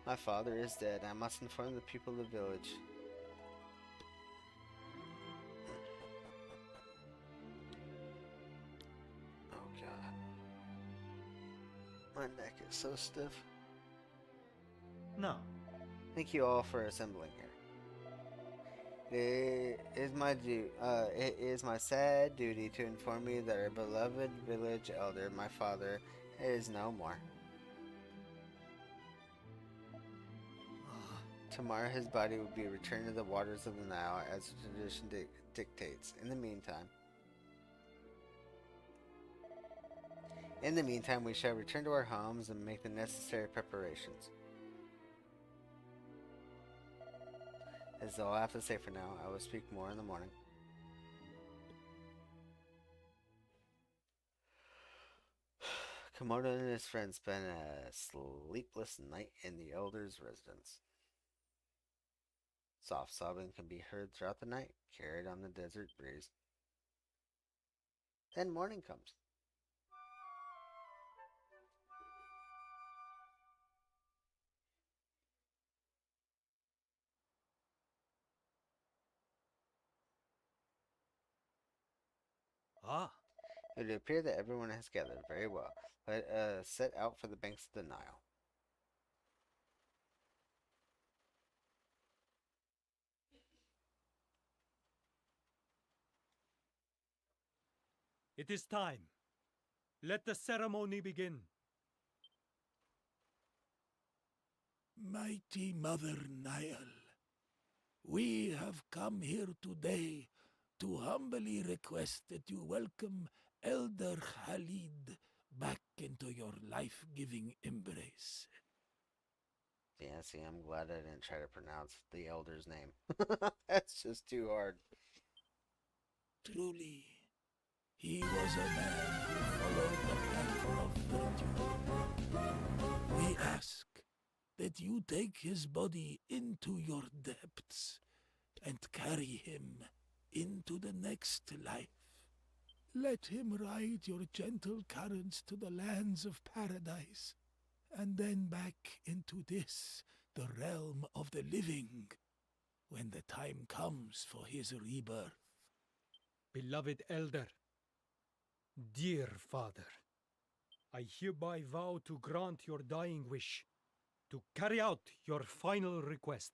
My father is dead. I must inform the people of the village. Oh god. My neck is so stiff. Now, Thank you all for assembling here. It is my sad duty to inform you that our beloved village elder, my father, is no more. Tomorrow his body will be returned to the waters of the Nile as tradition dictates. In the meantime, we shall return to our homes and make the necessary preparations. That's all I have to say for now. I will speak more in the morning. Komodo and his friends spent a sleepless night in the elder's residence. Soft sobbing can be heard throughout the night, carried on the desert breeze. Then morning comes. Ah, It would appear that everyone has gathered very well. Let us set out for the banks of the Nile. it is time. Let the ceremony begin. Mighty Mother Nile, we have come here today to humbly request that you welcome Elder Khalid back into your life-giving embrace. Yeah, see, I'm glad I didn't try to pronounce the elder's name. That's just too hard. Truly, he was a man who followed the path of virtue. We ask that you take his body into your depths and carry him into the next life. Let him ride your gentle currents to the lands of paradise, and then back into this, the realm of the living, when the time comes for his rebirth. Beloved elder, dear father, I hereby vow to grant your dying wish, to carry out your final request.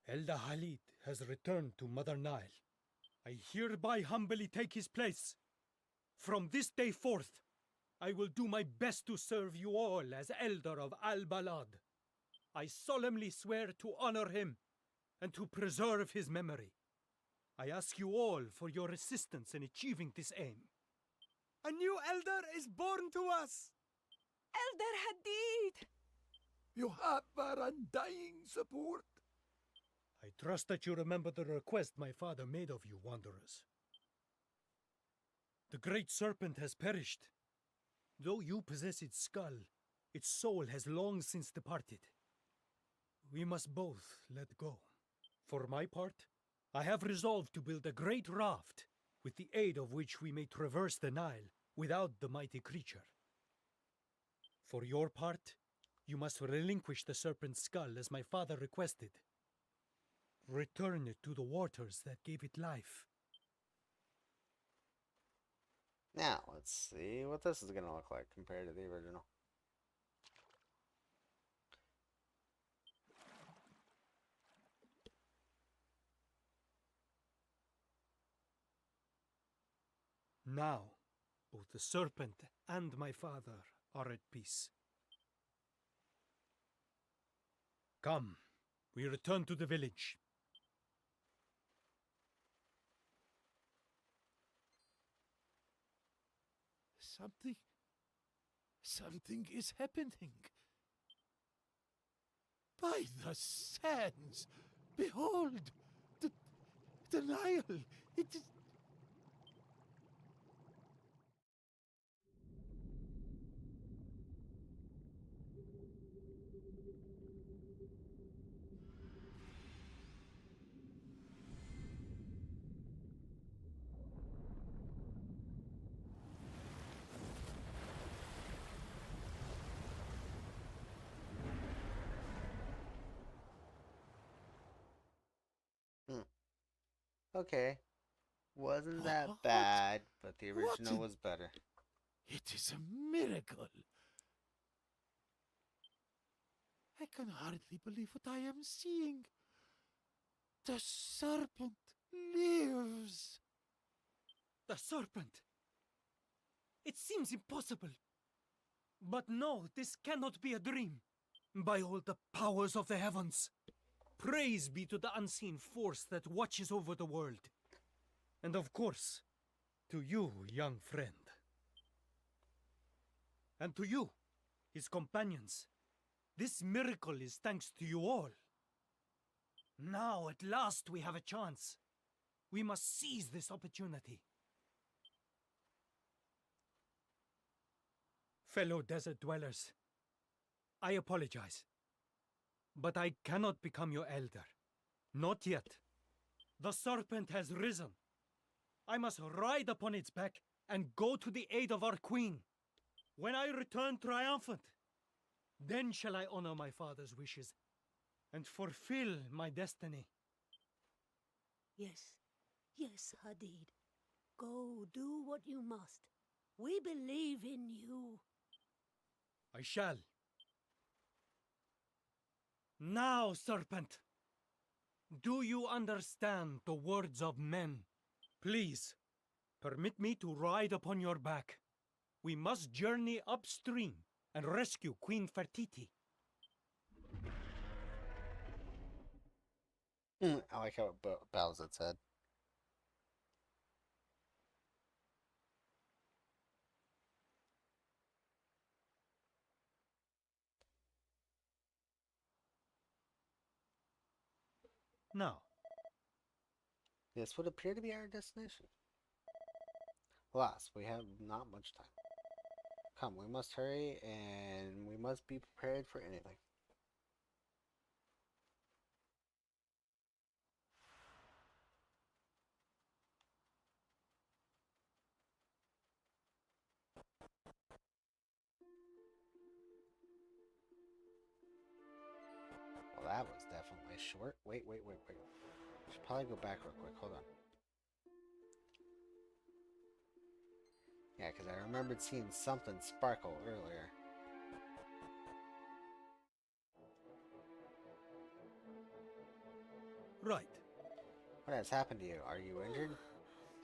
Elder Khalid has returned to Mother Nile. I hereby humbly take his place. From this day forth, I will do my best to serve you all as Elder of Al-Balad. I solemnly swear to honor him and to preserve his memory. I ask you all for your assistance in achieving this aim. A new elder is born to us! Elder Hadid! You have our undying support. I trust that you remember the request my father made of you, wanderers. The great serpent has perished. Though you possess its skull, its soul has long since departed. We must both let go. For my part, I have resolved to build a great raft, with the aid of which we may traverse the Nile without the mighty creature. For your part, you must relinquish the serpent's skull as my father requested. Return it to the waters that gave it life. Now, let's see what this is going to look like compared to the original. Now, both the serpent and my father are at peace. Come, we return to the village. Something is happening. By the sands! Behold! The Nile! It is... Okay. Wasn't that What? bad, but the What original in- was better. It is a miracle. I can hardly believe what I am seeing. The serpent lives. The serpent! It seems impossible. But no, this cannot be a dream. By all the powers of the heavens, praise be to the unseen force that watches over the world. And of course, to you, young friend. And to you, his companions. This miracle is thanks to you all. Now, at last, we have a chance. We must seize this opportunity. Fellow desert dwellers, I apologize. But I cannot become your elder. Not yet. The serpent has risen. I must ride upon its back and go to the aid of our queen. When I return triumphant, then shall I honor my father's wishes and fulfill my destiny. Yes, yes, Hadid. Go do what you must. We believe in you. I shall. Now, serpent, do you understand the words of men? Please, permit me to ride upon your back. We must journey upstream and rescue Queen Fertiti. I like how it bows its head. Now, This would appear to be our destination. Alas, we have not much time. Come, we must hurry, and we must be prepared for anything. Well, that was definitely short. Wait. Should probably go back real quick. Hold on. Yeah, because I remembered seeing something sparkle earlier. right. What has happened to you? Are you injured?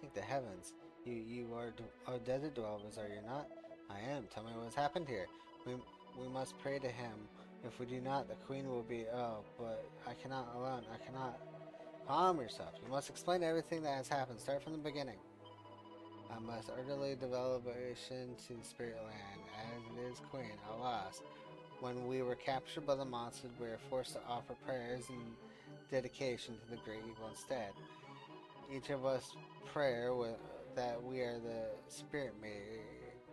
Thank the heavens. You are desert dwellers, are you not? I am. Tell me what has happened here. We must pray to him. If we do not, the queen will be ill. But I cannot alone. I cannot. Calm yourself. You must explain everything that has happened. Start from the beginning. I must utterly devotion to the spirit land, as it is queen. Alas, when we were captured by the monsters, we were forced to offer prayers and dedication to the great evil instead. Each of us prayer that we are the spirit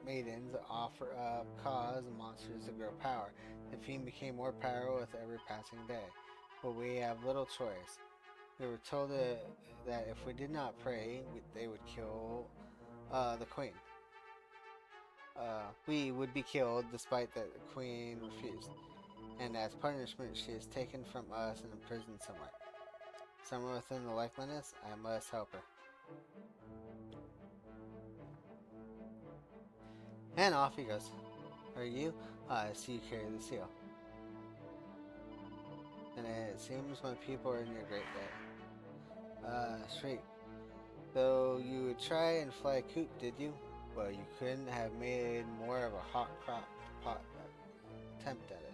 maidens offer up cause the monsters to grow power. The fiend became more powerful with every passing day, but we have little choice. We were told that if we did not pray, they would kill the queen. We would be killed despite that the queen refused, and as punishment she is taken from us and imprisoned somewhere within the likeliness. I must help her. And off he goes. Are you? I see you carry the seal. And it seems my people are in your great debt. Shriek. Though you would try and fly a coop, did you? Well, you couldn't have made more of a hot pot attempt at it.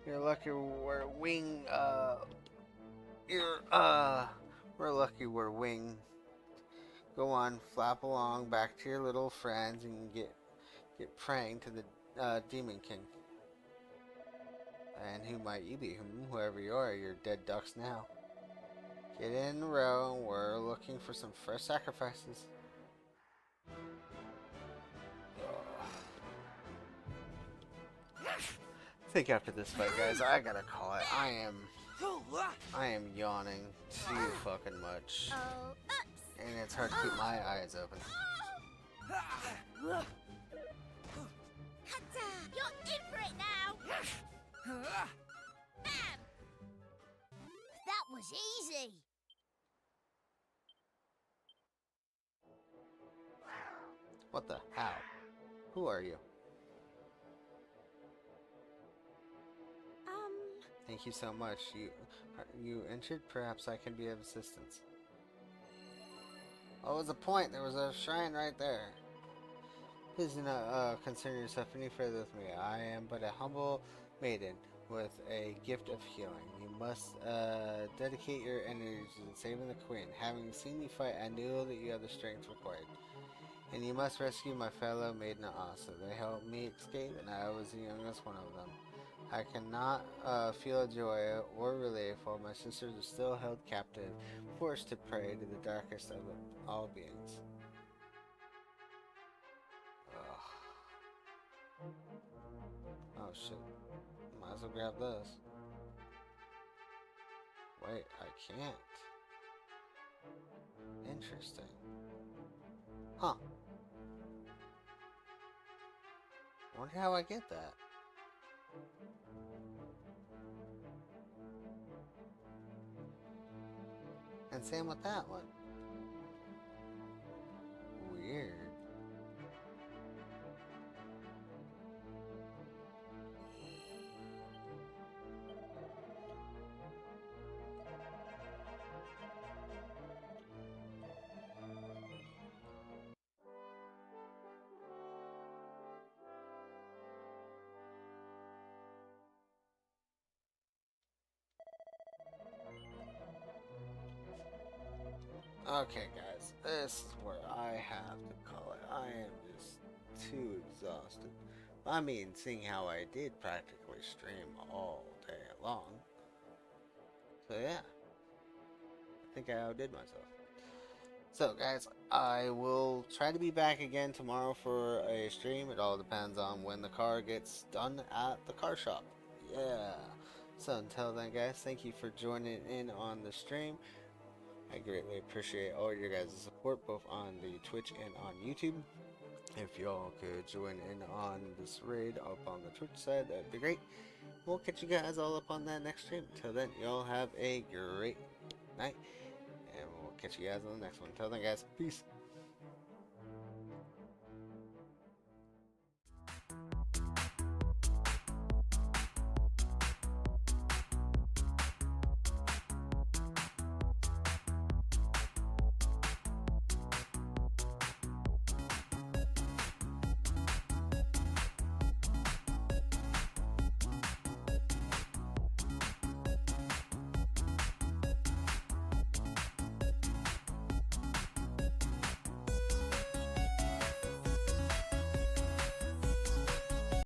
You're lucky we're we're lucky we're wing. Go on, flap along back to your little friends and get praying to the Demon King. And who might you be? Whoever you are, you're dead ducks now. Get in the row, we're looking for some fresh sacrifices. I think after this fight, guys, I gotta call it. I am yawning too fucking much. Oh, oops. And it's hard to keep my eyes open. You're in for it now. was easy. What the hell? Who are you? Thank you so much. Are you injured? Perhaps I can be of assistance. What was the point? There was a shrine right there. Please do not concern yourself any further with me. I am but a humble maiden with a gift of healing. You must dedicate your energies to saving the queen. Having seen you fight, I knew that you have the strength required. And you must rescue my fellow maiden also. They helped me escape, and I was the youngest one of them. I cannot feel joy or relief while my sisters are still held captive, forced to pray to the darkest of all beings. Ugh. Oh shit. Might as well grab this. Wait, I can't. Interesting. Huh. Wonder how I get that. And same with that one. Weird. Okay, guys, this is where I have to call it. I am just too exhausted. I mean, seeing how I did practically stream all day long. So yeah, I think I outdid myself. So guys, I will try to be back again tomorrow for a stream. It all depends on when the car gets done at the car shop. Yeah. So until then, guys, thank you for joining in on the stream. I greatly appreciate all your guys' support, both on the Twitch and on YouTube. If y'all could join in on this raid up on the Twitch side, that'd be great. We'll catch you guys all up on that next stream. Until then, y'all have a great night, and we'll catch you guys on the next one. Until then, guys, peace.